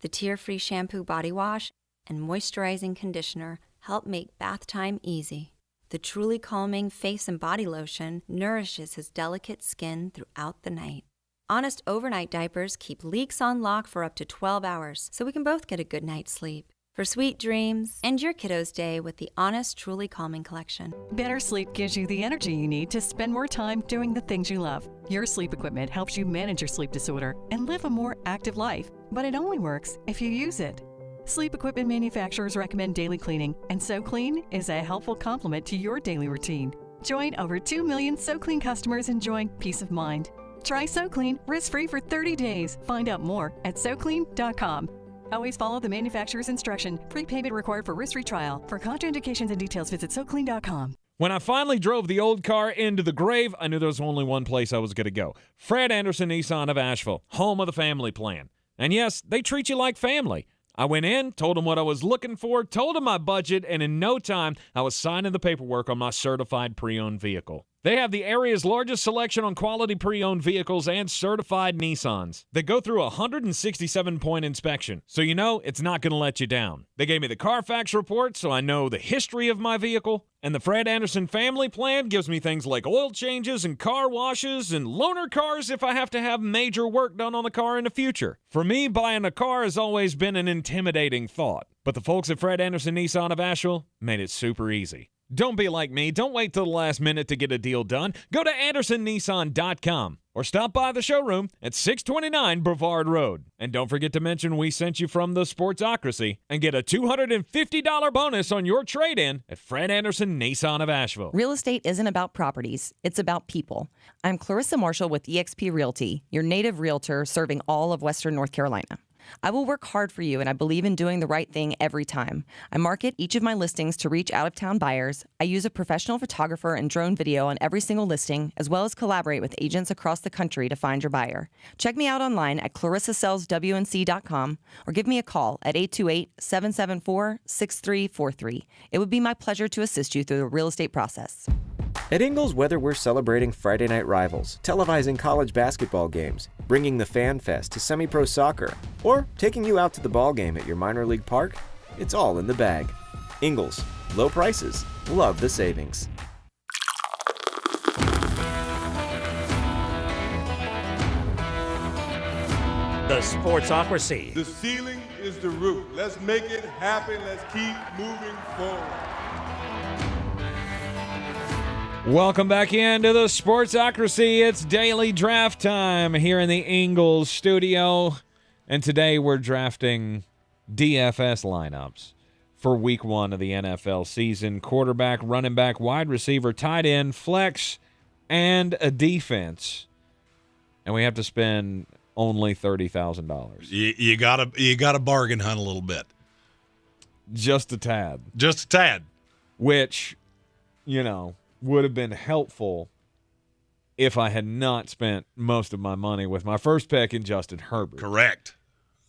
The tear-free shampoo body wash and moisturizing conditioner help make bath time easy. The Truly Calming face and body lotion nourishes his delicate skin throughout the night. Honest overnight diapers keep leaks on lock for up to 12 hours, so we can both get a good night's sleep. For sweet dreams, end your kiddo's day with the Honest Truly Calming Collection. Better sleep gives you the energy you need to spend more time doing the things you love. Your sleep equipment helps you manage your sleep disorder and live a more active life, but it only works if you use it. Sleep equipment manufacturers recommend daily cleaning, and SoClean is a helpful complement to your daily routine. Join over 2 million SoClean customers enjoying peace of mind. Try SoClean risk-free for 30 days. Find out more at SoClean.com. Always follow the manufacturer's instruction. Prepayment required for risk-free trial. For contraindications and details, visit SoClean.com. When I finally drove the old car into the grave, I knew there was only one place I was going to go. Fred Anderson Nissan of Asheville, home of the family plan. And yes, they treat you like family. I went in, told them what I was looking for, told them my budget, and in no time, I was signing the paperwork on my certified pre-owned vehicle. They have the area's largest selection on quality pre-owned vehicles and certified Nissans. They go through a 167-point inspection, so you know it's not going to let you down. They gave me the Carfax report, so I know the history of my vehicle. And the Fred Anderson family plan gives me things like oil changes and car washes and loaner cars if I have to have major work done on the car in the future. For me, buying a car has always been an intimidating thought. But the folks at Fred Anderson Nissan of Asheville made it super easy. Don't be like me. Don't wait till the last minute to get a deal done. Go to AndersonNissan.com or stop by the showroom at 629 Brevard Road. And don't forget to mention we sent you from the Sportsocracy and get a $250 bonus on your trade-in at Fred Anderson Nissan of Asheville. Real estate isn't about properties. It's about people. I'm Clarissa Marshall with eXp Realty, your native realtor serving all of Western North Carolina. I will work hard for you, and I believe in doing the right thing every time. I market each of my listings to reach out-of-town buyers. I use a professional photographer and drone video on every single listing, as well as collaborate with agents across the country to find your buyer. Check me out online at clarissasellswnc.com or give me a call at 828-774-6343. It would be my pleasure to assist you through the real estate process. At Ingles, whether we're celebrating Friday night rivals, televising college basketball games, bringing the Fan Fest to semi-pro soccer, or taking you out to the ball game at your minor league park, it's all in the bag. Ingles, low prices, love the savings. The Sportsocracy. The ceiling is the roof. Let's make it happen. Let's keep moving forward. Welcome back into the Sportsocracy. It's daily draft time here in the Ingles studio. And today we're drafting DFS lineups for week 1 of the NFL season. Quarterback, running back, wide receiver, tight end, flex, and a defense. And we have to spend only $30,000. You gotta bargain hunt a little bit. Just a tad. Just a tad. Which, would have been helpful if I had not spent most of my money with my first pick in Justin Herbert. Correct.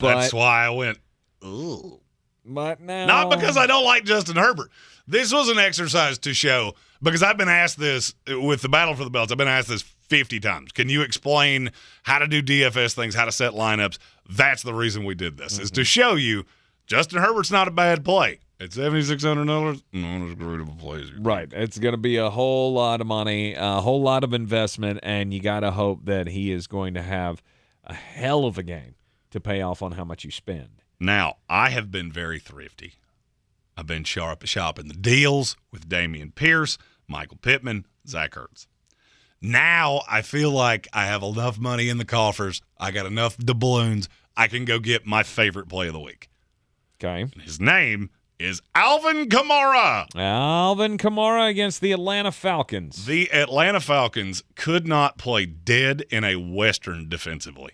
That's why I went, ooh. But now... Not because I don't like Justin Herbert. This was an exercise to show, because I've been asked this with the Battle for the Belts, I've been asked this 50 times. Can you explain how to do DFS things, how to set lineups? That's the reason we did this, is to show you Justin Herbert's not a bad play. At $7,600, not as great of a play as you. Right. It's going to be a whole lot of money, a whole lot of investment, and you got to hope that he is going to have a hell of a game to pay off on how much you spend. Now, I have been very thrifty. I've been shopping the deals with Dameon Pierce, Michael Pittman, Zach Ertz. Now I feel like I have enough money in the coffers. I got enough doubloons. I can go get my favorite play of the week. Okay. And his name is Alvin Kamara. Alvin Kamara against the Atlanta Falcons. The Atlanta Falcons could not play dead in a Western defensively.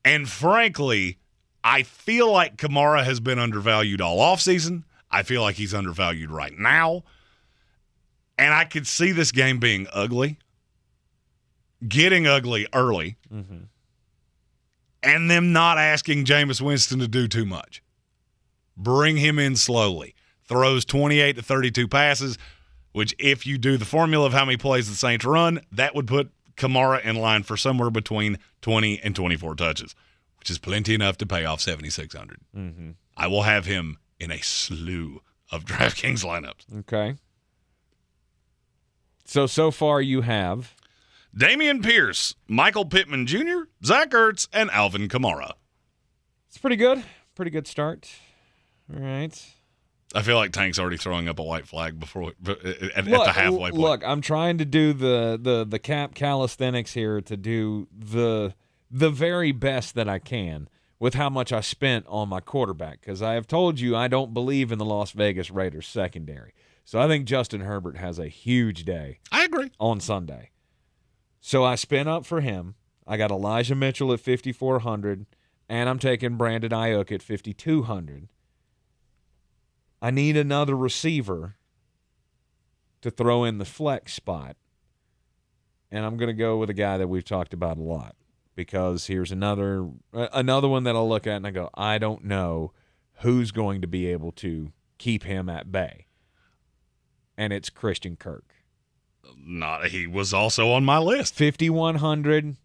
And frankly, I feel like Kamara has been undervalued all offseason. I feel like he's undervalued right now. And I could see this game being ugly, getting ugly early, and them not asking Jameis Winston to do too much. Bring him in slowly. Throws 28 to 32 passes, which if you do the formula of how many plays the Saints run, that would put Kamara in line for somewhere between 20 and 24 touches, which is plenty enough to pay off $7,600. I will have him in a slew of DraftKings lineups. Okay. So far you have Dameon Pierce, Michael Pittman Jr., Zach Ertz, and Alvin Kamara. It's pretty good. Pretty good start. All right. I feel like Tank's already throwing up a white flag before at the halfway point. Look, I'm trying to do the cap calisthenics here to do the very best that I can with how much I spent on my quarterback, because I have told you I don't believe in the Las Vegas Raiders secondary. So I think Justin Herbert has a huge day. I agree. On Sunday. So I spent up for him. I got Elijah Mitchell at $5,400, and I'm taking Brandon Ayuk at $5,200. I need another receiver to throw in the flex spot, and I'm going to go with a guy that we've talked about a lot, because here's another one that I'll look at and I go, I don't know who's going to be able to keep him at bay. And it's Christian Kirk. He was also on my list. $5,100.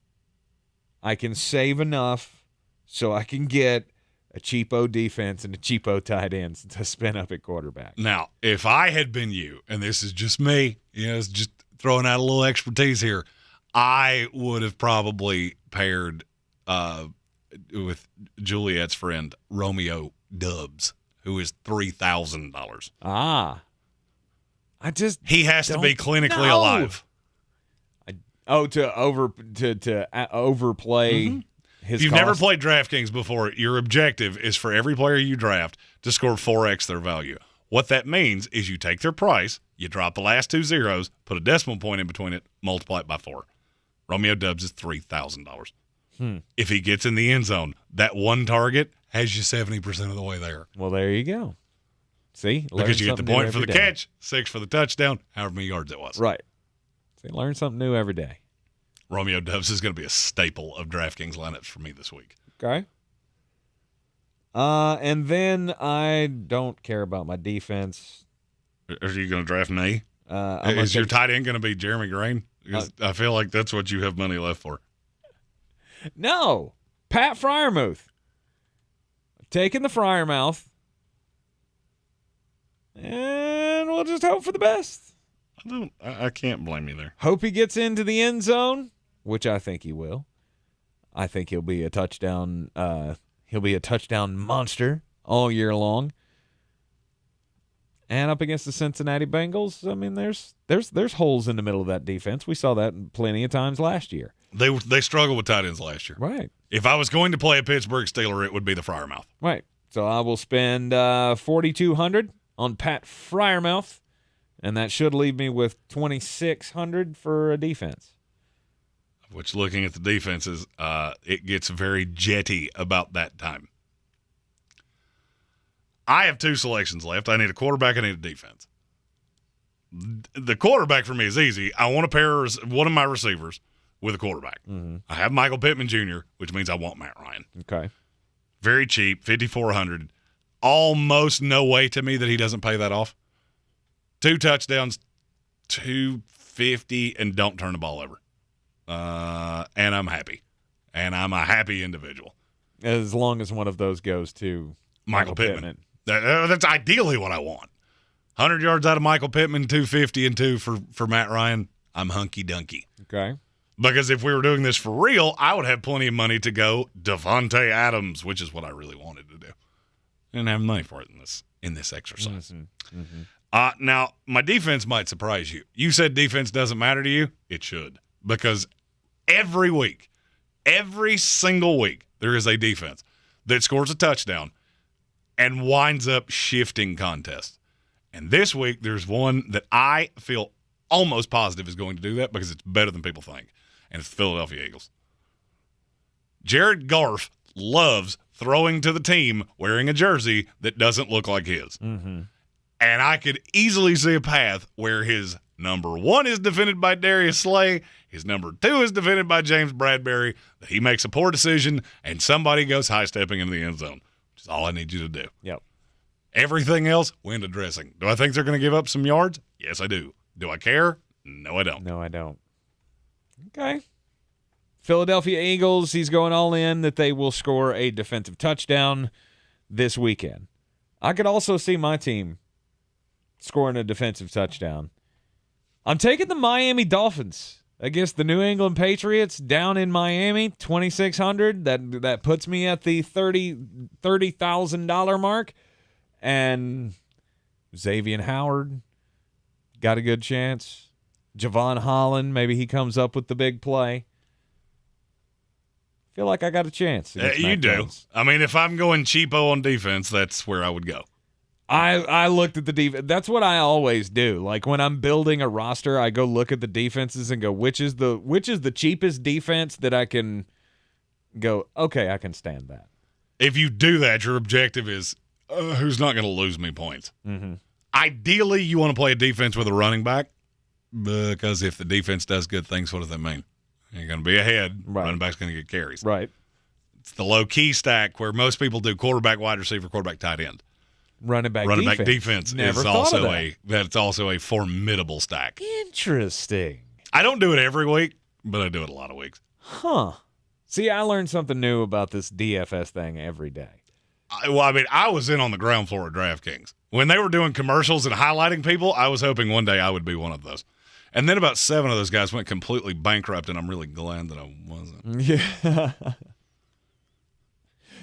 I can save enough so I can get a cheapo defense and a cheapo tight end to spin up at quarterback. Now, if I had been you, and this is just me, it's just throwing out a little expertise here, I would have probably paired with Juliet's friend Romeo Dubs, who is $3,000. He has to be clinically alive. To overplay his If you've cost? never played DraftKings before, your objective is for every player you draft to score 4x their value. What that means is you take their price, you drop the last two zeros, put a decimal point in between it, multiply it by 4. Romeo Dubs is $3,000. If he gets in the end zone, that one target has you 70% of the way there. Well, there you go. See? Because you get the point for the catch, 6 for the touchdown, however many yards it was. Right. See, learn something new every day. Romeo Doubs is going to be a staple of DraftKings lineups for me this week. Okay. And then I don't care about my defense. Are you going to draft me? Is your tight end going to be Jeremy Greene? Because I feel like that's what you have money left for. No. Pat Freiermuth. Taking the Freiermouth. And we'll just hope for the best. I can't blame you there. Hope he gets into the end zone, which I think he will. I think he'll be a touchdown. He'll be a touchdown monster all year long. And up against the Cincinnati Bengals, I mean, there's holes in the middle of that defense. We saw that plenty of times last year. They struggled with tight ends last year. Right. If I was going to play a Pittsburgh Steeler, it would be the Freiermouth. Right. So I will spend $4,200 on Pat Freiermouth, and that should leave me with $2,600 for a defense. Which, looking at the defenses, it gets very jetty about that time. I have 2 selections left. I need a quarterback. I need a defense. The quarterback for me is easy. I want to pair one of my receivers with a quarterback. Mm-hmm. I have Michael Pittman Jr., which means I want Matt Ryan. Okay. Very cheap, $5,400. Almost no way to me that he doesn't pay that off. 2 touchdowns, $250, and don't turn the ball over. And I'm happy. And I'm a happy individual. As long as one of those goes to Michael Pittman. That's ideally what I want. 100 yards out of Michael Pittman, 250 and 2 for Matt Ryan. I'm hunky-dunky. Okay. Because if we were doing this for real, I would have plenty of money to go Devontae Adams, which is what I really wanted to do. I didn't have money for it in this exercise. Mm-hmm. Mm-hmm. Now, my defense might surprise you. You said defense doesn't matter to you. It should. Because every week, every single week, there is a defense that scores a touchdown and winds up shifting contests. And this week, there's one that I feel almost positive is going to do that because it's better than people think, and it's the Philadelphia Eagles. Jared Goff loves throwing to the team wearing a jersey that doesn't look like his. Mm-hmm. And I could easily see a path where his number 1 is defended by Darius Slay, his number 2 is defended by James Bradbury, that he makes a poor decision, and somebody goes high-stepping into the end zone, which is all I need you to do. Yep. Everything else, window dressing. Do I think they're going to give up some yards? Yes, I do. Do I care? No, I don't. No, I don't. Okay. Philadelphia Eagles, he's going all in that they will score a defensive touchdown this weekend. I could also see my team scoring a defensive touchdown. I'm taking the Miami Dolphins against the New England Patriots down in Miami, $2,600. That puts me at the $30,000 mark. And Xavier Howard got a good chance. Javon Holland, maybe he comes up with the big play. Feel like I got a chance. You do. Jones. I mean, if I'm going cheapo on defense, that's where I would go. I looked at the defense. That's what I always do. Like when I'm building a roster, I go look at the defenses and go, which is the cheapest defense that I can go, okay, I can stand that. If you do that, your objective is who's not going to lose me points. Mm-hmm. Ideally, you want to play a defense with a running back because if the defense does good things, what does that mean? You're going to be ahead. Right. Running back's going to get carries. Right. It's the low-key stack where most people do quarterback, wide receiver, quarterback, tight end. Running back defense Never is also a formidable stack. Interesting. I don't do it every week, but I do it a lot of weeks. Huh. See, I learned something new about this DFS thing every day. I was in on the ground floor of DraftKings. When they were doing commercials and highlighting people, I was hoping one day I would be one of those. And then about 7 of those guys went completely bankrupt, and I'm really glad that I wasn't. Yeah.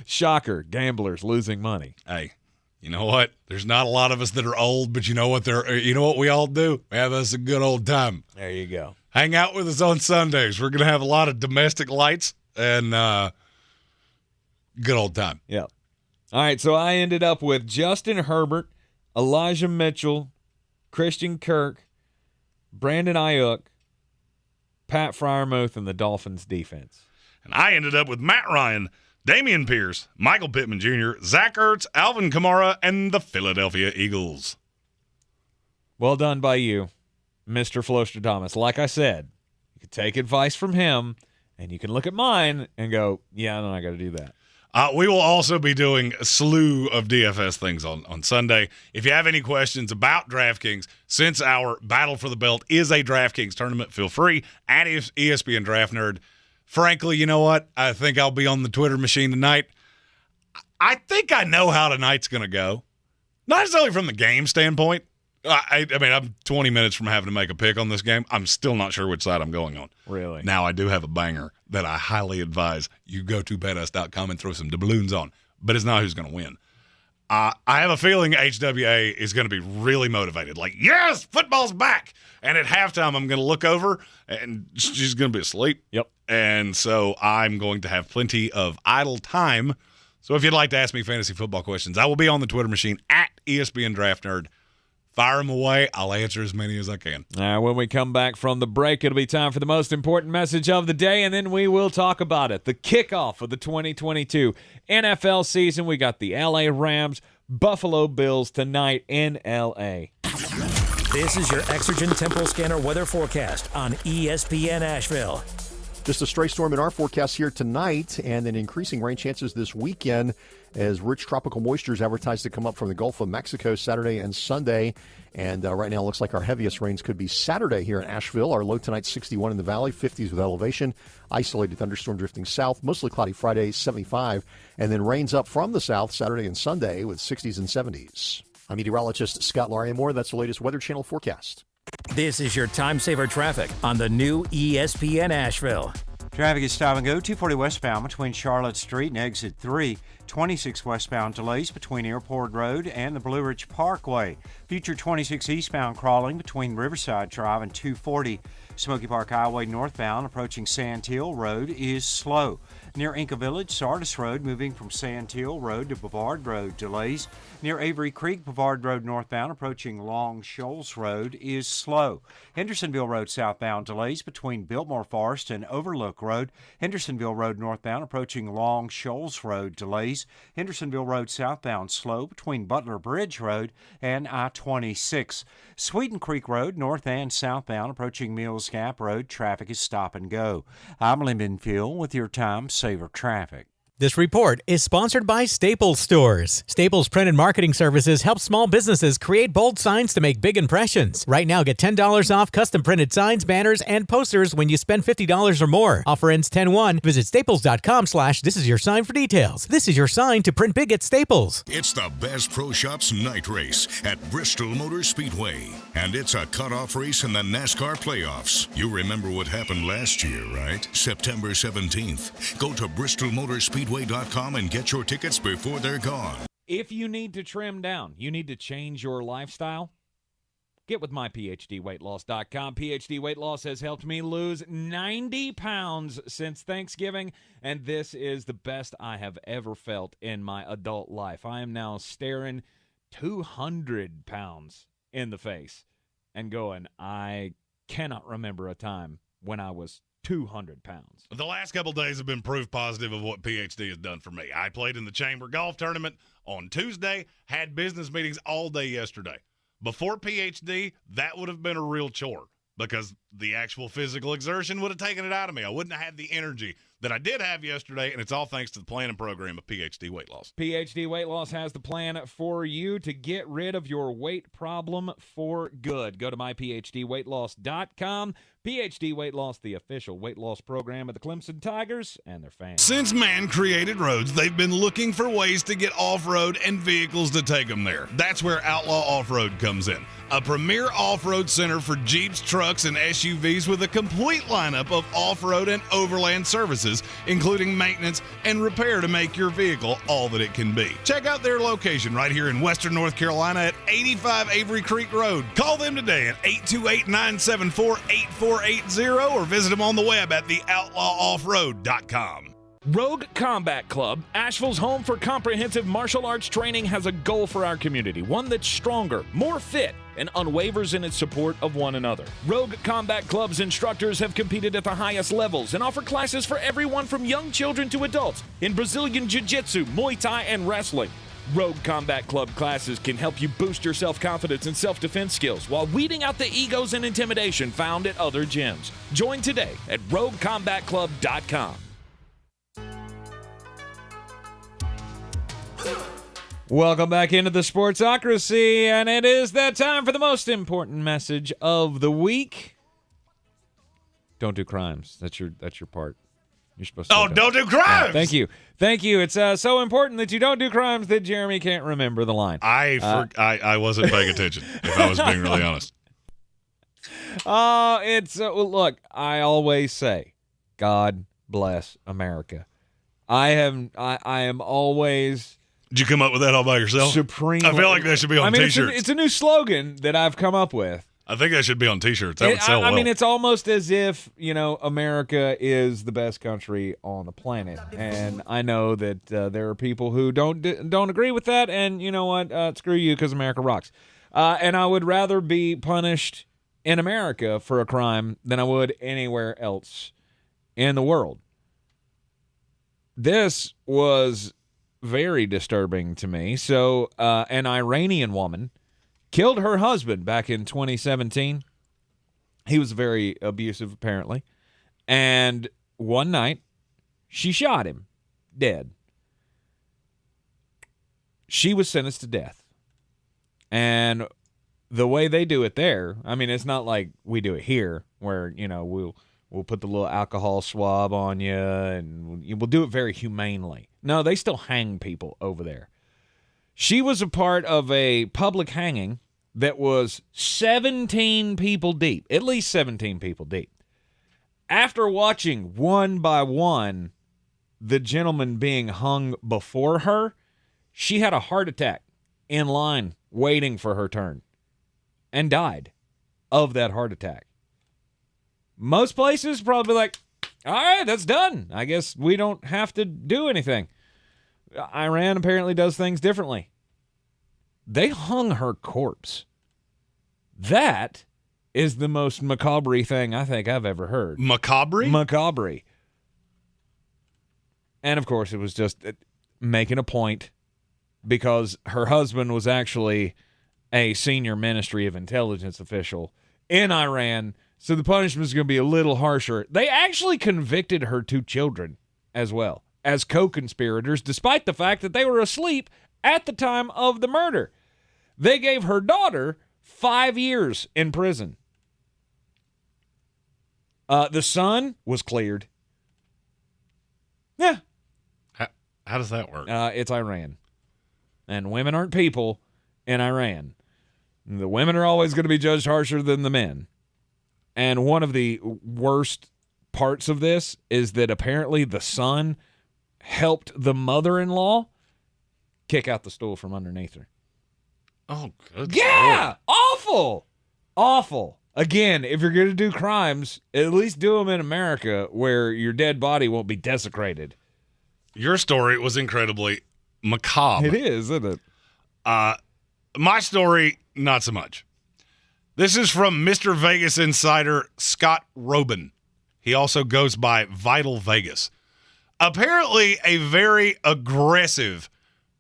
Shocker. Gamblers losing money. Hey, you know what? There's not a lot of us that are old, but you know what we all do? We have us a good old time. There you go. Hang out with us on Sundays. We're going to have a lot of domestic lights and good old time. Yeah. All right, so I ended up with Justin Herbert, Elijah Mitchell, Christian Kirk, Brandon Ayuk, Pat Freiermuth, and the Dolphins defense. And I ended up with Matt Ryan, Damian Pierce, Michael Pittman Jr., Zach Ertz, Alvin Kamara, and the Philadelphia Eagles. Well done by you, Mr. Flostradamus. Like I said, you can take advice from him, and you can look at mine and go, yeah, I got to do that. We will also be doing a slew of DFS things on Sunday. If you have any questions about DraftKings, since our Battle for the Belt is a DraftKings tournament, feel free at ESPN Draft Nerd. Frankly, you know what? I think I'll be on the Twitter machine tonight. I think I know how tonight's going to go. Not necessarily from the game standpoint. I mean, I'm 20 minutes from having to make a pick on this game. I'm still not sure which side I'm going on. Really? Now, I do have a banger that I highly advise you go to betus.com and throw some doubloons on, but it's not who's going to win. I have a feeling HWA is going to be really motivated. Like, yes, football's back. And at halftime, I'm going to look over, and she's going to be asleep. Yep. And so I'm going to have plenty of idle time. So if you'd like to ask me fantasy football questions, I will be on the Twitter machine at ESPN Draft Nerd. Fire them away. I'll answer as many as I can. When we come back from the break, it'll be time for the most important message of the day, and then we will talk about it. The kickoff of the 2022 NFL season. We got the LA Rams, Buffalo Bills tonight in LA. This is your Exergen Temporal Scanner weather forecast on ESPN Asheville. Just a stray storm in our forecast here tonight, and then increasing rain chances this weekend as rich tropical moisture is advertised to come up from the Gulf of Mexico Saturday and Sunday. And right now it looks like our heaviest rains could be Saturday here in Asheville. Our low tonight, 61 in the valley, 50s with elevation. Isolated thunderstorm drifting south, mostly cloudy Friday, 75. And then rains up from the south Saturday and Sunday with 60s and 70s. I'm meteorologist Scott Lariamore. That's the latest Weather Channel forecast. This is your time saver traffic on the new ESPN Asheville. Traffic is stop and go 240 westbound between Charlotte Street and Exit 3. 26 westbound delays between Airport Road and the Blue Ridge Parkway. Future 26 eastbound crawling between Riverside Drive and 240. Smoky Park Highway northbound approaching Sand Hill Road is slow. Near Inca Village, Sardis Road moving from Sand Hill Road to Bavard Road delays. Near Avery Creek, Bavard Road northbound approaching Long Shoals Road is slow. Hendersonville Road southbound delays between Biltmore Forest and Overlook Road. Hendersonville Road northbound approaching Long Shoals Road delays. Hendersonville Road southbound slow between Butler Bridge Road and I-26. Sweeten Creek Road north and southbound approaching Mills Gap Road. Traffic is stop and go. I'm Lyndon Phil with your time saver traffic. This report is sponsored by Staples Stores. Staples Print and Marketing Services help small businesses create bold signs to make big impressions. Right now, get $10 off custom printed signs, banners, and posters when you spend $50 or more. Offer ends 10/1. Visit staples.com/this is your sign for details. This is your sign to print big at Staples. It's the Bass Pro Shops night race at Bristol Motor Speedway. And it's a cutoff race in the NASCAR playoffs. You remember what happened last year, right? September 17th. Go to BristolMotorspeedway.com and get your tickets before they're gone. If you need to trim down, you need to change your lifestyle, get with myPhDweightLoss.com. PhD Weight Loss has helped me lose 90 pounds since Thanksgiving, and this is the best I have ever felt in my adult life. I am now staring 200 pounds in the face and going, I cannot remember a time when I was 200 pounds. The last couple days have been proof positive of what PhD has done for me. I played in the Chamber Golf Tournament on Tuesday, had business meetings all day yesterday. Before PhD, that would have been a real chore because the actual physical exertion would have taken it out of me. I wouldn't have had the energy that I did have yesterday, and it's all thanks to the plan and program of PhD Weight Loss. PhD Weight Loss has the plan for you to get rid of your weight problem for good. Go to myPhDweightLoss.com. PhD Weight Loss, the official weight loss program of the Clemson Tigers and their fans. Since man created roads, they've been looking for ways to get off-road and vehicles to take them there. That's where Outlaw Off-Road comes in. A premier off-road center for Jeeps, trucks, and SUVs with a complete lineup of off-road and overland services, including maintenance and repair to make your vehicle all that it can be. Check out their location right here in Western North Carolina at 85 Avery Creek Road. Call them today at 828-974-8480 or visit them on the web at theoutlawoffroad.com. Rogue Combat Club, Asheville's home for comprehensive martial arts training, has a goal for our community, one that's stronger, more fit, and unwavers in its support of one another. Rogue Combat Club's instructors have competed at the highest levels and offer classes for everyone from young children to adults in Brazilian Jiu-Jitsu, Muay Thai, and wrestling. Rogue Combat Club classes can help you boost your self-confidence and self-defense skills while weeding out the egos and intimidation found at other gyms. Join today at roguecombatclub.com. Welcome back into the Sportsocracy, and it is that time for the most important message of the week. Don't do crimes. That's your part. You're supposed to. Oh, don't do crimes. Thank you. It's so important that you don't do crimes that Jeremy can't remember the line. I wasn't paying attention, if I was being really honest. Look, I always say, God bless America. I am always. Did you come up with that all by yourself? Supreme. I feel like that should be on T-shirts. It's a new slogan that I've come up with. I think that should be on T-shirts. That would sell well. I mean, it's almost as if, America is the best country on the planet. And I know that there are people who don't agree with that. And you know what? Screw you, because America rocks. And I would rather be punished in America for a crime than I would anywhere else in the world. This was very disturbing to me. So, an Iranian woman killed her husband back in 2017. He was very abusive, apparently. And one night, she shot him dead. She was sentenced to death. And the way they do it there, I mean, it's not like we do it here where, we'll put the little alcohol swab on you and we'll do it very humanely. No, they still hang people over there. She was a part of a public hanging that was 17 people deep, at least 17 people deep. After watching one by one the gentleman being hung before her, she had a heart attack in line waiting for her turn and died of that heart attack. Most places probably like, all right, that's done. I guess we don't have to do anything. Iran apparently does things differently. They hung her corpse. That is the most macabre thing I think I've ever heard. Macabre? Macabre. And, of course, it was just making a point because her husband was actually a senior Ministry of Intelligence official in Iran, so the punishment is going to be a little harsher. They actually convicted her two children as well as co-conspirators, despite the fact that they were asleep at the time of the murder. They gave her daughter 5 years in prison. The son was cleared. Yeah. How does that work? It's Iran. And women aren't people in Iran. The women are always going to be judged harsher than the men. And one of the worst parts of this is that apparently the son helped the mother-in-law kick out the stool from underneath her. Oh, good. Yeah! Lord. Awful. Again, if you're going to do crimes, at least do them in America where your dead body won't be desecrated. Your story was incredibly macabre. It is, isn't it? My story, not so much. This is from Mr. Vegas insider Scott Robin. He also goes by Vital Vegas. Apparently, a very aggressive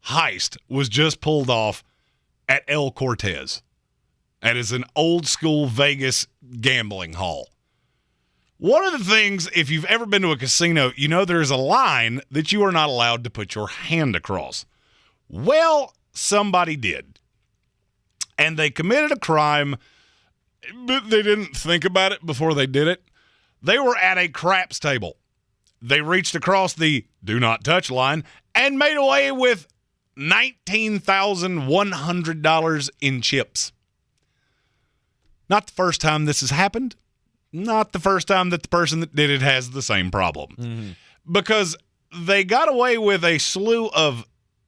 heist was just pulled off at El Cortez. That is an old-school Vegas gambling hall. One of the things, if you've ever been to a casino, you know there's a line that you are not allowed to put your hand across. Well, somebody did. And they committed a crime, but they didn't think about it before they did it. They were at a craps table. They reached across the do not touch line and made away with $19,100 in chips. Not the first time this has happened. Not the first time that the person that did it has the same problem. Mm-hmm. Because they got away with a slew of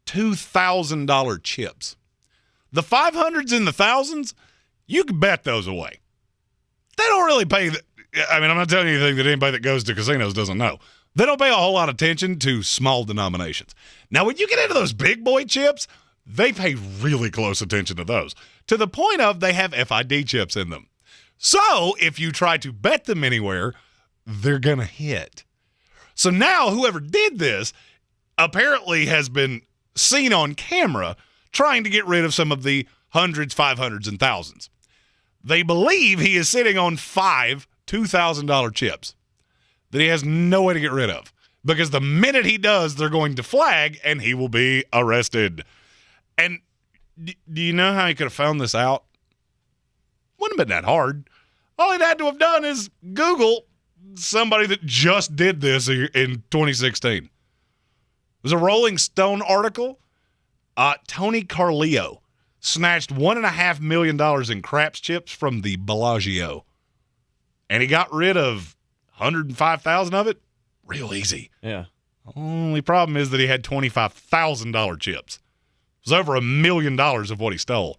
$2,000 chips. The 500s and the thousands, you can bet those away. They don't really pay I mean, I'm not telling you anything that anybody that goes to casinos doesn't know. They don't pay a whole lot of attention to small denominations. Now, when you get into those big boy chips, they pay really close attention to those, to the point of they have FID chips in them. So if you try to bet them anywhere, they're going to hit. So now whoever did this apparently has been seen on camera trying to get rid of some of the hundreds, 500s, and thousands. They believe he is sitting on 5 $2,000 chips that he has no way to get rid of, because the minute he does, they're going to flag and he will be arrested. And do you know how he could have found this out? Wouldn't have been that hard. All he'd had to have done is Google somebody that just did this in 2016. It was a Rolling Stone article. Tony Carleo snatched $1.5 million in craps chips from the Bellagio. And he got rid of 105,000 of it real easy. Yeah. Only problem is that he had $25,000 chips. It was over $1 million of what he stole.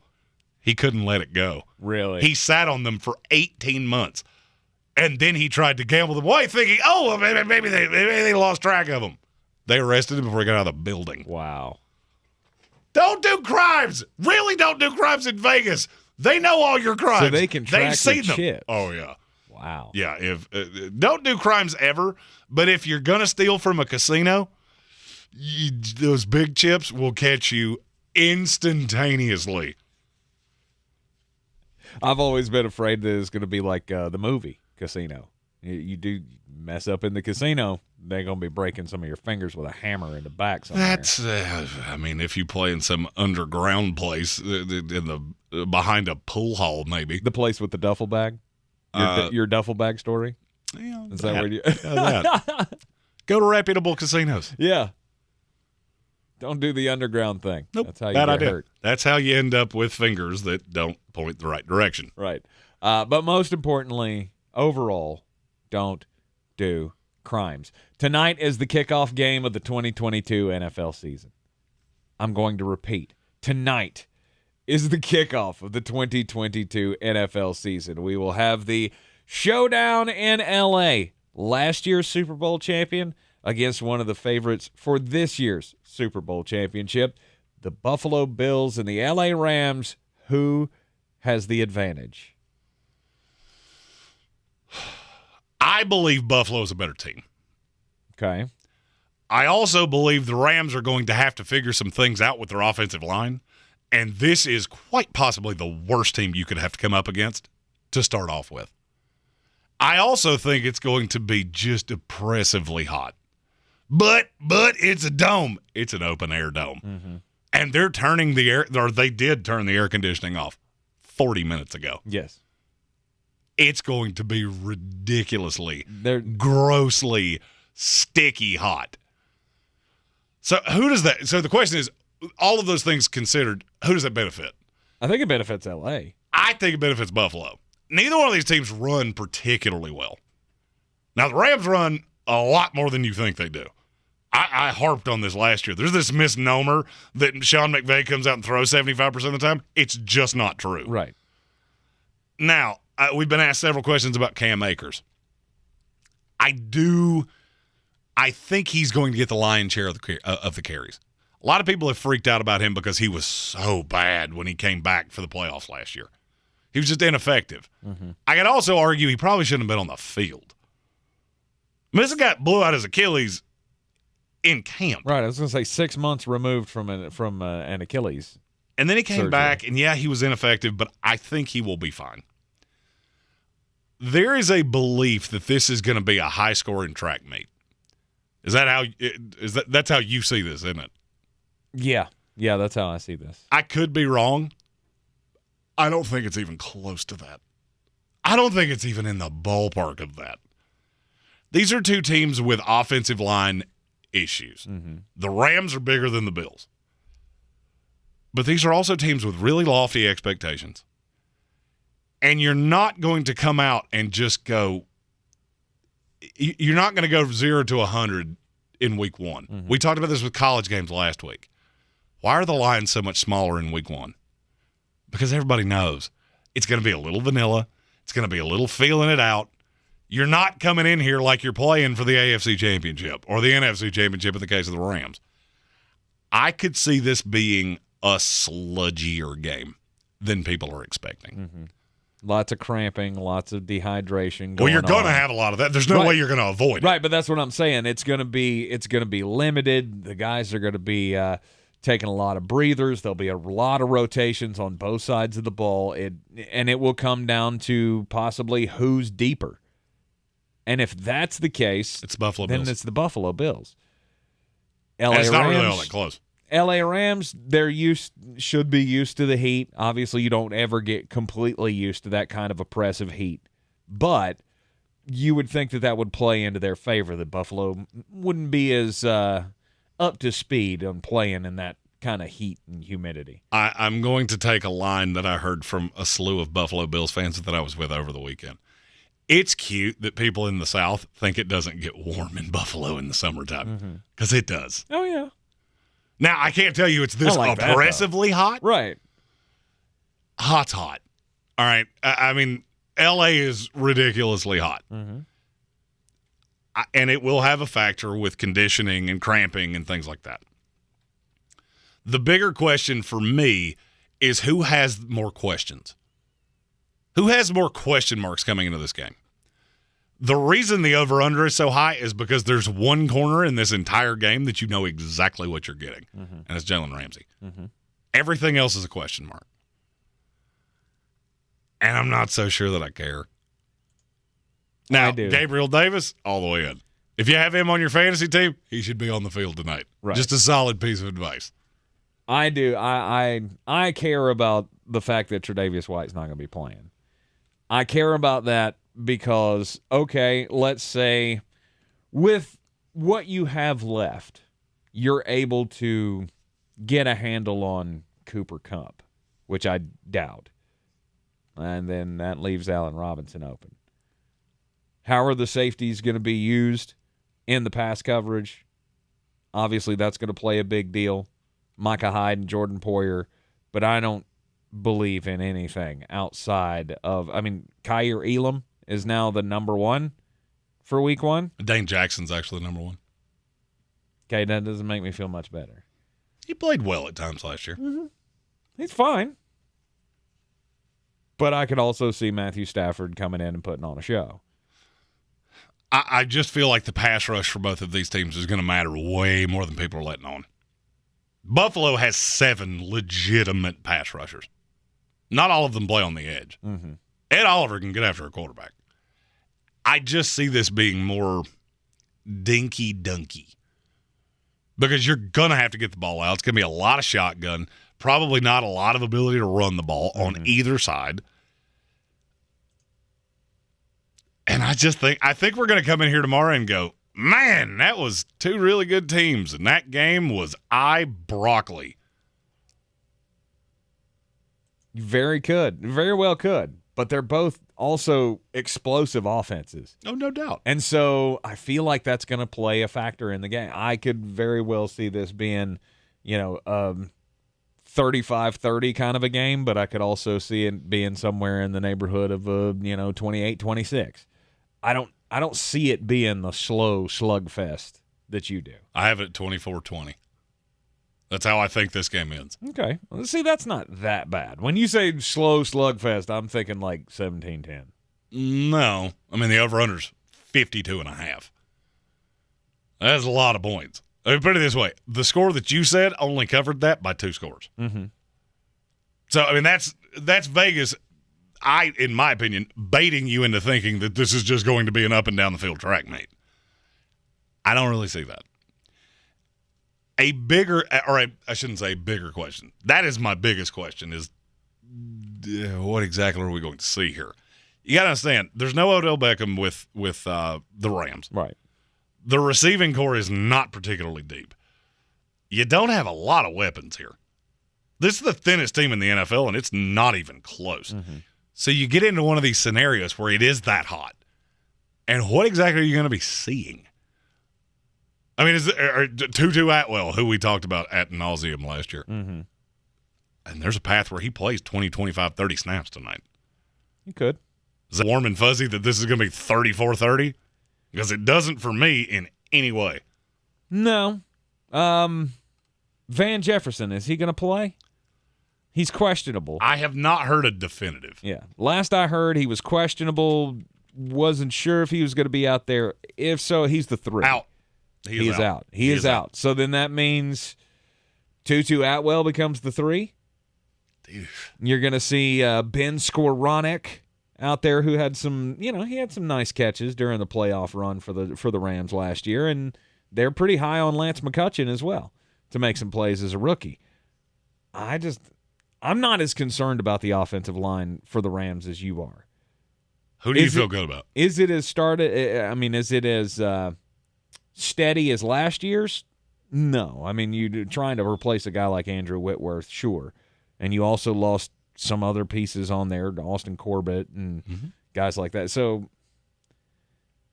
He couldn't let it go. Really? He sat on them for 18 months. And then he tried to gamble them away, thinking, oh, well, maybe they lost track of them. They arrested him before he got out of the building. Wow. Don't do crimes. Really don't do crimes in Vegas. They know all your crimes. So they can track the chips. Oh, yeah. Wow. Yeah, if don't do crimes ever, but if you're going to steal from a casino, those big chips will catch you instantaneously. I've always been afraid that it's going to be like the movie Casino. You do mess up in the casino, they're going to be breaking some of your fingers with a hammer in the back somewhere. That's, I mean, if you play in some underground place behind a pool hall, maybe. The place with the duffel bag? Your duffel bag story? Yeah. Is that where you... Go to reputable casinos. Yeah. Don't do the underground thing. Nope. That's how you Bad get idea. hurt. That's how you end up with fingers that don't point the right direction. Right. But most importantly, overall, don't do crimes. Tonight is the kickoff game of the 2022 NFL season. I'm going to repeat. Tonight is the kickoff of the 2022 NFL season. We will have the showdown in L.A. Last year's Super Bowl champion against one of the favorites for this year's Super Bowl championship, the Buffalo Bills and the L.A. Rams. Who has the advantage? I believe Buffalo is a better team. Okay. I also believe the Rams are going to have to figure some things out with their offensive line, and this is quite possibly the worst team you could have to come up against to start off with. I also think it's going to be just oppressively hot. But it's a dome. It's an open-air dome. Mm-hmm. And they're turning the air, or they did turn the air conditioning off 40 minutes ago. Yes. It's going to be ridiculously, grossly, sticky hot. So who does that? So the question is, all of those things considered, who does that benefit? I think it benefits L.A. I think it benefits Buffalo. Neither one of these teams run particularly well. Now, the Rams run a lot more than you think they do. I harped on this last year. There's this misnomer that Sean McVay comes out and throws 75% of the time. It's just not true. Right. Now, we've been asked several questions about Cam Akers. I think he's going to get the lion's share of the carries. A lot of people have freaked out about him because he was so bad when he came back for the playoffs last year. He was just ineffective. Mm-hmm. I could also argue he probably shouldn't have been on the field. I mean, this guy blew out his Achilles in camp. Right, I was going to say 6 months removed from an Achilles. And then he came surgery. back, and yeah, he was ineffective, but I think he will be fine. There is a belief that this is going to be a high-scoring track meet. That's how you see this, isn't it? Yeah, that's how I see this. I could be wrong. I don't think it's even close to that. I don't think it's even in the ballpark of that. These are two teams with offensive line issues. Mm-hmm. The Rams are bigger than the Bills. But these are also teams with really lofty expectations. And you're not going to come out and just go – you're not going to go 0 to 100 in week one. Mm-hmm. We talked about this with college games last week. Why are the lines so much smaller in week one? Because everybody knows it's going to be a little vanilla. It's going to be a little feeling it out. You're not coming in here like you're playing for the AFC Championship or the NFC Championship in the case of the Rams. I could see this being a sludgier game than people are expecting. Mm-hmm. Lots of cramping, lots of dehydration. Well, you're going to have a lot of that. There's no way you're going to avoid it. Right, but that's what I'm saying. It's going to be limited. The guys are going to be taking a lot of breathers. There'll be a lot of rotations on both sides of the ball. And it will come down to possibly who's deeper. And if that's the case, it's Buffalo then Bills. it's the Buffalo Bills. It's not really all that close. LA Rams, should be used to the heat. Obviously, you don't ever get completely used to that kind of oppressive heat. But you would think that would play into their favor, that Buffalo wouldn't be as up to speed on playing in that kind of heat and humidity. I'm going to take a line that I heard from a slew of Buffalo Bills fans that I was with over the weekend. It's cute that people in the South think it doesn't get warm in Buffalo in the summertime, because it does. Oh, yeah. Now, I can't tell you it's this oppressively hot. Right. Hot's hot. All right. I mean, L.A. is ridiculously hot. Mm-hmm. And it will have a factor with conditioning and cramping and things like that. The bigger question for me is who has more questions? Who has more question marks coming into this game? The reason the over-under is so high is because there's one corner in this entire game that you know exactly what you're getting, and it's Jalen Ramsey. Mm-hmm. Everything else is a question mark. And I'm not so sure that I care. Now, Gabriel Davis, all the way in. If you have him on your fantasy team, he should be on the field tonight. Right. Just a solid piece of advice. I do. I care about the fact that Tre'Davious White's not going to be playing. I care about that because, okay, let's say with what you have left, you're able to get a handle on Cooper Kupp, which I doubt. And then that leaves Allen Robinson open. How are the safeties going to be used in the pass coverage? Obviously, that's going to play a big deal. Micah Hyde and Jordan Poyer, but I don't believe in anything outside of, Kyer Elam is now the number one for week one. Dane Jackson's actually the number one. Okay, that doesn't make me feel much better. He played well at times last year. Mm-hmm. He's fine. But I could also see Matthew Stafford coming in and putting on a show. I just feel like the pass rush for both of these teams is going to matter way more than people are letting on. Buffalo has 7 legitimate pass rushers. Not all of them play on the edge. Mm-hmm. Ed Oliver can get after a quarterback. I just see this being more dinky-dunky because you're going to have to get the ball out. It's going to be a lot of shotgun, probably not a lot of ability to run the ball on either side. And I think we're going to come in here tomorrow and go, man, that was 2 really good teams, and that game was broccoli. Very well could. But they're both also explosive offenses. Oh, no doubt. And so I feel like that's going to play a factor in the game. I could very well see this being, 35-30 kind of a game, but I could also see it being somewhere in the neighborhood of 28-26. I don't see it being the slow slugfest that you do. I have it at 24-20. That's how I think this game ends. Okay. Well, see, that's not that bad. When you say slow slugfest, I'm thinking like 17-10. No. The over-under's 52.5. That's a lot of points. Put it this way. The score that you said only covered that by 2 scores. Mm-hmm. So, that's Vegas, in my opinion, baiting you into thinking that this is just going to be an up-and-down-the-field track meet. I don't really see that. I shouldn't say bigger question. That is my biggest question is what exactly are we going to see here? You got to understand, there's no Odell Beckham with the Rams. Right. The receiving core is not particularly deep. You don't have a lot of weapons here. This is the thinnest team in the NFL, and it's not even close. Mm-hmm. So you get into one of these scenarios where it is that hot. And what exactly are you going to be seeing? Is Tutu Atwell, who we talked about ad nauseum last year. Mm-hmm. And there's a path where he plays 20, 25, 30 snaps tonight. He could. Is it warm and fuzzy that this is going to be 34-30? Because it doesn't for me in any way. No. Van Jefferson, is he going to play? He's questionable. I have not heard a definitive. Yeah. Last I heard, he was questionable. Wasn't sure if he was going to be out there. If so, he's the 3. Out. He is out. He is out. So then that means Tutu Atwell becomes the 3. Dude. You're going to see Ben Skowronek out there, who had some, he had some nice catches during the playoff run for the Rams last year, and they're pretty high on Lance McCutcheon as well to make some plays as a rookie. I'm not as concerned about the offensive line for the Rams as you are. Who do you feel good about? Is it as steady as last year's? No. I mean, you're trying to replace a guy like Andrew Whitworth, sure. And you also lost some other pieces on there, Austin Corbett and guys like that. So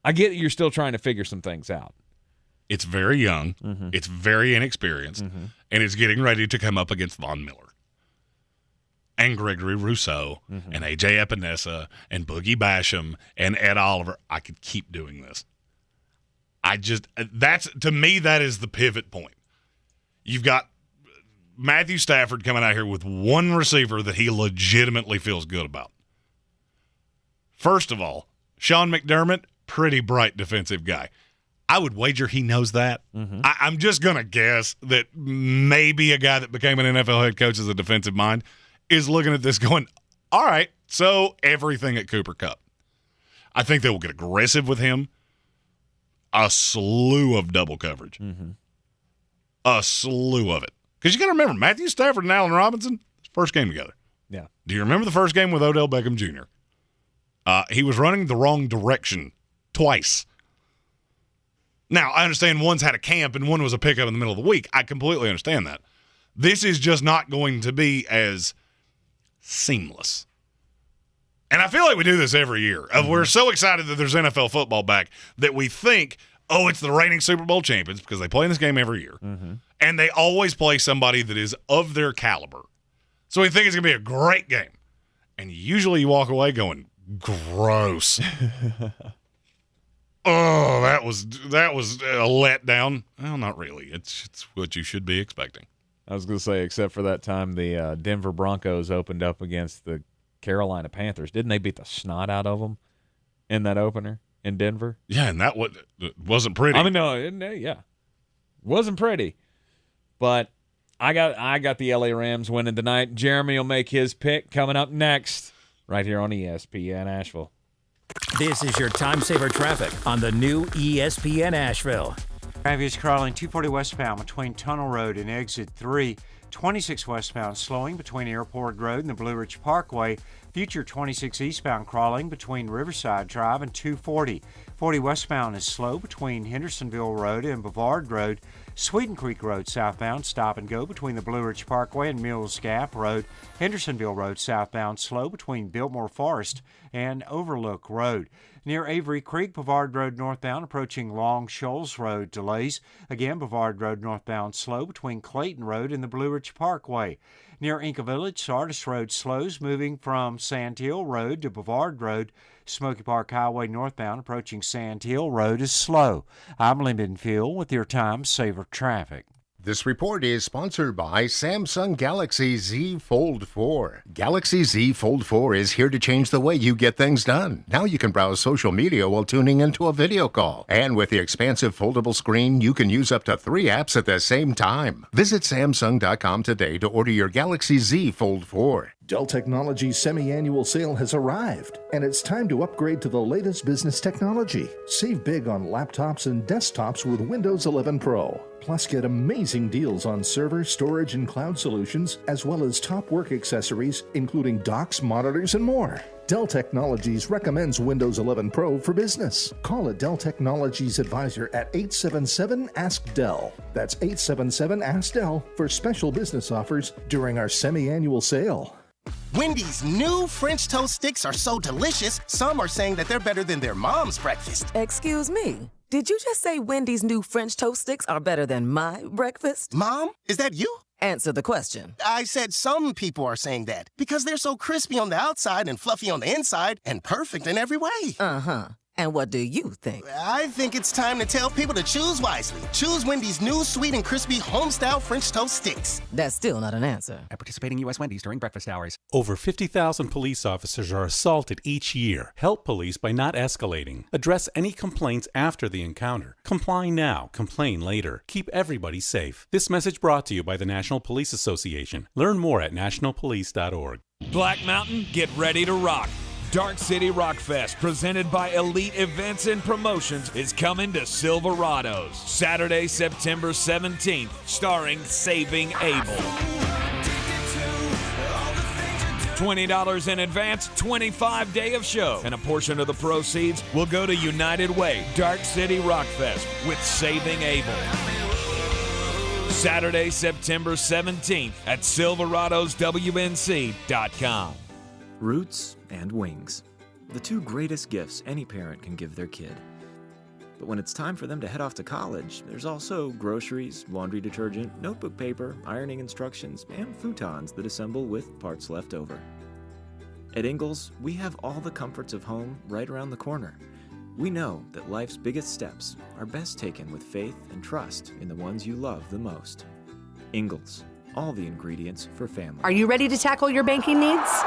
I get you're still trying to figure some things out. It's very young. It's very inexperienced. And it's getting ready to come up against Von Miller and Gregory Rousseau and A.J. Epinesa and Boogie Basham and Ed Oliver. I could keep doing this. To me, that is the pivot point. You've got Matthew Stafford coming out here with one receiver that he legitimately feels good about. First of all, Sean McDermott, pretty bright defensive guy. I would wager he knows that. I'm just going to guess that maybe a guy that became an NFL head coach as a defensive mind is looking at this going, all right, so everything at Cooper Kupp. I think they will get aggressive with him. A slew of double coverage. A slew of it. Because you got to remember, Matthew Stafford and Allen Robinson, first game together. Yeah. Do you remember the first game with Odell Beckham Jr.? He was running the wrong direction twice. Now, I understand one's had a camp and one was a pickup in the middle of the week. I completely understand that. This is just not going to be as seamless. And I feel like we do this every year. We're so excited that there's NFL football back that we think, it's the reigning Super Bowl champions because they play in this game every year. And they always play somebody that is of their caliber. So we think it's going to be a great game. And usually you walk away going, gross. That was a letdown. Well, not really. It's what you should be expecting. I was going to say, except for that time the Denver Broncos opened up against the Carolina Panthers. Didn't they beat the snot out of them in that opener in Denver? Yeah, and that wasn't pretty. I mean, no, wasn't pretty. But I got the LA Rams winning tonight. Jeremy will make his pick coming up next right here on ESPN Asheville. This is your time saver traffic on the new ESPN Asheville. Traffic is crawling 240 westbound between Tunnel Road and Exit 3. 26 westbound slowing between Airport Road and the Blue Ridge Parkway. Future 26 eastbound crawling between Riverside Drive and 240. 40 westbound is slow between Hendersonville Road and Bavard Road. Sweden Creek Road southbound stop and go between the Blue Ridge Parkway and Mills Gap Road. Hendersonville Road southbound slow between Biltmore Forest and Overlook Road. Near Avery Creek, Bavard Road northbound approaching Long Shoals Road delays. Again, Bavard Road northbound slow between Clayton Road and the Blue Ridge Parkway. Near Inca Village, Sardis Road slows moving from Sand Hill Road to Bavard Road. Smoky Park Highway northbound approaching Sand Hill Road is slow. I'm Lyndon Field with your Time Saver Traffic. This report is sponsored by Samsung Galaxy Z Fold 4. Galaxy Z Fold 4 is here to change the way you get things done. Now you can browse social media while tuning into a video call. And with the expansive foldable screen, you can use up to 3 apps at the same time. Visit Samsung.com today to order your Galaxy Z Fold 4. Dell Technologies' semi-annual sale has arrived, and it's time to upgrade to the latest business technology. Save big on laptops and desktops with Windows 11 Pro. Plus, get amazing deals on server, storage, and cloud solutions, as well as top work accessories, including docks, monitors, and more. Dell Technologies recommends Windows 11 Pro for business. Call a Dell Technologies advisor at 877-ASK-DELL. That's 877-ASK-DELL for special business offers during our semi-annual sale. Wendy's new French toast sticks are so delicious, some are saying that they're better than their mom's breakfast. Excuse me, did you just say Wendy's new French toast sticks are better than my breakfast? Mom, is that you? Answer the question. I said some people are saying that because they're so crispy on the outside and fluffy on the inside and perfect in every way. Uh-huh. And what do you think? I think it's time to tell people to choose wisely. Choose Wendy's new sweet and crispy home-style French toast sticks. That's still not an answer. At participating U.S. Wendy's during breakfast hours. Over 50,000 police officers are assaulted each year. Help police by not escalating. Address any complaints after the encounter. Comply now, complain later. Keep everybody safe. This message brought to you by the National Police Association. Learn more at nationalpolice.org. Black Mountain, get ready to rock. Dark City Rock Fest, presented by Elite Events and Promotions, is coming to Silverados Saturday, September 17th, starring Saving Abel. $20 in advance, 25 day of show, and a portion of the proceeds will go to United Way, Dark City Rock Fest with Saving Abel. Saturday, September 17th at silveradoswnc.com. Roots and wings. The two greatest gifts any parent can give their kid. But when it's time for them to head off to college, there's also groceries, laundry detergent, notebook paper, ironing instructions, and futons that assemble with parts left over. At Ingles, we have all the comforts of home right around the corner. We know that life's biggest steps are best taken with faith and trust in the ones you love the most. Ingles, all the ingredients for family. Are you ready to tackle your banking needs?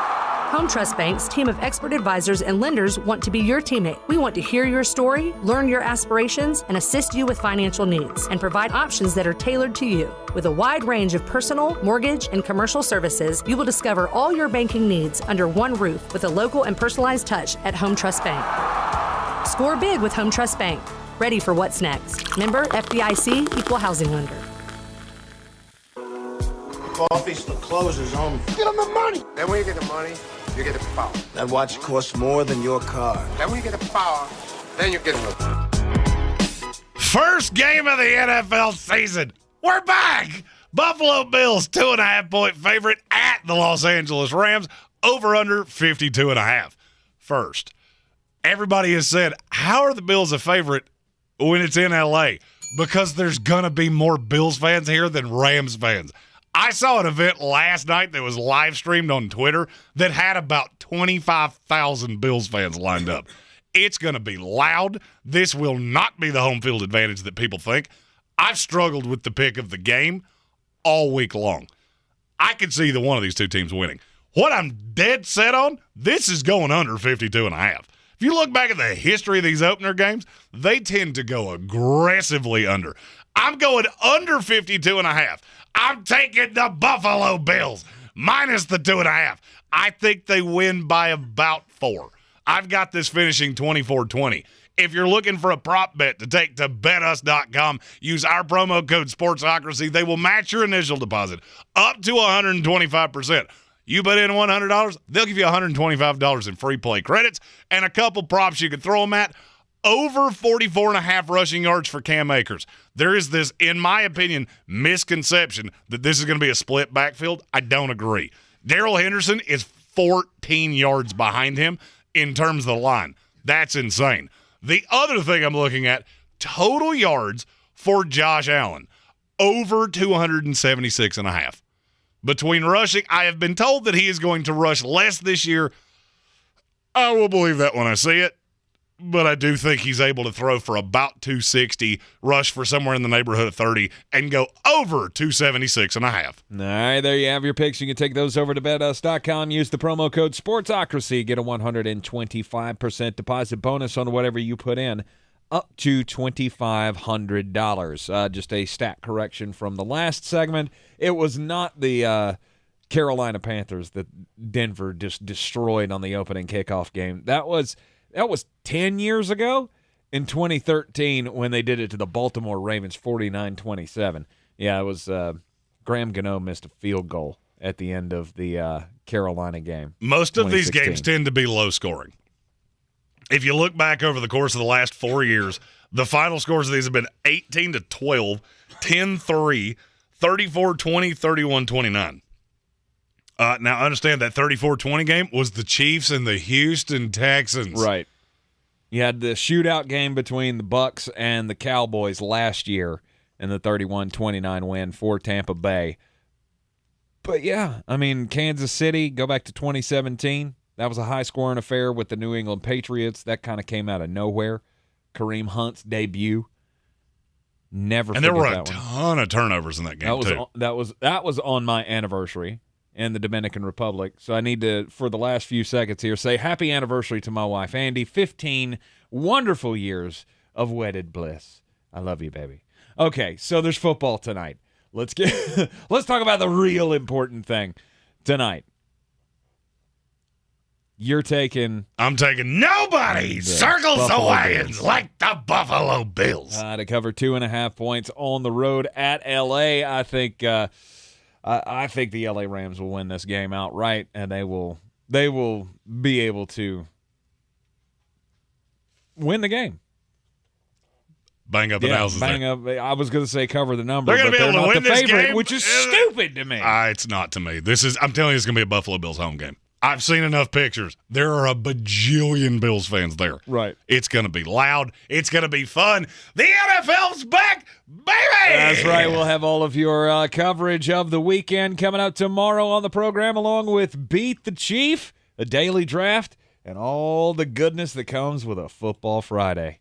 Home Trust Bank's team of expert advisors and lenders want to be your teammate. We want to hear your story, learn your aspirations, and assist you with financial needs, and provide options that are tailored to you. With a wide range of personal, mortgage, and commercial services, you will discover all your banking needs under one roof with a local and personalized touch at Home Trust Bank. Score big with Home Trust Bank. Ready for what's next. Member FDIC, Equal Housing Lender. Coffee's the closer's on. Get them the money. Then when you get the money, you get the power. That watch costs more than your car. Then when you get the power, then you get the... First game of the NFL season. We're back. Buffalo Bills, 2.5-point favorite at the Los Angeles Rams. Over under 52.5. First, everybody has said, how are the Bills a favorite when it's in L.A.? Because there's going to be more Bills fans here than Rams fans. I saw an event last night that was live streamed on Twitter that had about 25,000 Bills fans lined up. It's going to be loud. This will not be the home field advantage that people think. I've struggled with the pick of the game all week long. I could see the one of these two teams winning. What I'm dead set on, this is going under 52.5. If you look back at the history of these opener games, they tend to go aggressively under. I'm going under 52.5. I'm taking the Buffalo Bills minus the 2.5. I think they win by about 4. I've got this finishing 24-20. If you're looking for a prop bet to take to betus.com, use our promo code Sportsocracy. They will match your initial deposit up to 125%. You put in $100, they'll give you $125 in free play credits and a couple props you can throw them at. Over 44.5 rushing yards for Cam Akers. There is this, in my opinion, misconception that this is going to be a split backfield. I don't agree. Darrell Henderson is 14 yards behind him in terms of the line. That's insane. The other thing I'm looking at, total yards for Josh Allen, over 276.5. Between rushing, I have been told that he is going to rush less this year. I will believe that when I see it. But I do think he's able to throw for about 260, rush for somewhere in the neighborhood of 30, and go over 276.5. All right, there you have your picks. You can take those over to betus.com. Use the promo code Sportsocracy. Get a 125% deposit bonus on whatever you put in, up to $2,500. Just a stat correction from the last segment. It was not the Carolina Panthers that Denver just destroyed on the opening kickoff game. That was 10 years ago in 2013 when they did it to the Baltimore Ravens 49-27. Yeah, it was Graham Gano missed a field goal at the end of the Carolina game. Most of these games tend to be low scoring. If you look back over the course of the last 4 years, the final scores of these have been 18-12, 10-3, 34-20, 31-29. Now, understand that 34-20 game was the Chiefs and the Houston Texans. Right. You had the shootout game between the Bucs and the Cowboys last year in the 31-29 win for Tampa Bay. But, yeah, I mean, Kansas City, go back to 2017. That was a high-scoring affair with the New England Patriots. That kind of came out of nowhere. Kareem Hunt's debut. Never forget that one. And there were a ton of turnovers in that game, too. That was on my anniversary in the Dominican Republic. So I need to, for the last few seconds here, say happy anniversary to my wife, Andy. 15 wonderful years of wedded bliss. I love you, baby. Okay, so there's football tonight. Let's talk about the real important thing tonight. I'm taking nobody. Circles the wagons like the Buffalo Bills. To cover 2.5 points on the road at L.A. I think the L.A. Rams will win this game outright, and they will be able to win the game. Bang up the houses. Bang up. I was going to say cover the number, they're going to be able to win this game, which is stupid to me. It's not to me. I'm telling you, it's going to be a Buffalo Bills home game. I've seen enough pictures. There are a bajillion Bills fans there. Right. It's going to be loud. It's going to be fun. The NFL's back, baby! That's right. We'll have all of your coverage of the weekend coming out tomorrow on the program, along with Beat the Chief, a daily draft, and all the goodness that comes with a Football Friday.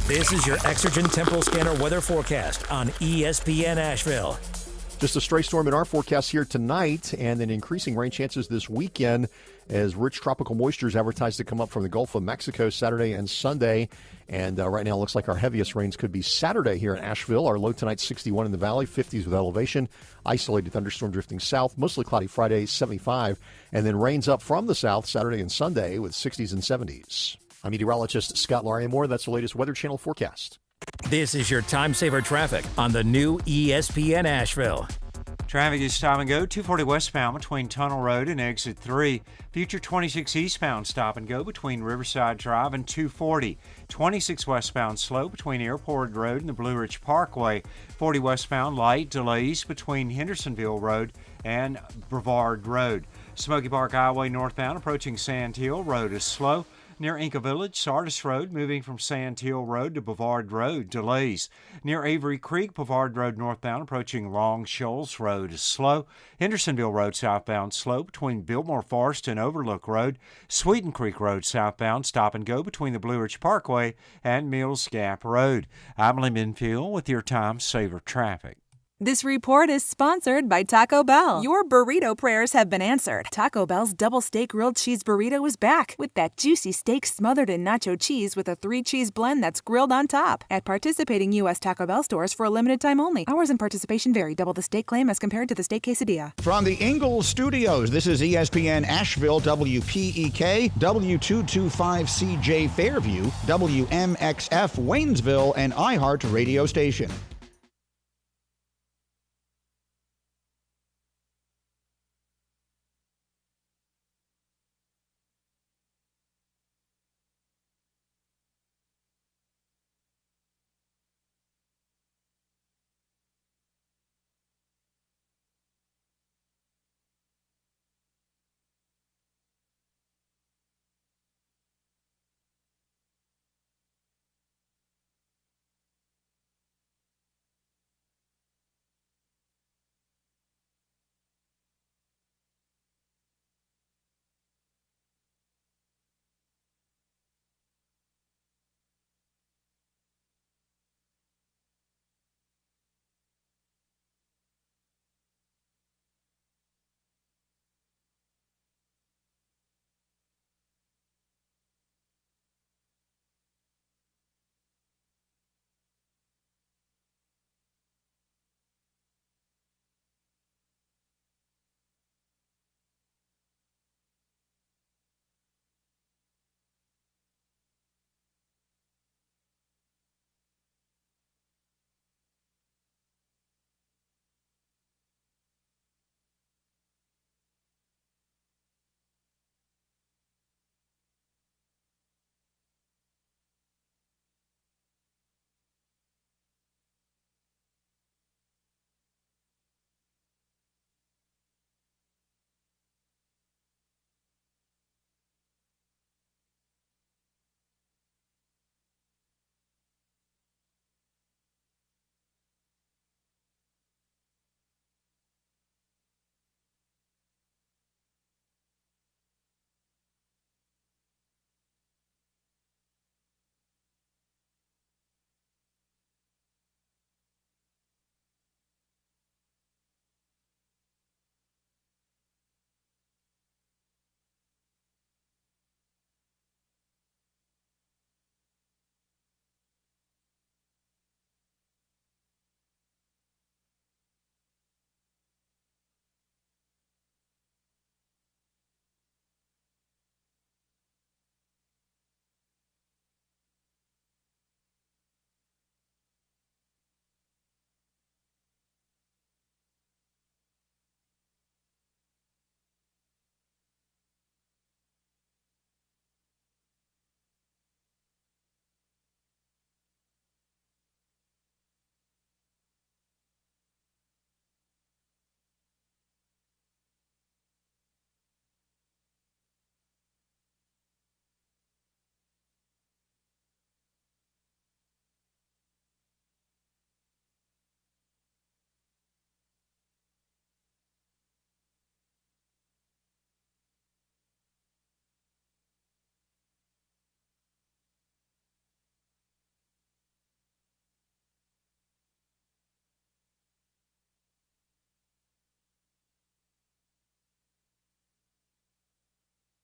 This is your Exergen Temporal Scanner weather forecast on ESPN Asheville. Just a stray storm in our forecast here tonight, and then increasing rain chances this weekend as rich tropical moisture is advertised to come up from the Gulf of Mexico Saturday and Sunday. And right now it looks like our heaviest rains could be Saturday here in Asheville. Our low tonight 61 in the valley, 50s with elevation. Isolated thunderstorm drifting south, mostly cloudy Friday, 75. And then rains up from the south Saturday and Sunday with 60s and 70s. I'm meteorologist Scott Lariamore. That's the latest Weather Channel forecast. This is your time saver traffic on the new ESPN Asheville. Traffic is stop and go 240 westbound between Tunnel Road and Exit 3. Future 26 eastbound stop and go between Riverside Drive and 240. 26 westbound slow between Airport Road and the Blue Ridge Parkway. 40 westbound light delays between Hendersonville Road and Brevard Road. Smoky Park Highway northbound approaching Sand Hill Road is slow. Near Inca Village, Sardis Road, moving from Sand Hill Road to Bavard Road, delays. Near Avery Creek, Bavard Road northbound, approaching Long Shoals Road is slow. Hendersonville Road southbound slow between Biltmore Forest and Overlook Road. Sweeten Creek Road southbound, stop and go between the Blue Ridge Parkway and Mills Gap Road. I'm Lee Minfield with your Time Saver Traffic. This report is sponsored by Taco Bell. Your burrito prayers have been answered. Taco Bell's double steak grilled cheese burrito is back with that juicy steak smothered in nacho cheese with a 3-cheese blend that's grilled on top. At participating U.S. Taco Bell stores for a limited time only. Hours and participation vary. Double the steak claim as compared to the steak quesadilla. From the Ingles Studios, this is ESPN Asheville, WPEK, W225CJ Fairview, WMXF Waynesville, and iHeart radio station.